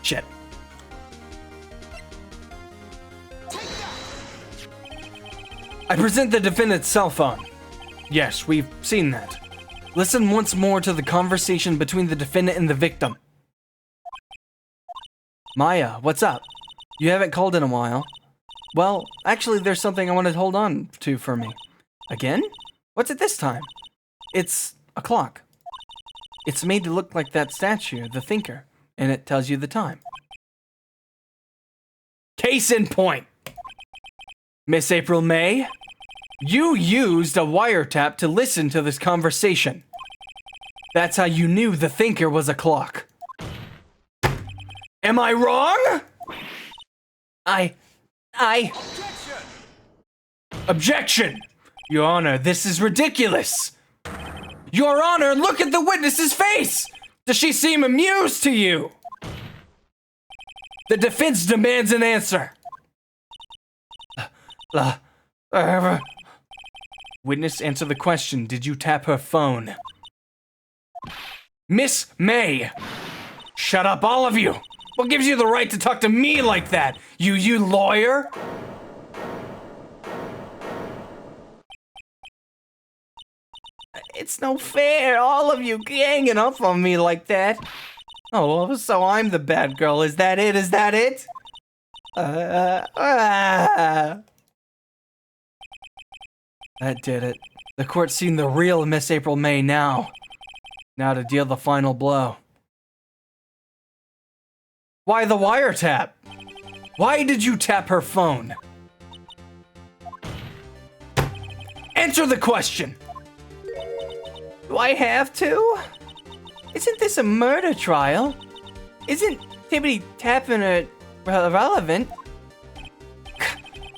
Shit. I present the defendant's cell phone. Yes, we've seen that. Listen once more to the conversation between the defendant and the victim. Maya, what's up? You haven't called in a while. Well, actually, there's something I want to hold on to for me. Again? What's it this time? It's a clock. It's made to look like that statue, the thinker, and it tells you the time. Case in point. Miss April May, you used a wiretap to listen to this conversation. That's how you knew the thinker was a clock. Am I wrong? Objection! Your Honor, this is ridiculous. Your Honor, look at the witness's face! Does she seem amused to you? The defense demands an answer. Witness, answer the question. Did you tap her phone? Miss May. Shut up, all of you. What gives you the right to talk to me like that? You lawyer? It's no fair, all of you ganging up on me like that. Oh, so I'm the bad girl. Is that it? Is that it? That did it. The court's seen the real Miss April May now. Now to deal the final blow. Why the wiretap? Why did you tap her phone? Answer the question. Do I have to? Isn't this a murder trial? Isn't Tibbity tapping her relevant?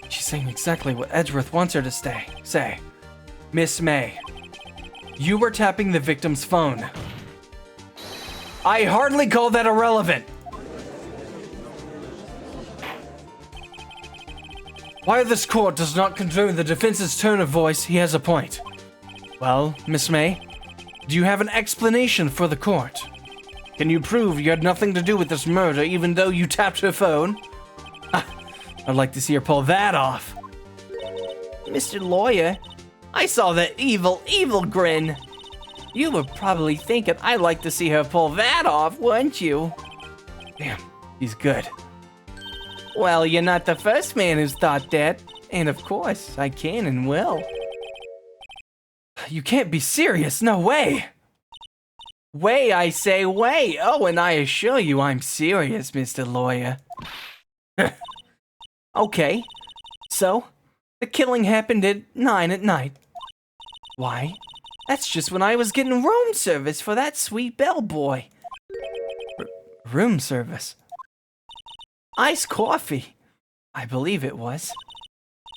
She's saying exactly what Edgeworth wants her to say. Miss May, you were tapping the victim's phone. I hardly call that irrelevant. While this court does not condone the defense's tone of voice, he has a point. Well, Miss May, do you have an explanation for the court? Can you prove you had nothing to do with this murder even though you tapped her phone? I'd like to see her pull that off. Mr. Lawyer, I saw that evil grin. You were probably thinking I'd like to see her pull that off, weren't you? Damn, he's good. Well, you're not the first man who's thought that. And of course, I can and will. You can't be serious, no way. Way, I say, way. Oh, and I assure you I'm serious, Mr. Lawyer. Okay, so, the killing happened at 9 at night. Why? That's just when I was getting room service for that sweet bellboy. Room service? Iced coffee. I believe it was.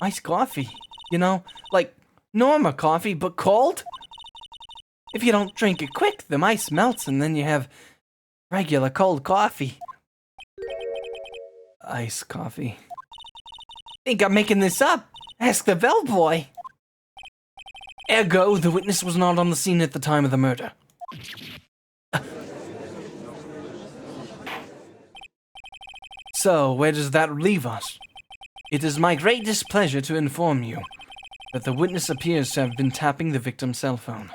Iced coffee. You know, like normal coffee, but cold? If you don't drink it quick, the ice melts and then you have regular cold coffee. Iced coffee. Think I'm making this up? Ask the bellboy. Ergo, the witness was not on the scene at the time of the murder. So, where does that leave us? It is my great displeasure to inform you that the witness appears to have been tapping the victim's cell phone.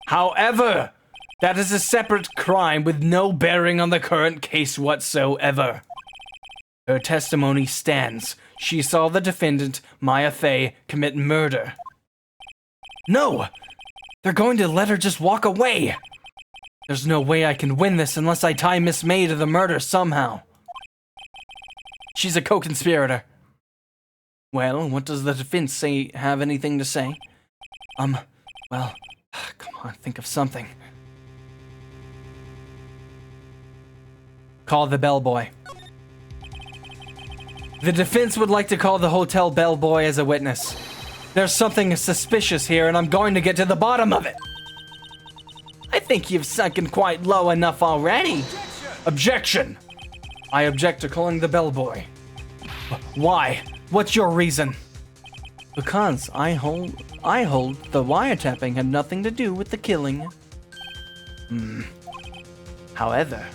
However, that is a separate crime with no bearing on the current case whatsoever. Her testimony stands. She saw the defendant, Maya Fey, commit murder. No! They're going to let her just walk away! There's no way I can win this unless I tie Miss May to the murder somehow. She's a co-conspirator. Well, what does the defense say? Have anything to say? Well, come on, think of something. Call the bellboy. The defense would like to call the hotel bellboy as a witness. There's something suspicious here, and I'm going to get to the bottom of it. I think you've sunken quite low enough already. Objection! I object to calling the bellboy. Why? What's your reason? Because I hold the wiretapping had nothing to do with the killing. However,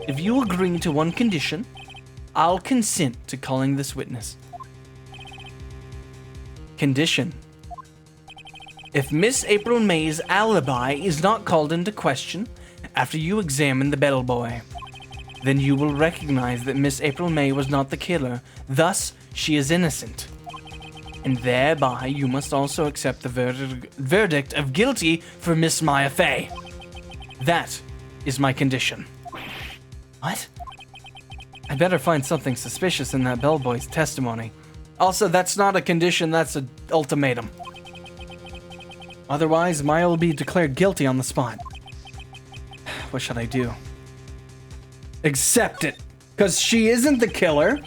if you agree to one condition, I'll consent to calling this witness. Condition: if Miss April May's alibi is not called into question after you examine the bellboy, then you will recognize that Miss April May was not the killer, thus she is innocent. And thereby you must also accept the verdict of guilty for Miss Maya Fey. That is my condition. What? I better find something suspicious in that bellboy's testimony. Also, that's not a condition, that's an ultimatum. Otherwise, Maya will be declared guilty on the spot. What should I do? Accept it, because she isn't the killer,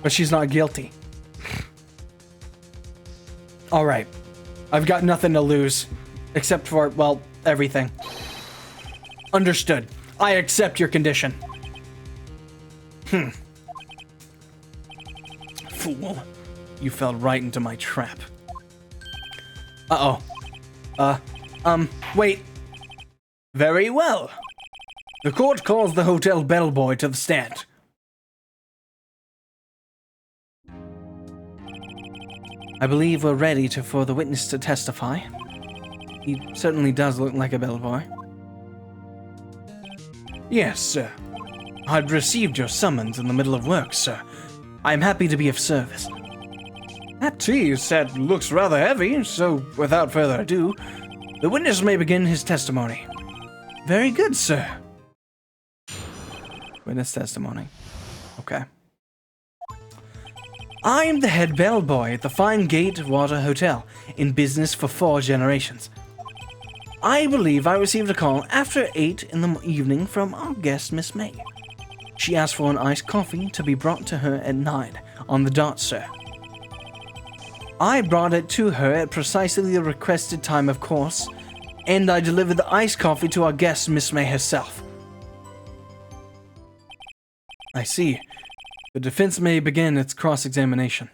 but she's not guilty. Alright, I've got nothing to lose, except for, well, everything. Understood. I accept your condition. Fool. You fell right into my trap. Wait. Very well. The court calls the hotel bellboy to the stand. I believe we're ready for the witness to testify. He certainly does look like a bellboy. Yes, sir. I'd received your summons in the middle of work, sir. I am happy to be of service. That tea you said looks rather heavy, so without further ado, the witness may begin his testimony. Very good, sir. Witness testimony. Okay. I am the head bellboy at the Fine Gate Water Hotel, in business for 4 generations. I believe I received a call after 8 in the evening from our guest, Miss May. She asked for an iced coffee to be brought to her at 9 on the dot, sir. I brought it to her at precisely the requested time, of course, and I delivered the iced coffee to our guest, Miss May herself. I see. The defense may begin its cross-examination.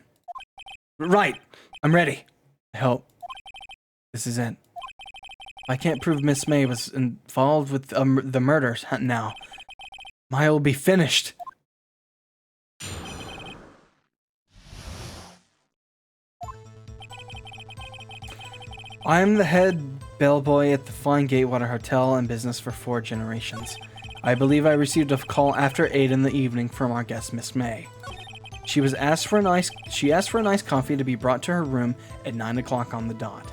Right. I'm ready. I hope. This is it. I can't prove Miss May was involved with the murders now. Maya will be finished. I am the head bellboy at the Fine Gatewater Hotel in business for 4 generations. I believe I received a call after 8 in the evening from our guest, Miss May. She asked for an iced coffee to be brought to her room at 9 o'clock on the dot.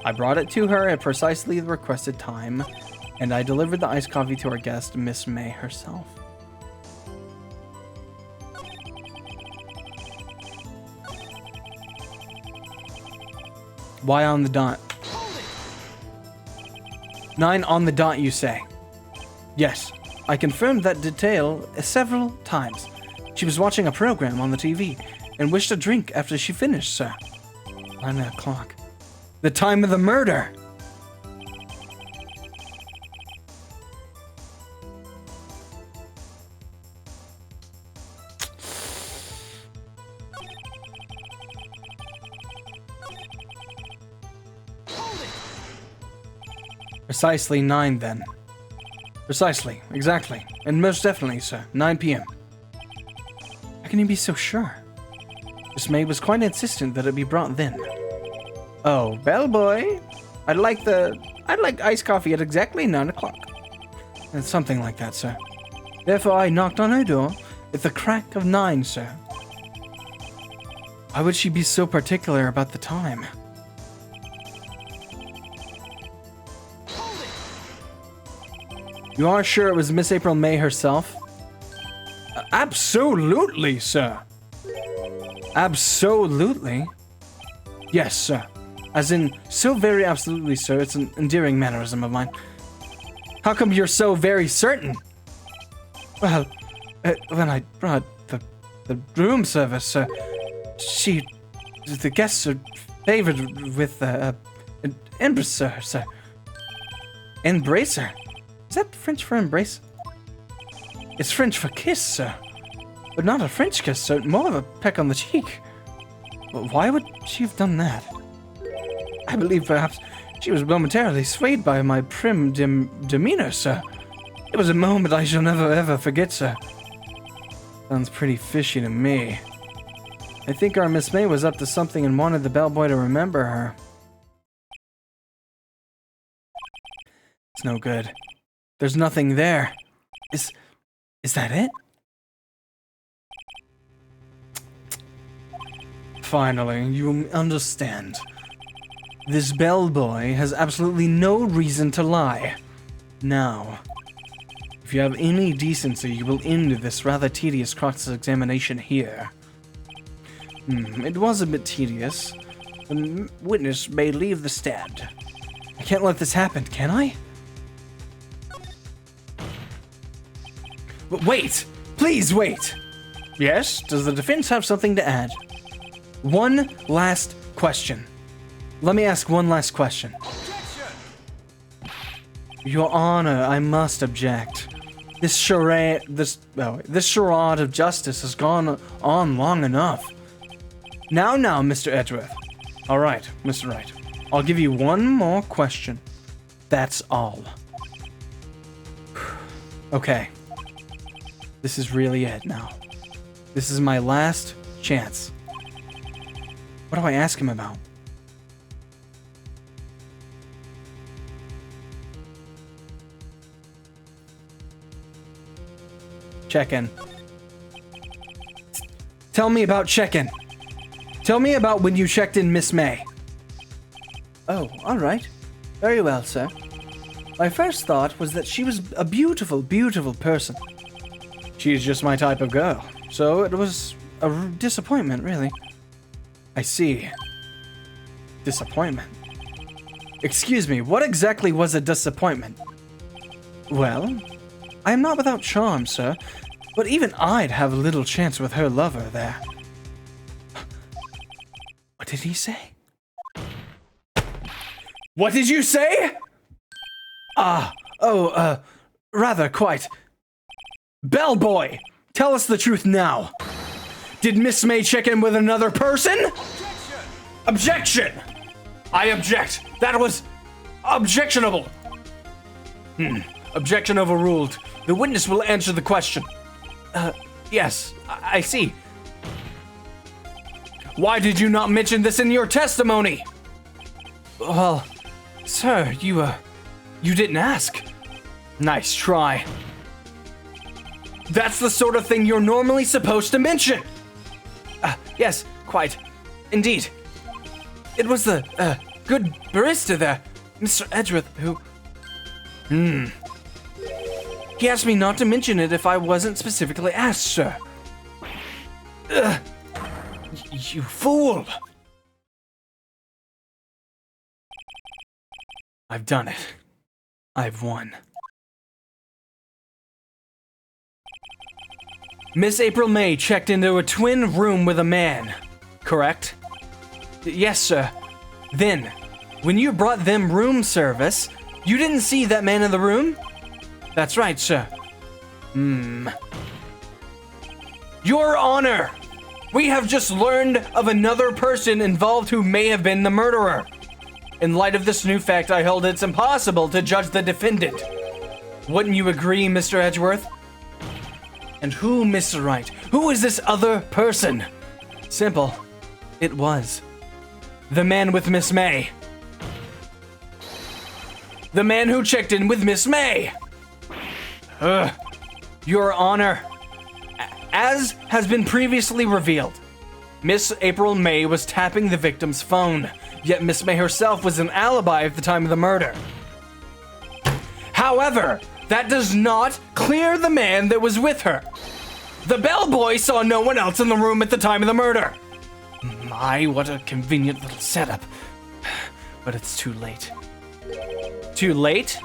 I brought it to her at precisely the requested time, and I delivered the iced coffee to our guest, Miss May herself. Why on the dot? 9 on the dot, you say? Yes, I confirmed that detail several times. She was watching a program on the TV and wished a drink after she finished, sir. 9 o'clock. The time of the murder! Precisely 9 then. Precisely, exactly, and most definitely, sir. 9 p.m. can you be so sure? Miss May was quite insistent that it be brought then. Oh, bellboy. I'd like iced coffee at exactly 9 o'clock. It's something like that, sir. Therefore, I knocked on her door at the crack of 9, sir. Why would she be so particular about the time? You are sure it was Miss April May herself? Absolutely, sir. Absolutely? Yes, sir. As in, so very absolutely, sir. It's an endearing mannerism of mine. How come you're so very certain? Well, when I brought the room service, sir, the guests are favored with an embracer, sir. Embracer? Is that French for embrace? It's French for kiss, sir. But not a French kiss, sir. More of a peck on the cheek. But why would she have done that? I believe perhaps she was momentarily swayed by my prim demeanor, sir. It was a moment I shall never ever forget, sir. Sounds pretty fishy to me. I think our Miss May was up to something and wanted the bellboy to remember her. It's no good. There's nothing there. Is that it? Finally, you understand. This bellboy has absolutely no reason to lie. Now, if you have any decency, you will end this rather tedious cross-examination here. It was a bit tedious. The witness may leave the stand. I can't let this happen, can I? But wait! Please wait! Yes, does the defense have something to add? One last question. Let me ask one last question. Your Honor, I must object. This charade of justice has gone on long enough. Now, Mr. Edgeworth. All right, Mr. Wright. I'll give you one more question. That's all. Okay. This is really it now. This is my last chance. What do I ask him about? Check-in. Tell me about check-in. Tell me about when you checked in Miss May. Oh, all right. Very well, sir. My first thought was that she was a beautiful, beautiful person. She's just my type of girl, so it was a disappointment, really. I see. Disappointment. Excuse me, what exactly was a disappointment? Well, I am not without charm, sir, but even I'd have little chance with her lover there. What did he say? What did you say? Rather quite. Bellboy, tell us the truth now. Did Miss May check in with another person? Objection! I object. That was objectionable. Objection overruled. The witness will answer the question. Yes, I see. Why did you not mention this in your testimony? Well, sir, you didn't ask. Nice try. That's the sort of thing you're normally supposed to mention. Yes, quite. Indeed. It was the, good barista there, Mr. Edgeworth, who... He asked me not to mention it if I wasn't specifically asked, sir. You fool! I've done it. I've won. Miss April May checked into a twin room with a man, correct? Yes, sir. Then, when you brought them room service, you didn't see that man in the room? That's right, sir. Your Honor! We have just learned of another person involved who may have been the murderer. In light of this new fact, I held it's impossible to judge the defendant. Wouldn't you agree, Mr. Edgeworth? And who, Mr. Wright? Who is this other person? Simple. It was the man with Miss May. The man who checked in with Miss May. Your Honor, as has been previously revealed, Miss April May was tapping the victim's phone, yet Miss May herself was an alibi at the time of the murder. However, that does not clear the man that was with her. The bellboy saw no one else in the room at the time of the murder. My, what a convenient little setup. But it's too late. Too late?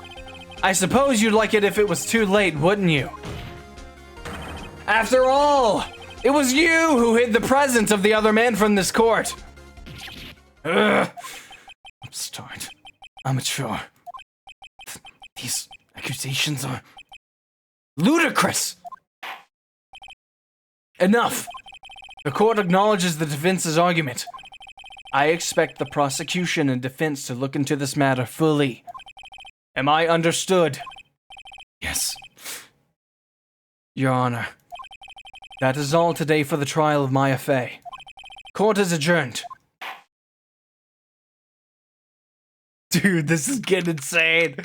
I suppose you'd like it if it was too late, wouldn't you? After all, it was you who hid the presence of the other man from this court. Upstart. Amateur. These accusations are ludicrous. Enough. The court acknowledges the defense's argument. I expect the prosecution and defense to look into this matter fully. Am I understood? Yes. Your Honor. That is all today for the trial of Maya Fey. Court is adjourned. Dude, this is getting insane.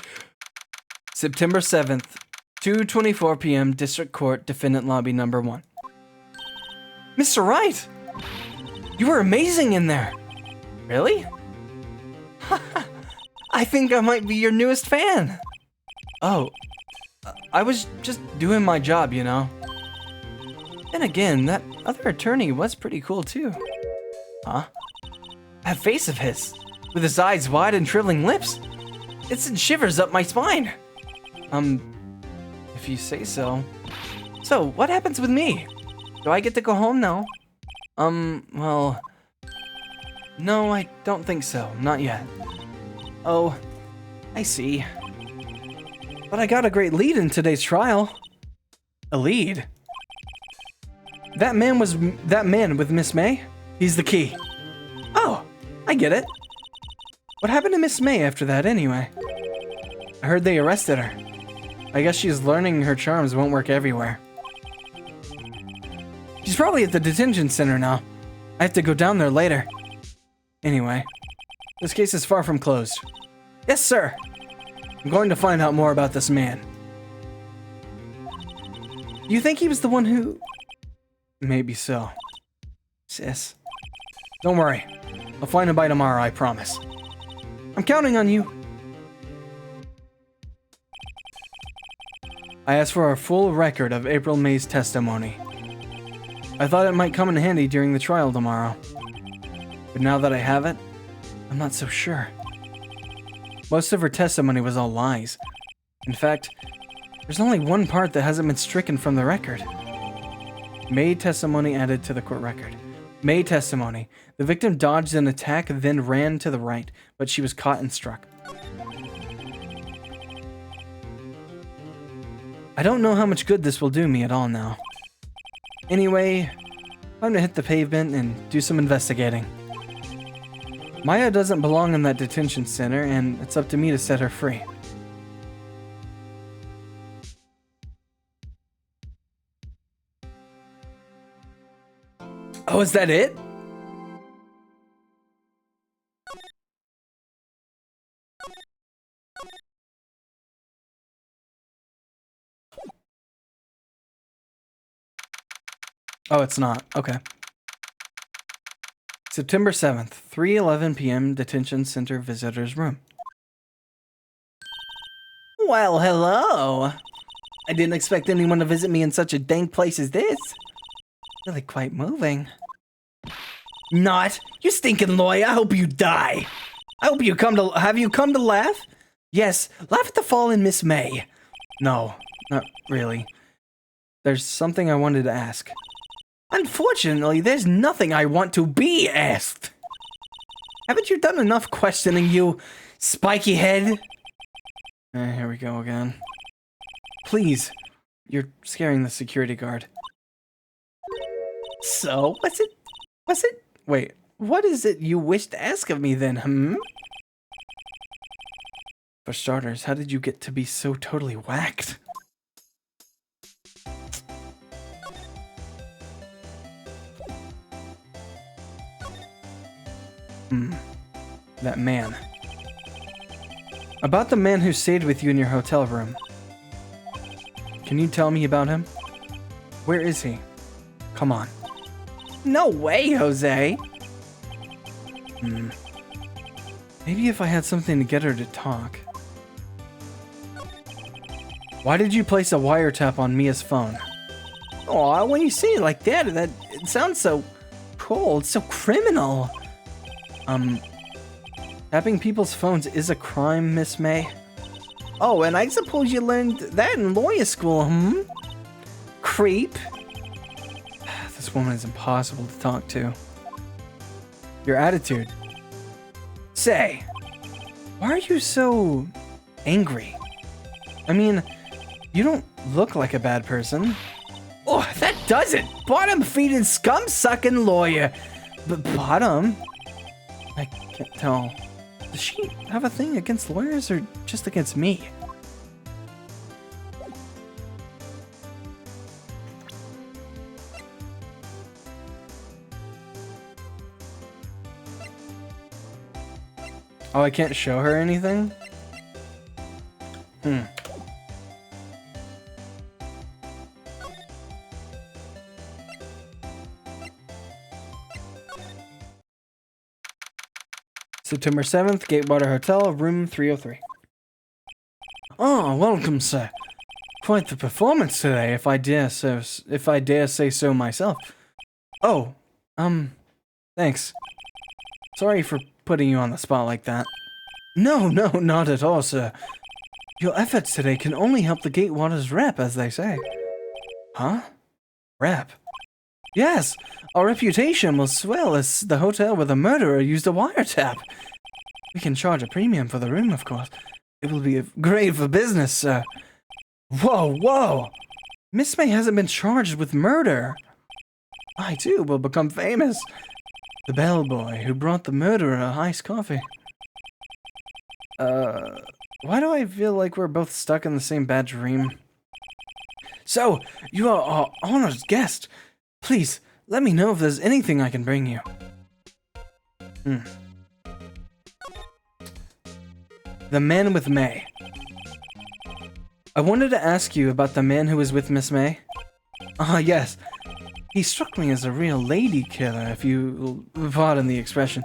September 7th, 2:24 p.m. District Court, Defendant Lobby Number 1. Mr. Wright! You were amazing in there. Really? I think I might be your newest fan. Oh, I was just doing my job, you know. Then again, that other attorney was pretty cool too. Huh? That face of his, with his eyes wide and shriveling lips. It sent shivers up my spine. If you say so. So, what happens with me? Do I get to go home now? Well... No, I don't think so. Not yet. Oh, I see. But I got a great lead in today's trial. A lead? That man with Miss May? He's the key. Oh, I get it. What happened to Miss May after that anyway? I heard they arrested her. I guess she's learning her charms won't work everywhere. She's probably at the detention center now. I have to go down there later. Anyway, this case is far from closed. Yes, sir. I'm going to find out more about this man. You think he was the one who... Maybe so. Sis. Don't worry. I'll find him by tomorrow, I promise. I'm counting on you. I asked for a full record of April May's testimony. I thought it might come in handy during the trial tomorrow. But now that I have it, I'm not so sure. Most of her testimony was all lies. In fact, there's only one part that hasn't been stricken from the record. May testimony added to the court record. May testimony. The victim dodged an attack, then ran to the right, but she was caught and struck. I don't know how much good this will do me at all now. Anyway, time to hit the pavement and do some investigating. Maya doesn't belong in that detention center, and it's up to me to set her free. Oh, is that it? Oh, it's not. Okay. September 7th, 3:11 p.m. Detention Center Visitors Room. Well, hello. I didn't expect anyone to visit me in such a dank place as this. Really quite moving. Not. You stinking lawyer. I hope you die. I hope you come to... Have you come to laugh? Yes, laugh at the fallen Miss May. No, not really. There's something I wanted to ask. Unfortunately, there's nothing I want to be asked. Haven't you done enough questioning, you spiky head? Here we go again. Please, you're scaring the security guard. So, wait, what is it you wish to ask of me then, For starters, how did you get to be so totally whacked? That man. About the man who stayed with you in your hotel room. Can you tell me about him? Where is he? Come on. No way, Jose. Maybe if I had something to get her to talk. Why did you place a wiretap on Mia's phone? Aw, when you say it like that, it sounds so cold, so criminal. Tapping people's phones is a crime, Miss May. Oh, and I suppose you learned that in lawyer school, Creep. This woman is impossible to talk to. Your attitude. Say, why are you so angry? I mean, you don't look like a bad person. Oh, that does it. Bottom-feeding, scum-sucking lawyer. But bottom? I can't tell. Does she have a thing against lawyers or just against me? Oh, I can't show her anything? September 7th, Gatewater Hotel, room 303. Oh, welcome, sir. Quite the performance today, if I dare say so myself. Oh, thanks. Sorry for putting you on the spot like that. No, not at all, sir. Your efforts today can only help the Gatewater's rep, as they say. Huh? Rep? Yes, our reputation will swell as the hotel where the murderer used a wiretap. We can charge a premium for the room, of course. It will be great for business, sir. Whoa! Miss May hasn't been charged with murder. I, too, will become famous. The bellboy who brought the murderer iced coffee. Why do I feel like we're both stuck in the same bad dream? So, you are our honored guest. Please, let me know if there's anything I can bring you. The man with May. I wanted to ask you about the man who was with Miss May. Yes. He struck me as a real lady killer, if you pardon the expression.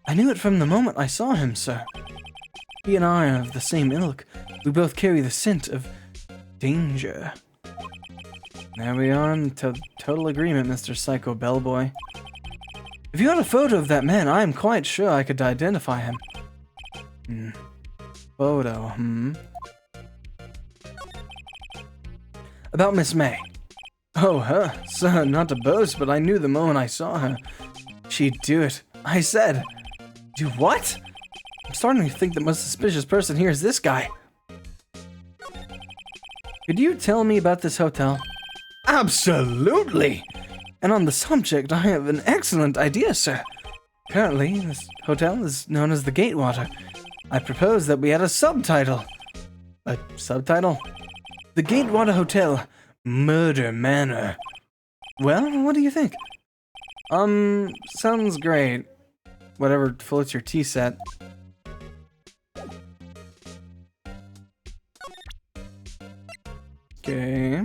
I knew it from the moment I saw him, sir. He and I are of the same ilk. We both carry the scent of danger. There we are in total agreement, Mr. Psycho Bellboy. If you had a photo of that man, I am quite sure I could identify him. Photo, About Miss May. Oh, her? Sir, not to boast, but I knew the moment I saw her. She'd do it. I said. Do what? I'm starting to think the most suspicious person here is this guy. Could you tell me about this hotel? Absolutely! And on the subject, I have an excellent idea, sir. Currently, this hotel is known as the Gatewater. I propose that we add a subtitle. A subtitle? The Gatewater Hotel, Murder Manor. Well, what do you think? Sounds great. Whatever floats your tea set. Okay.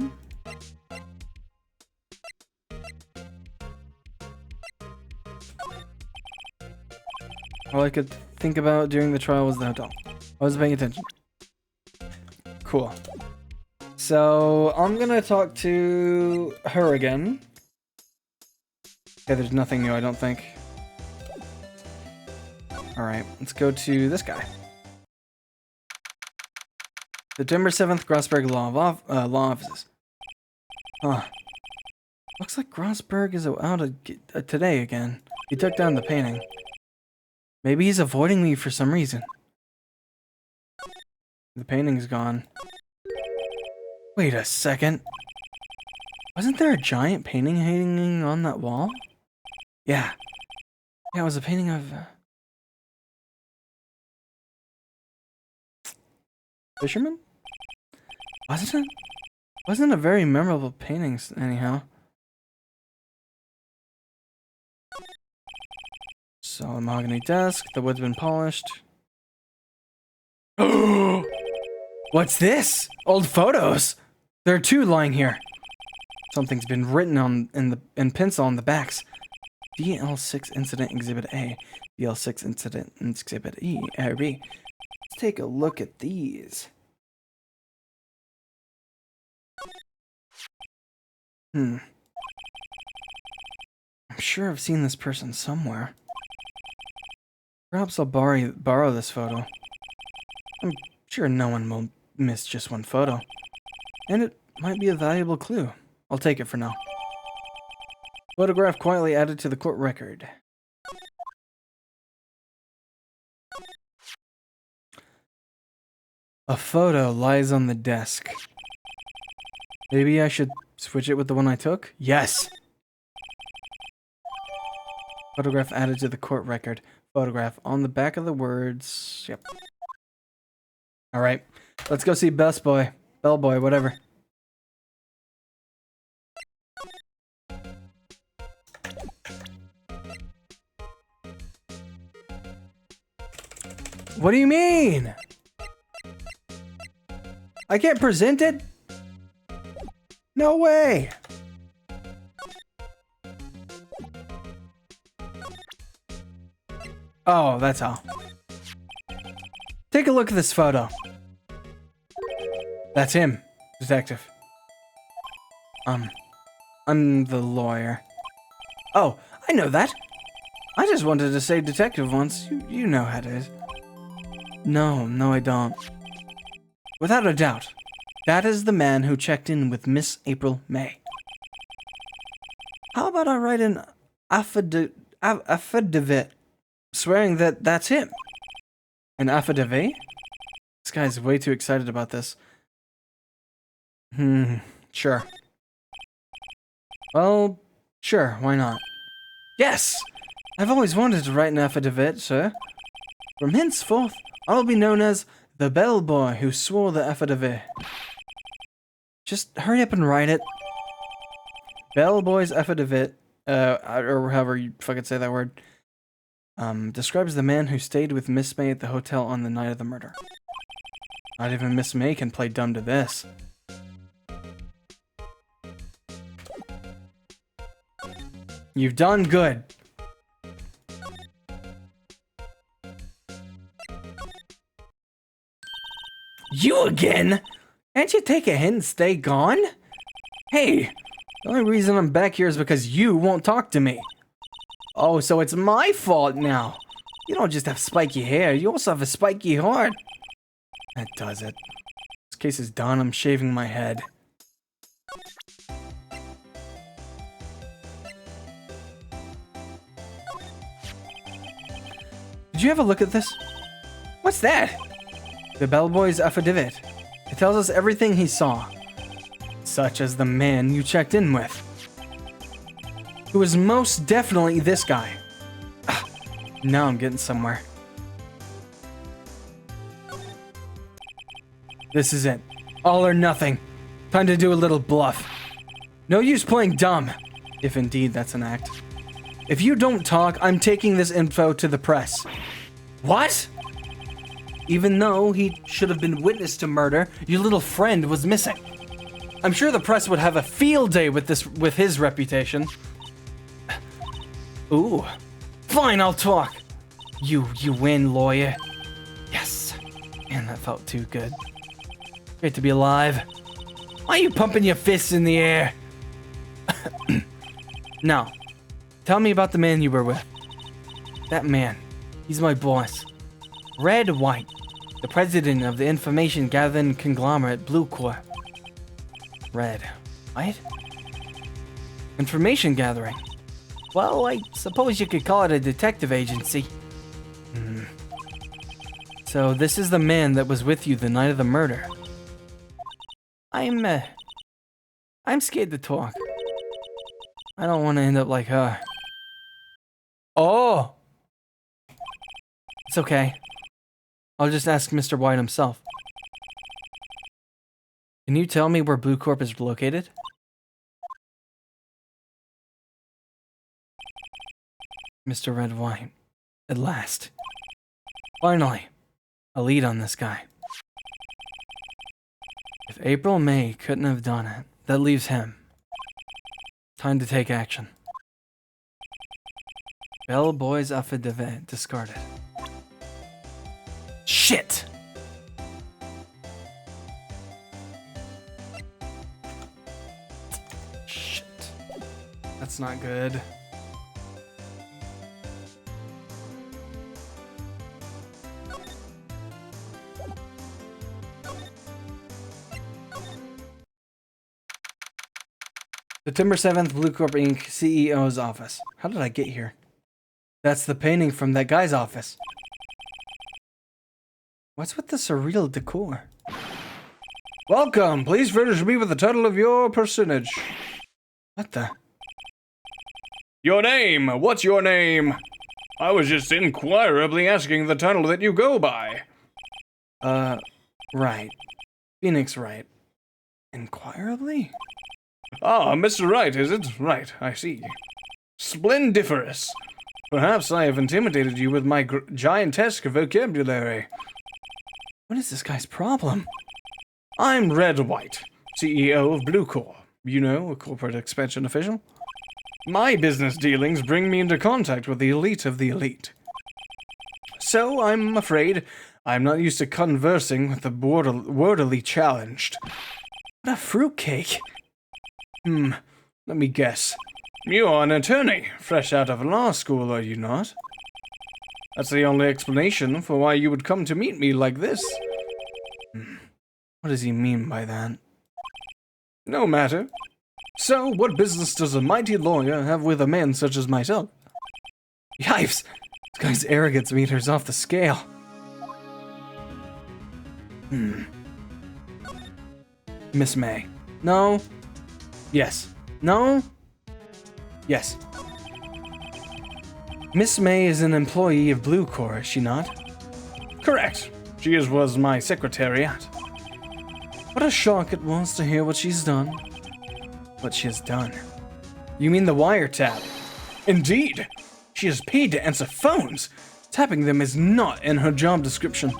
All I could think about during the trial was the hotel. I wasn't paying attention. Cool. So, I'm gonna talk to her again. Okay, there's nothing new, I don't think. Alright, let's go to this guy. September 7th, Grossberg Law Offices. Huh. Looks like Grossberg is out today again. He took down the painting. Maybe he's avoiding me for some reason. The painting's gone. Wait a second. Wasn't there a giant painting hanging on that wall? Yeah. Yeah, it was a painting of... Fisherman? Wasn't it? Wasn't a very memorable painting, anyhow. Solid mahogany desk. The wood's been polished. What's this? Old photos. There are two lying here. Something's been written on in pencil on the backs. DL6 Incident Exhibit A. DL6 Incident Exhibit E. Or B. Let's take a look at these. I'm sure I've seen this person somewhere. Perhaps I'll borrow this photo. I'm sure no one will miss just one photo. And it might be a valuable clue. I'll take it for now. Photograph quietly added to the court record. A photo lies on the desk. Maybe I should switch it with the one I took? Yes! Photograph added to the court record. Photograph on the back of the words. Yep. Alright. Let's go see Bellboy, whatever. What do you mean? I can't present it? No way! Oh, that's how. Take a look at this photo. That's him, detective. I'm the lawyer. Oh, I know that. I just wanted to say detective once. You know how it is. No, I don't. Without a doubt, that is the man who checked in with Miss April May. How about I write an affidavit swearing that that's him? An affidavit? This guy's way too excited about this. Sure. Well, sure, why not? Yes! I've always wanted to write an affidavit, sir. From henceforth, I'll be known as the bellboy who swore the affidavit. Just hurry up and write it. Bellboy's affidavit, or however you fucking say that word, describes the man who stayed with Miss May at the hotel on the night of the murder. Not even Miss May can play dumb to this. You've done good. You again? Can't you take a hint and stay gone? Hey, the only reason I'm back here is because you won't talk to me. Oh, so it's my fault now. You don't just have spiky hair, you also have a spiky heart. That does it. This case is done, I'm shaving my head. Did you have a look at this? What's that? The bellboy's affidavit. It tells us everything he saw. Such as the man you checked in with. Who was most definitely this guy. Now I'm getting somewhere. This is it. All or nothing. Time to do a little bluff. No use playing dumb. If indeed that's an act. If you don't talk, I'm taking this info to the press. What? Even though he should have been witness to murder, your little friend was missing. I'm sure the press would have a field day with his reputation. Ooh. Fine, I'll talk. You win, lawyer. Yes. Man, that felt too good. Great to be alive. Why are you pumping your fists in the air? Now, tell me about the man you were with. That man. He's my boss. Red White, the president of the information gathering conglomerate Blue Corps. Red White? Information gathering? Well, I suppose you could call it a detective agency. So this is the man that was with you the night of the murder. I'm scared to talk. I don't want to end up like her. Oh! It's okay. I'll just ask Mr. White himself. Can you tell me where Blue Corp is located? Mr. Red White. At last. Finally, a lead on this guy. If April May couldn't have done it, that leaves him. Time to take action. Bellboy's affidavit discarded. Shit! Shit. That's not good. September 7th, Blue Corp Inc., CEO's office. How did I get here? That's the painting from that guy's office. What's with the surreal decor? Welcome. Please furnish me with the title of your personage. What the? Your name. What's your name? I was just inquirably asking the title that you go by. Wright. Phoenix Wright. Inquirably? Ah, Mr. Wright, is it? Right, I see. Splendiferous. Perhaps I have intimidated you with my giantesque vocabulary. What is this guy's problem? I'm Red White, CEO of Blue Corp. You know, a corporate expansion official. My business dealings bring me into contact with the elite of the elite. So I'm afraid I'm not used to conversing with the wordily challenged. What a fruitcake. Let me guess. You are an attorney, fresh out of law school, are you not? That's the only explanation for why you would come to meet me like this. What does he mean by that? No matter. So, what business does a mighty lawyer have with a man such as myself? Yipes! This guy's arrogance meter's off the scale. Miss May. No. Yes. No. Yes. Miss May is an employee of Blue Corps, is she not? Correct. She was my secretariat. What a shock it was to hear what she's done. What she has done. You mean the wiretap? Indeed. She is paid to answer phones. Tapping them is not in her job description.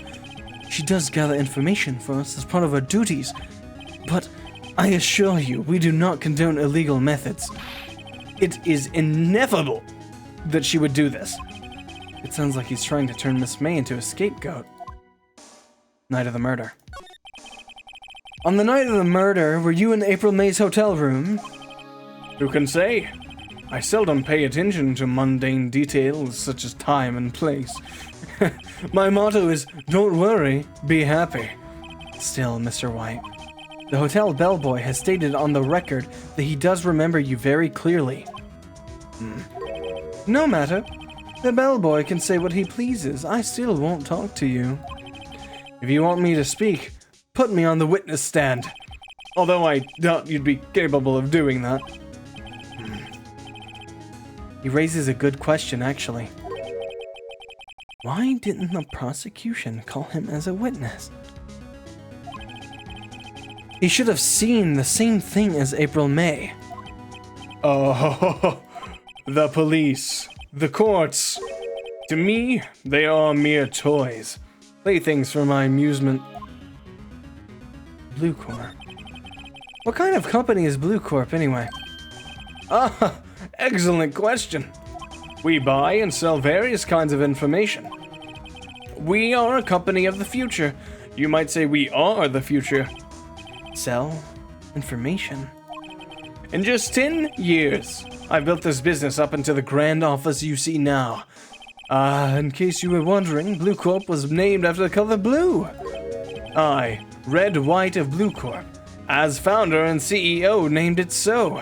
She does gather information for us as part of her duties, but I assure you, we do not condone illegal methods. It is inevitable that she would do this. It sounds like he's trying to turn Miss May into a scapegoat. Night of the murder. On the night of the murder, were you in April May's hotel room? Who can say? I seldom pay attention to mundane details such as time and place. My motto is, don't worry, be happy. Still, Mr. White, the hotel bellboy has stated on the record that he does remember you very clearly. No matter. The bellboy can say what he pleases. I still won't talk to you. If you want me to speak, put me on the witness stand. Although I doubt you'd be capable of doing that. He raises a good question, actually. Why didn't the prosecution call him as a witness? He should have seen the same thing as April May. Oh, the police, the courts. To me, they are mere toys, playthings for my amusement. Blue Corp. What kind of company is Blue Corp anyway? Ah, excellent question. We buy and sell various kinds of information. We are a company of the future. You might say we are the future. Sell information. In just 10 years, I built this business up into the grand office you see now. In case you were wondering, Blue Corp was named after the color blue. I, Red White of Blue Corp, as founder and CEO, named it so.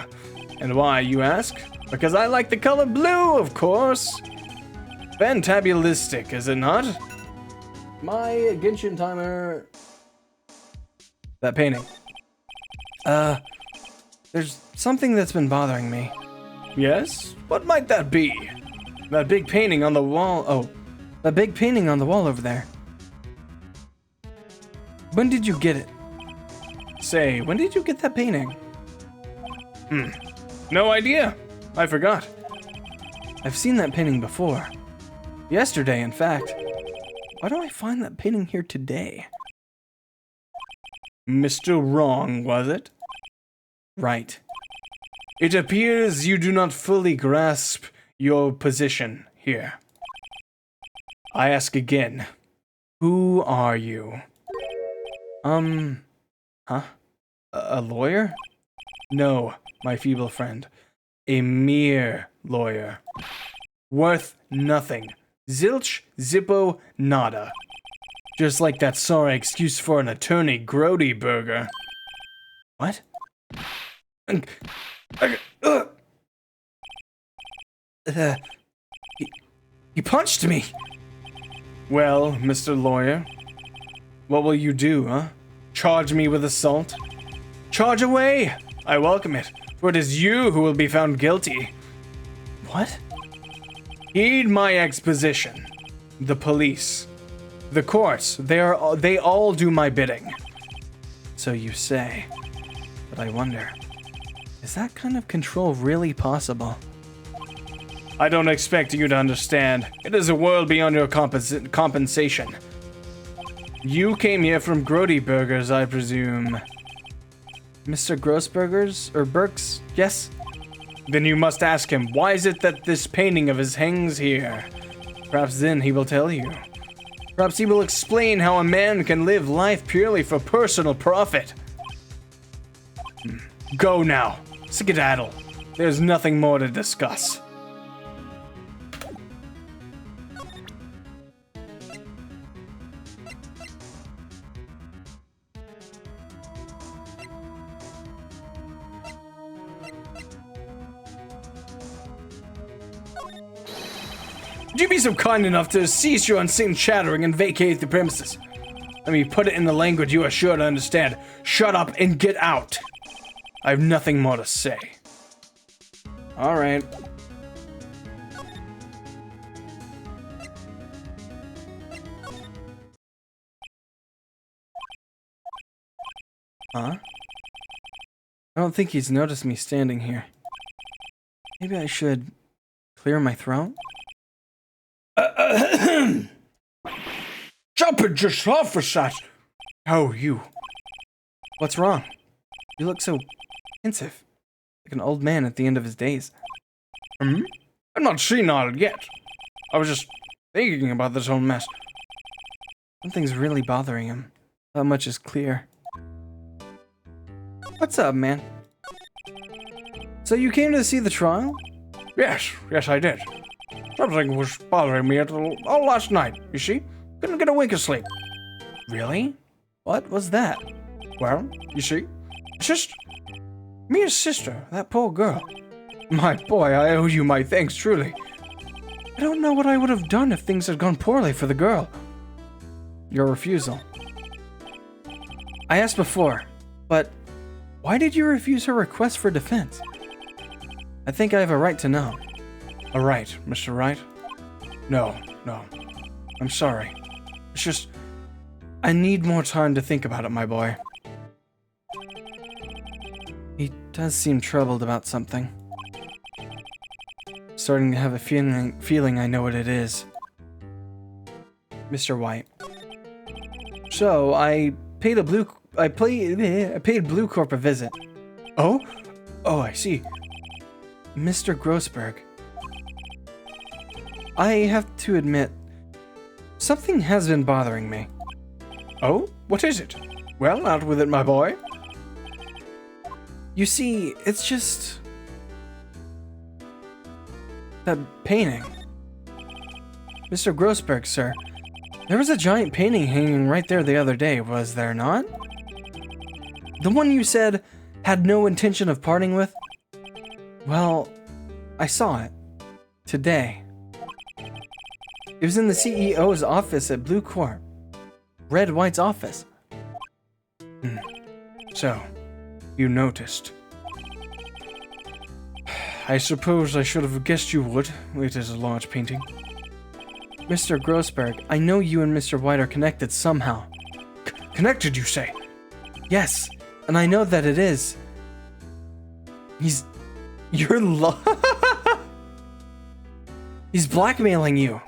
And why, you ask? Because I like the color blue, of course. Fantabulistic, is it not? My Genshin timer. That painting. There's something that's been bothering me. Yes? What might that be? That big painting on the wall. Oh, that big painting on the wall over there. When did you get it? Say, When did you get that painting? No idea. I forgot. I've seen that painting before. Yesterday, in fact. Why do I find that painting here today? Mr. Wrong, was it? Right. It appears you do not fully grasp your position here. I ask again, who are you? Huh? A lawyer? No, my feeble friend. A mere lawyer. Worth nothing. Zilch, zippo, nada. Just like that sorry excuse for an attorney, Grody Burger. What? He punched me! Well, Mr. Lawyer, what will you do, huh? Charge me with assault? Charge away! I welcome it, for it is you who will be found guilty. What? Heed my exposition. The police, the courts, they all do my bidding. So you say. But I wonder, is that kind of control really possible? I don't expect you to understand. It is a world beyond your compensation. You came here from Grody Burgers, I presume. Mr. Grossburgers? Or Burks? Yes? Then you must ask him, why is it that this painting of his hangs here? Perhaps then he will tell you. Perhaps he will explain how a man can live life purely for personal profit. Go now. Skedaddle. There's nothing more to discuss. Would you be so kind enough to cease your insane chattering and vacate the premises? Let me put it in the language you are sure to understand. Shut up and get out. I have nothing more to say. All right. Huh? I don't think he's noticed me standing here. Maybe I should clear my throat? Jump it just off for that. How are you? What's wrong? You look so pensive, like an old man at the end of his days. I'm not senile yet. I was just thinking about this whole mess. Something's really bothering him. That much is clear. What's up, man? So you came to see the trial? Yes, I did. Something was bothering me all last night, you see? Couldn't get a wink of sleep. Really? What was that? Well, you see, it's just Mia's sister, that poor girl. My boy, I owe you my thanks, truly. I don't know what I would have done if things had gone poorly for the girl. Your refusal. I asked before, but why did you refuse her request for defense? I think I have a right to know. A right, Mr. Wright? No. I'm sorry. It's just, I need more time to think about it, my boy. He does seem troubled about something. Starting to have a feeling I know what it is. Mr. White. So, I paid Blue Corp a visit. Oh, I see. Mr. Grossberg. I have to admit, something has been bothering me. Oh, what is it? Well, out with it, my boy. You see, it's just that painting. Mr. Grossberg, sir, there was a giant painting hanging right there the other day, was there not? The one you said had no intention of parting with? Well, I saw it. Today. It was in the CEO's office at Blue Corp. Red White's office. So, you noticed. I suppose I should have guessed you would. It is a large painting. Mr. Grossberg, I know you and Mr. White are connected somehow. Connected, you say? Yes, and I know that it is. He's blackmailing you.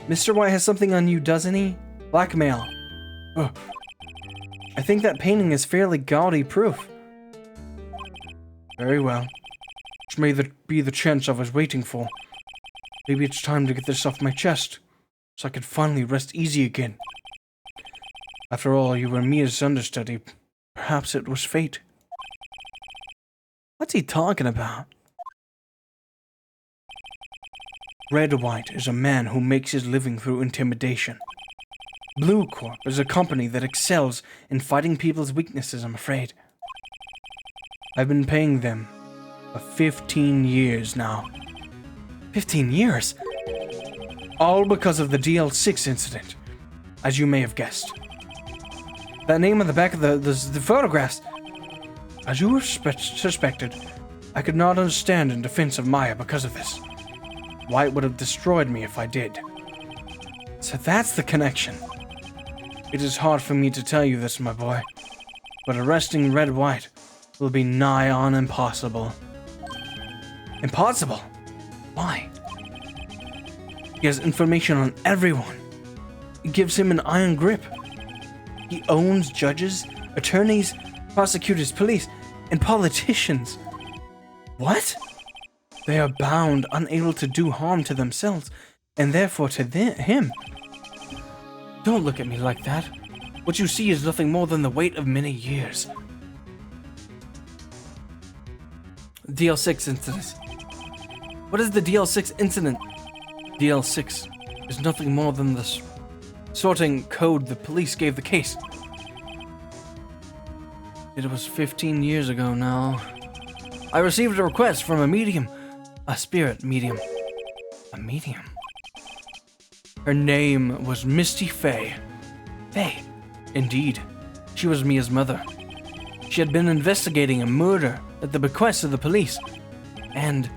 Mr. White has something on you, doesn't he? Blackmail. Ugh. I think that painting is fairly gaudy proof. Very well. Which may be the chance I was waiting for. Maybe it's time to get this off my chest, so I can finally rest easy again. After all, you were Mia's understudy. Perhaps it was fate. What's he talking about? Red White is a man who makes his living through intimidation. Blue Corp is a company that excels in fighting people's weaknesses, I'm afraid. I've been paying them for 15 years now. 15 years? All because of the DL6 incident, as you may have guessed. That name on the back of the photographs. As you suspected, I could not stand in defense of Maya because of this. White would have destroyed me if I did. So that's the connection. It is hard for me to tell you this, my boy, but arresting Red White will be nigh on impossible. Impossible? Why? He has information on everyone. It gives him an iron grip. He owns judges, attorneys, prosecutors, police, and politicians. What? They are bound, unable to do harm to themselves, and therefore to him. Don't look at me like that. What you see is nothing more than the weight of many years. DL6 incident. What is the DL6 incident? DL6 is nothing more than the sorting code the police gave the case. It was 15 years ago now. I received a request from a medium. A spirit medium. A medium? Her name was Misty Faye. Faye? Indeed. She was Mia's mother. She had been investigating a murder at the bequest of the police. And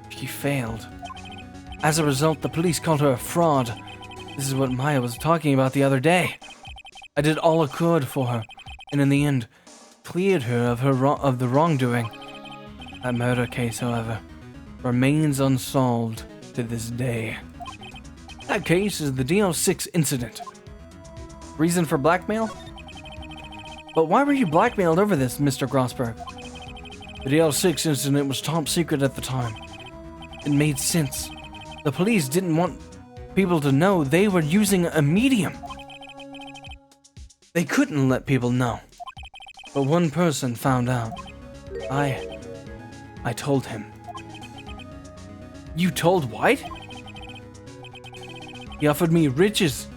she failed. As a result, the police called her a fraud. This is what Maya was talking about the other day. I did all I could for her, and in the end, cleared her of the wrongdoing. That murder case, however, remains unsolved to this day. That case is the DL6 incident. Reason for blackmail? But why were you blackmailed over this, Mr. Grossberg? The DL6 incident was top secret at the time. It made sense. The police didn't want people to know they were using a medium. They couldn't let people know. But one person found out. I told him. You told White? He offered me riches.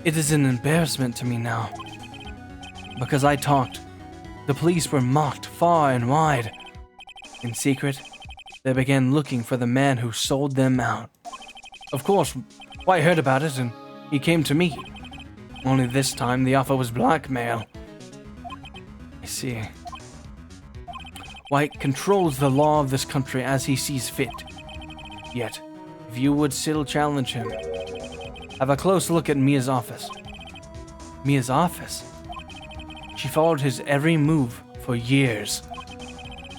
It is an embarrassment to me now. Because I talked, the police were mocked far and wide. In secret, they began looking for the man who sold them out. Of course, White heard about it and he came to me. Only this time the offer was blackmail. I see. White controls the law of this country as he sees fit. Yet, if you would still challenge him, have a close look at Mia's office. Mia's office? She followed his every move for years.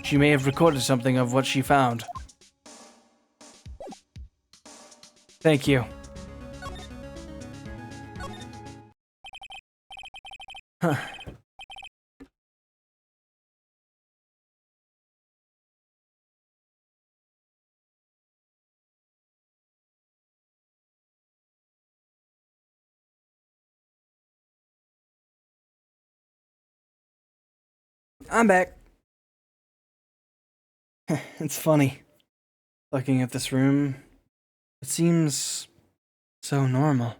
She may have recorded something of what she found. Thank you. Huh. I'm back. It's funny. Looking at this room, it seems so normal.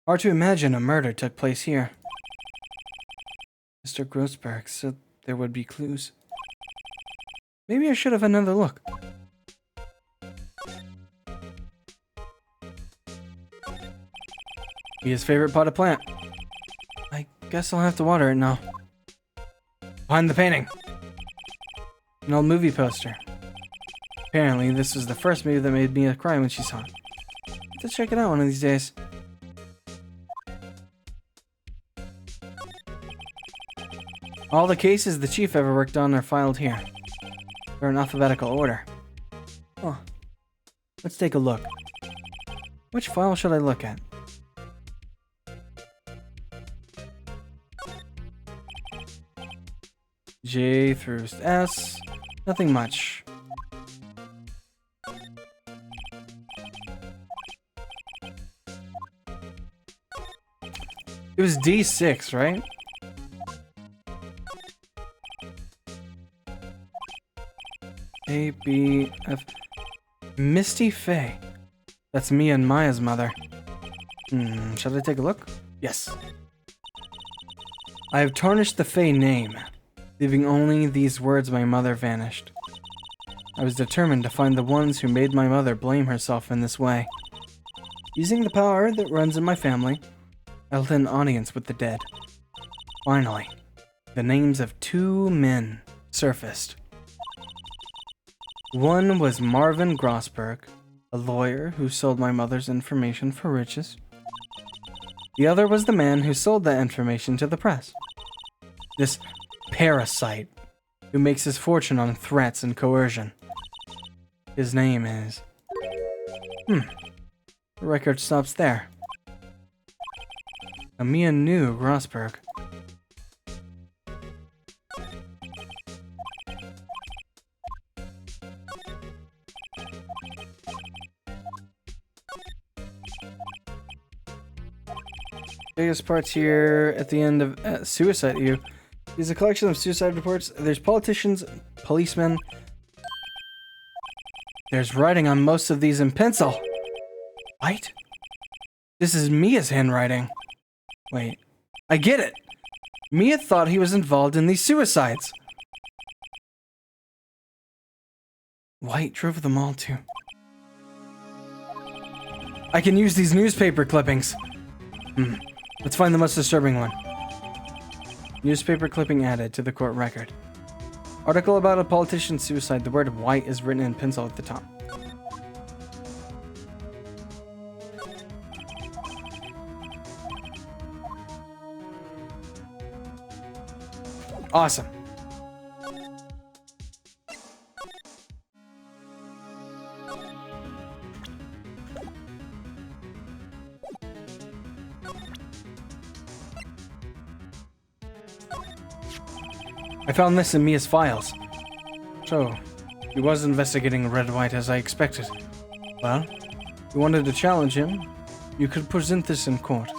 Hard to imagine a murder took place here. Mr. Grossberg said there would be clues. Maybe I should have another look. His favorite potted plant. I guess I'll have to water it now. Behind the painting. An old movie poster. Apparently, this was the first movie that made Mia cry when she saw it. Let's check it out one of these days. All the cases the chief ever worked on are filed here. They're in alphabetical order. Huh. Let's take a look. Which file should I look at? J through S. Nothing much. It was D6, right? A, B, F. Misty Faye. That's me and Maya's mother. Should I take a look? Yes. I have tarnished the Faye name, leaving only these words my mother vanished. I was determined to find the ones who made my mother blame herself in this way. Using the power that runs in my family, I held an audience with the dead. Finally, the names of 2 men surfaced. One was Marvin Grossberg, a lawyer who sold my mother's information for riches. The other was the man who sold that information to the press. This parasite who makes his fortune on threats and coercion. His name is... The record stops there. Amia knew Grossberg. Biggest parts here at the end of Suicide U. There's a collection of suicide reports. There's politicians, policemen. There's writing on most of these in pencil. What? This is Mia's handwriting. Wait, I get it. Mia thought he was involved in these suicides. White drove them all to. I can use these newspaper clippings. Let's find the most disturbing one. Newspaper clipping added to the court record. Article about a politician's suicide. The word white is written in pencil at the top. Awesome. I found this in Mia's files. So, he was investigating Red White as I expected. Well, you wanted to challenge him, you could present this in court.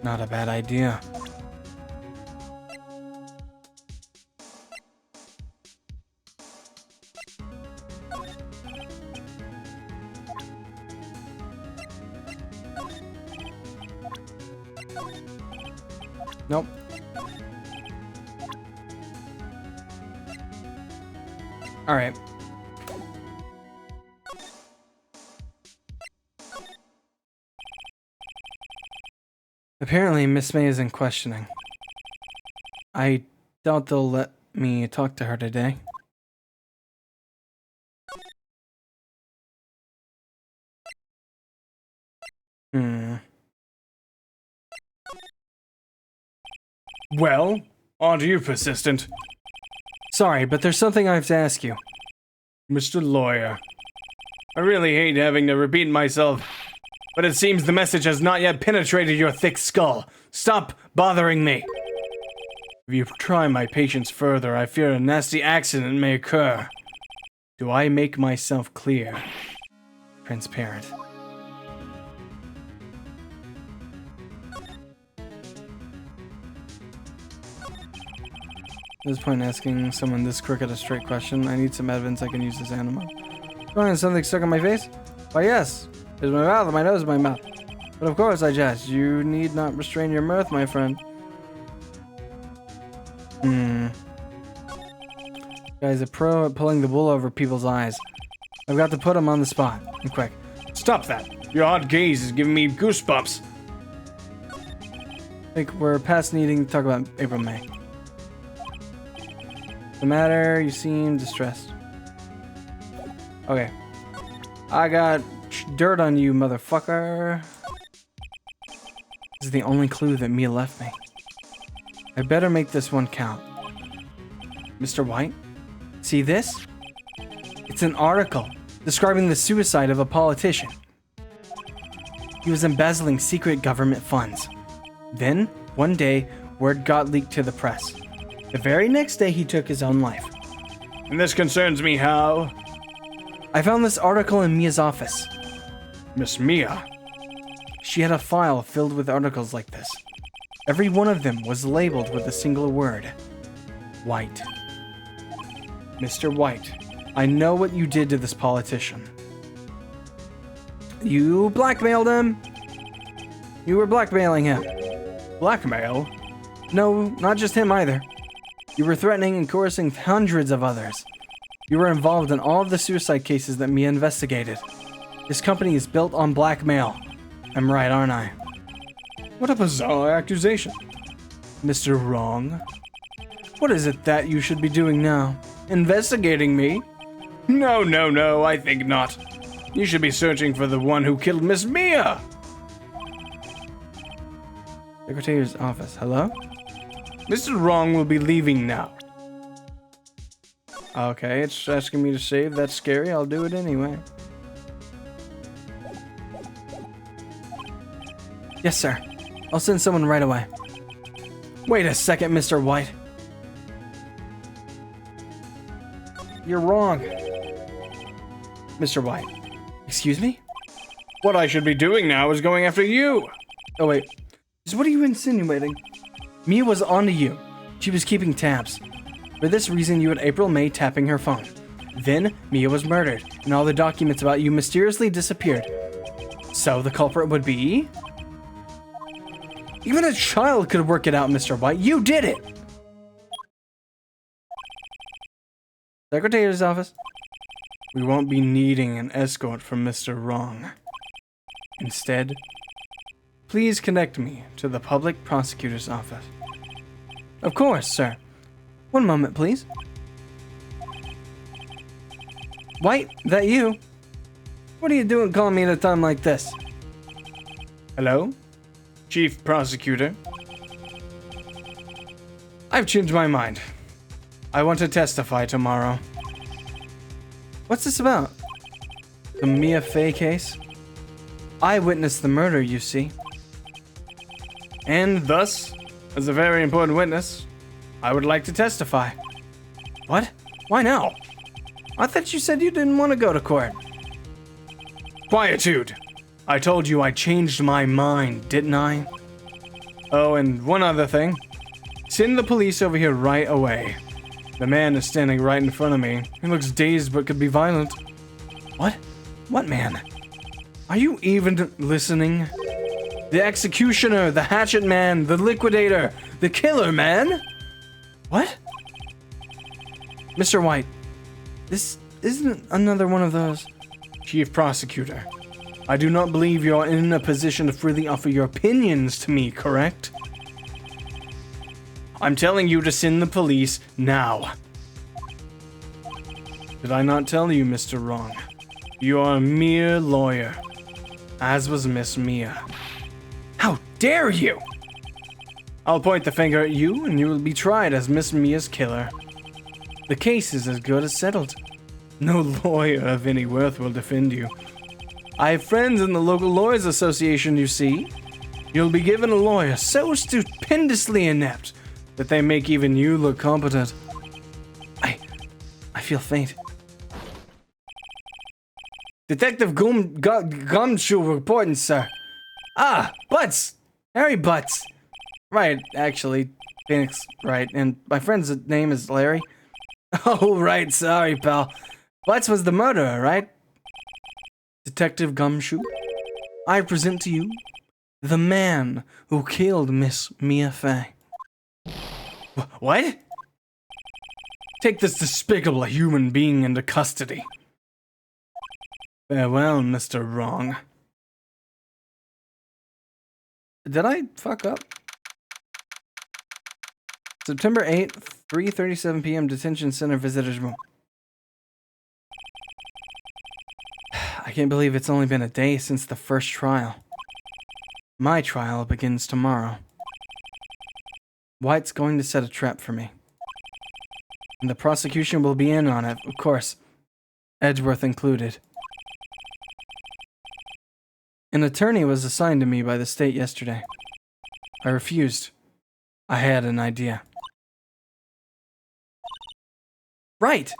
Not a bad idea. Nope. All right. Apparently, Miss May isn't questioning. I doubt they'll let me talk to her today. Well, aren't you persistent? Sorry, but there's something I have to ask you. Mr. Lawyer, I really hate having to repeat myself, but it seems the message has not yet penetrated your thick skull. Stop bothering me. If you try my patience further, I fear a nasty accident may occur. Do I make myself clear? Transparent. There's point in asking someone this crooked a straight question. I need some evidence I can use this animal. Oh, something stuck on my face? Why, yes. There's my mouth, my nose, my mouth. But of course, I jest. You need not restrain your mirth, my friend. Guy's a pro at pulling the wool over people's eyes. I've got to put him on the spot. And quick. Stop that. Your odd gaze is giving me goosebumps. I think we're past needing to talk about April May. What's the matter? You seem distressed. Okay. I got dirt on you, motherfucker. This is the only clue that Mia left me. I better make this one count. Mr. White? See this? It's an article describing the suicide of a politician. He was embezzling secret government funds. Then, one day, word got leaked to the press. The very next day, he took his own life. And this concerns me how? I found this article in Mia's office. Miss Mia. She had a file filled with articles like this. Every one of them was labeled with a single word. White. Mr. White, I know what you did to this politician. You blackmailed him. You were blackmailing him. Blackmail? No, not just him either. You were threatening and coercing hundreds of others. You were involved in all of the suicide cases that Mia investigated. This company is built on blackmail. I'm right, aren't I? What a bizarre accusation. Mr. Wrong. What is it that you should be doing now? Investigating me? No, I think not. You should be searching for the one who killed Miss Mia! Secretary's office. Hello? Mr. Wrong will be leaving now. Okay, it's asking me to save. That's scary. I'll do it anyway. Yes, sir. I'll send someone right away. Wait a second, Mr. White. You're wrong. Mr. White. Excuse me? What I should be doing now is going after you! Oh, wait. Just what are you insinuating? Mia was onto you. She was keeping tabs. For this reason, you had April May tapping her phone. Then, Mia was murdered, and all the documents about you mysteriously disappeared. So, the culprit would be... Even a child could work it out, Mr. White. You did it! Secretary's office. We won't be needing an escort from Mr. Wrong. Instead, please connect me to the public prosecutor's office. Of course, sir. One moment, please. White, that you? What are you doing calling me at a time like this? Hello? Chief Prosecutor? I've changed my mind. I want to testify tomorrow. What's this about? The Mia Fey case? I witnessed the murder, you see. And thus, as a very important witness, I would like to testify. What? Why now? I thought you said you didn't want to go to court. Quietude! I told you I changed my mind, didn't I? Oh, and one other thing. Send the police over here right away. The man is standing right in front of me. He looks dazed but could be violent. What? What man? Are you even listening? The executioner, the hatchet man, the liquidator, the killer man? What? Mr. White, this isn't another one of those. Chief Prosecutor, I do not believe you are in a position to freely offer your opinions to me, correct? I'm telling you to send the police now. Did I not tell you, Mr. Wrong? You are a mere lawyer, as was Miss Mia. How dare you! I'll point the finger at you, and you will be tried as Miss Mia's killer. The case is as good as settled. No lawyer of any worth will defend you. I have friends in the local lawyers association, you see. You'll be given a lawyer so stupendously inept that they make even you look competent. I feel faint. Detective Gumshoe reporting, sir. Ah, Butts! Harry Butts. Right, actually, Phoenix Wright, and my friend's name is Larry. Oh, right, sorry, pal. Butts was the murderer, right? Detective Gumshoe, I present to you the man who killed Miss Mia Fey. What? Take this despicable human being into custody. Farewell, Mr. Wrong. Did I fuck up? September 8th, 3:37 p.m. Detention Center Visitors Room. I can't believe it's only been a day since the first trial. My trial begins tomorrow. White's going to set a trap for me. And the prosecution will be in on it, of course. Edgeworth included. An attorney was assigned to me by the state yesterday. I refused. I had an idea. Right!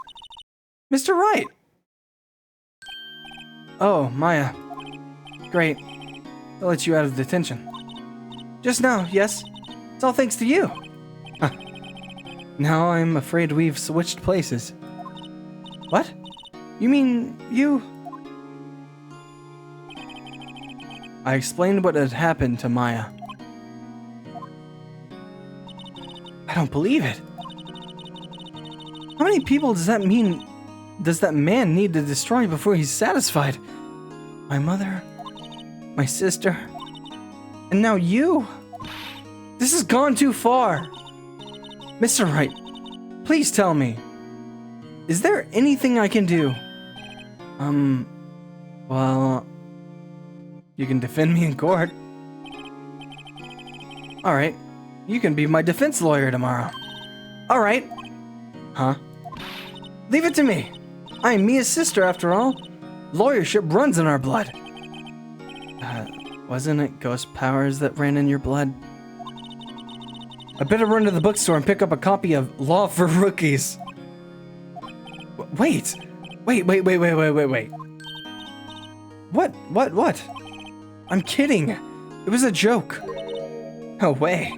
Mr. Wright! Oh, Maya. Great. I'll let you out of detention. Just now, yes. It's all thanks to you. Huh. Now I'm afraid we've switched places. What? You mean you... I explained what had happened to Maya. I don't believe it. How many people does that man need to destroy before he's satisfied? My mother, my sister, and now you? This has gone too far. Mr. Wright, please tell me. Is there anything I can do? Well, you can defend me in court. Alright, you can be my defense lawyer tomorrow. Alright. Huh? Leave it to me. I am Mia's sister after all. Lawyership runs in our blood. Wasn't it ghost powers that ran in your blood? I better run to the bookstore and pick up a copy of Law for Rookies. Wait. What? I'm kidding. It was a joke. No way.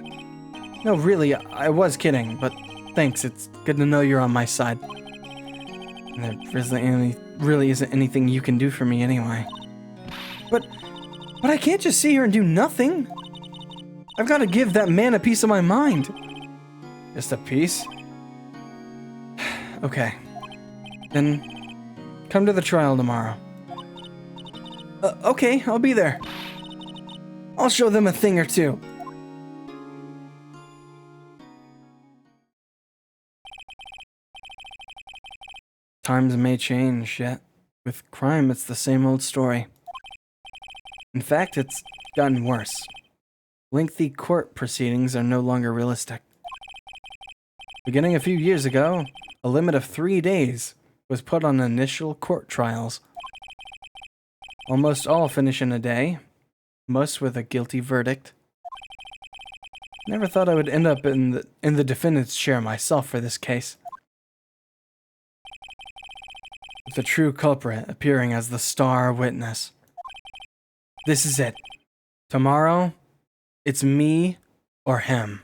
No, really, I was kidding, but thanks. It's good to know you're on my side. There really isn't anything you can do for me anyway. But I can't just sit here and do nothing. I've got to give that man a piece of my mind. Just a piece? Okay. Then come to the trial tomorrow. Okay, I'll be there. I'll show them a thing or two. Times may change, yet with crime it's the same old story. In fact, it's gotten worse. Lengthy court proceedings are no longer realistic. Beginning a few years ago, a limit of 3 days was put on initial court trials. Almost all finish in a day, most with a guilty verdict. Never thought I would end up in the defendant's chair myself for this case. With the true culprit appearing as the star witness. This is it. Tomorrow, it's me or him.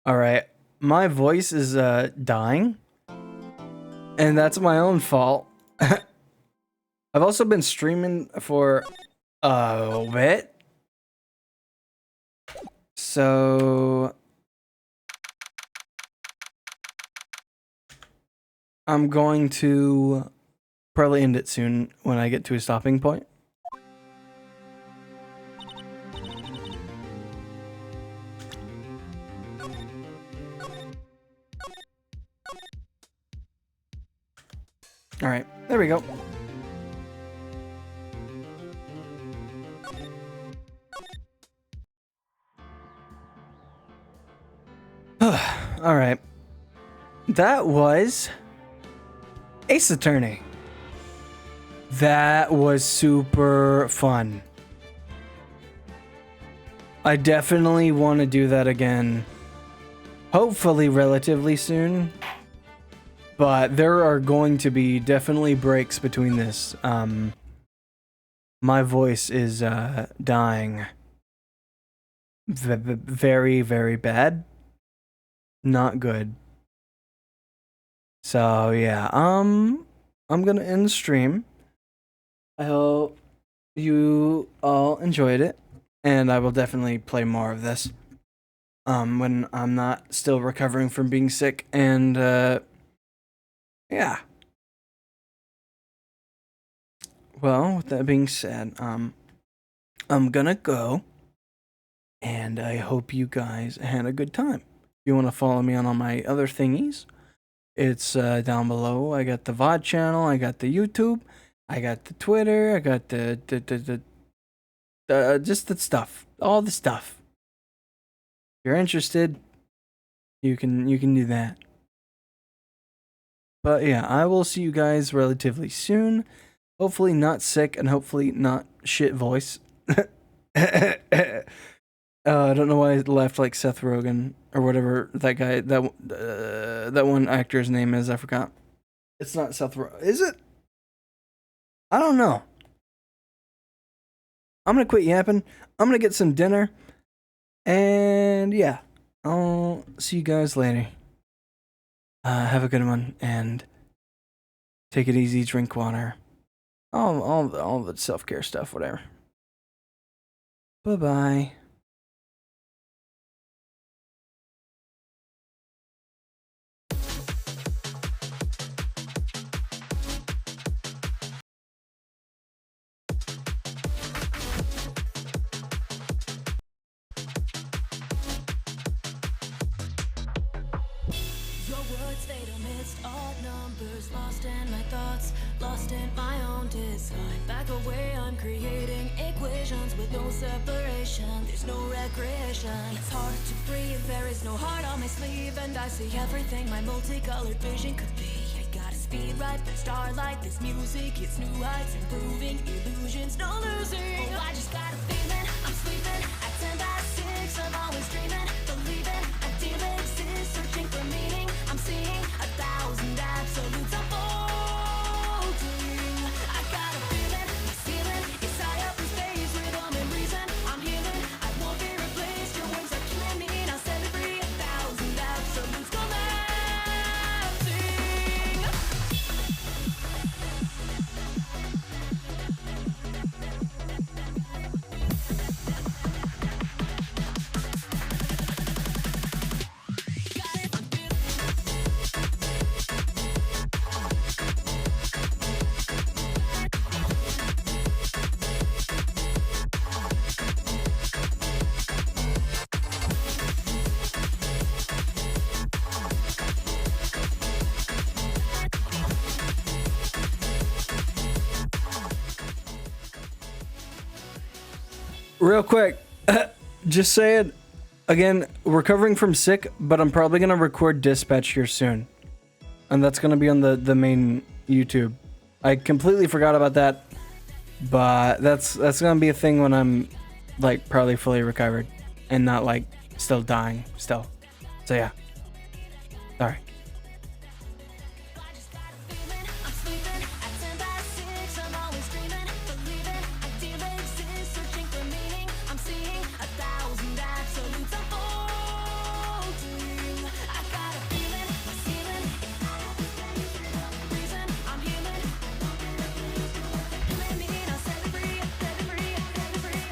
Alright, my voice is dying. And that's my own fault. I've also been streaming for a bit. So I'm going to probably end it soon when I get to a stopping point. All right, there we go. All right. That was Ace Attorney. That was super fun. I definitely want to do that again. Hopefully relatively soon. But there are going to be definitely breaks between this. My voice is dying. Very, very bad. Not good. So yeah, I'm gonna end the stream. I hope you all enjoyed it, and I will definitely play more of this when I'm not still recovering from being sick. And yeah. Well, with that being said, I'm gonna go, and I hope you guys had a good time. If you want to follow me on all my other thingies, it's down below. I got the VOD channel, I got the YouTube, I got the Twitter, I got the just the stuff, all the stuff. If you're interested, you can do that. But yeah, I will see you guys relatively soon. Hopefully not sick and hopefully not shit voice. I don't know why I laughed like Seth Rogen or whatever that guy, that one actor's name is. I forgot. It's not Seth Rogen. Is it? I don't know. I'm going to quit yapping. I'm going to get some dinner. And yeah, I'll see you guys later. Have a good one and take it easy, drink water. All the self-care stuff, whatever. Bye-bye. Your words fade amidst odd numbers, lost in my thoughts, lost in my own design. Back away, I'm creating equations with no separation. There's no recreation. It's hard to breathe. There is no heart on my sleeve, and I see everything my multicolored vision could be. I gotta speed right, there's starlight, there's music, it's new heights, improving illusions, no losing. Oh, I just got a feeling I'm sleeping at 10 past 6. I'm always dreaming, believing, ideal exist, searching for meaning. I'm seeing 1,000 absolutes unfolding. I got a feeling, my ceiling is high up in space, rhythm and reason. I'm healing, I won't be replaced. Your wings are killing me, now set me free. 1,000 absolutes collapsing. Real quick, just saying, again, recovering from sick, but I'm probably going to record Dispatch here soon. And that's going to be on the main YouTube. I completely forgot about that, but that's going to be a thing when I'm, like, probably fully recovered and not, like, still dying still. So, yeah. Sorry. I'm sleeping at 10 past 6. I'm always dreaming, believing, ideal exist, searching for meaning. I'm seeing 1,000 absolutes unfolding. I got a feeling, my ceiling is high up in space, reason. I'm healing, killing me, now set me free, set me free, set me free.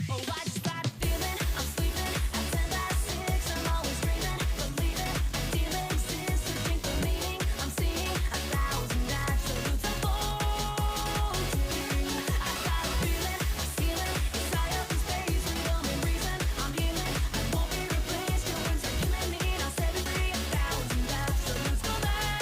Oh, I just got a feeling, I'm sleeping at 10 past 6. I'm always dreaming, believing, ideal exist, searching for meaning. I'm seeing 1,000 absolutes unfolding. I got a feeling, my ceiling is high up in space, rhythm and reason. I'm healing, I won't be replaced. Your words are killing me, now set me free. 1,000 absolutes collapsing.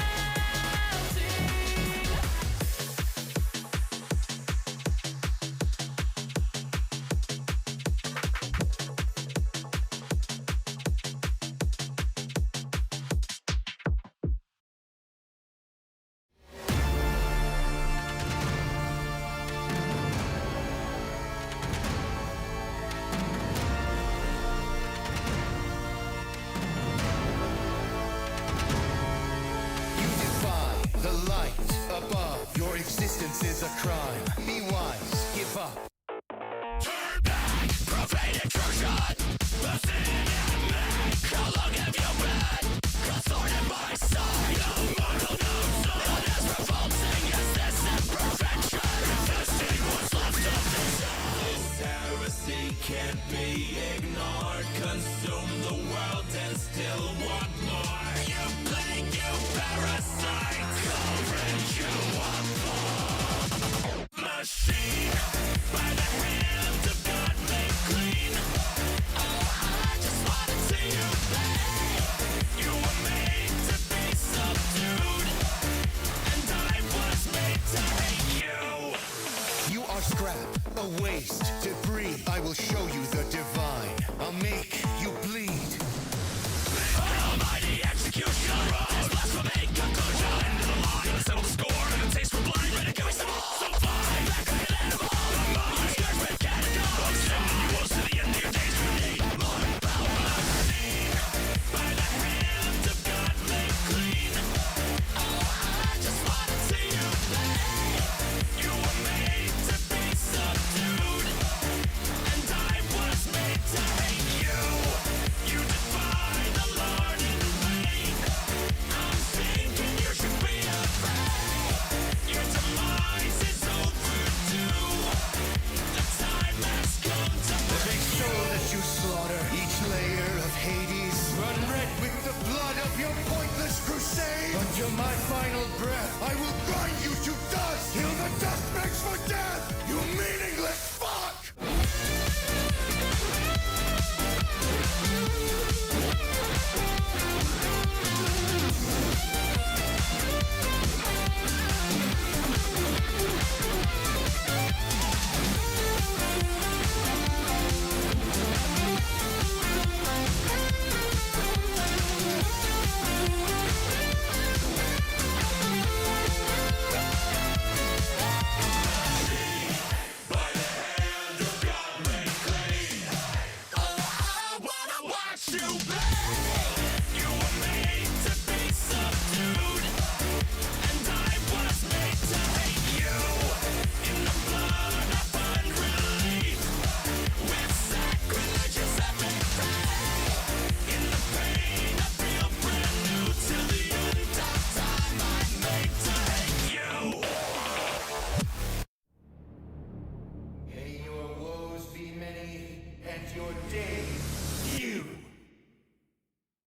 You defy the light above. Your existence is a crime. Be wise, give up. Turn back, profane intrusion. The sin in me. How long have you been? Consorted by side. No mortal knows. What is revolting is this imperfection. Resisting what's left of this. This heresy can't be ignored. Consume the world and still want more. You plague, you parasite. Courage you want more. Machine, by the hand of God made clean. Oh, I just wanna see you play. You were made to be subdued, and I was made to hate you. You are scrap, a waste, debris. I will show you the divine. I'll make you bleed. Almighty execute. execution. It's blasphemy, conclusion. End of the line, settle the score.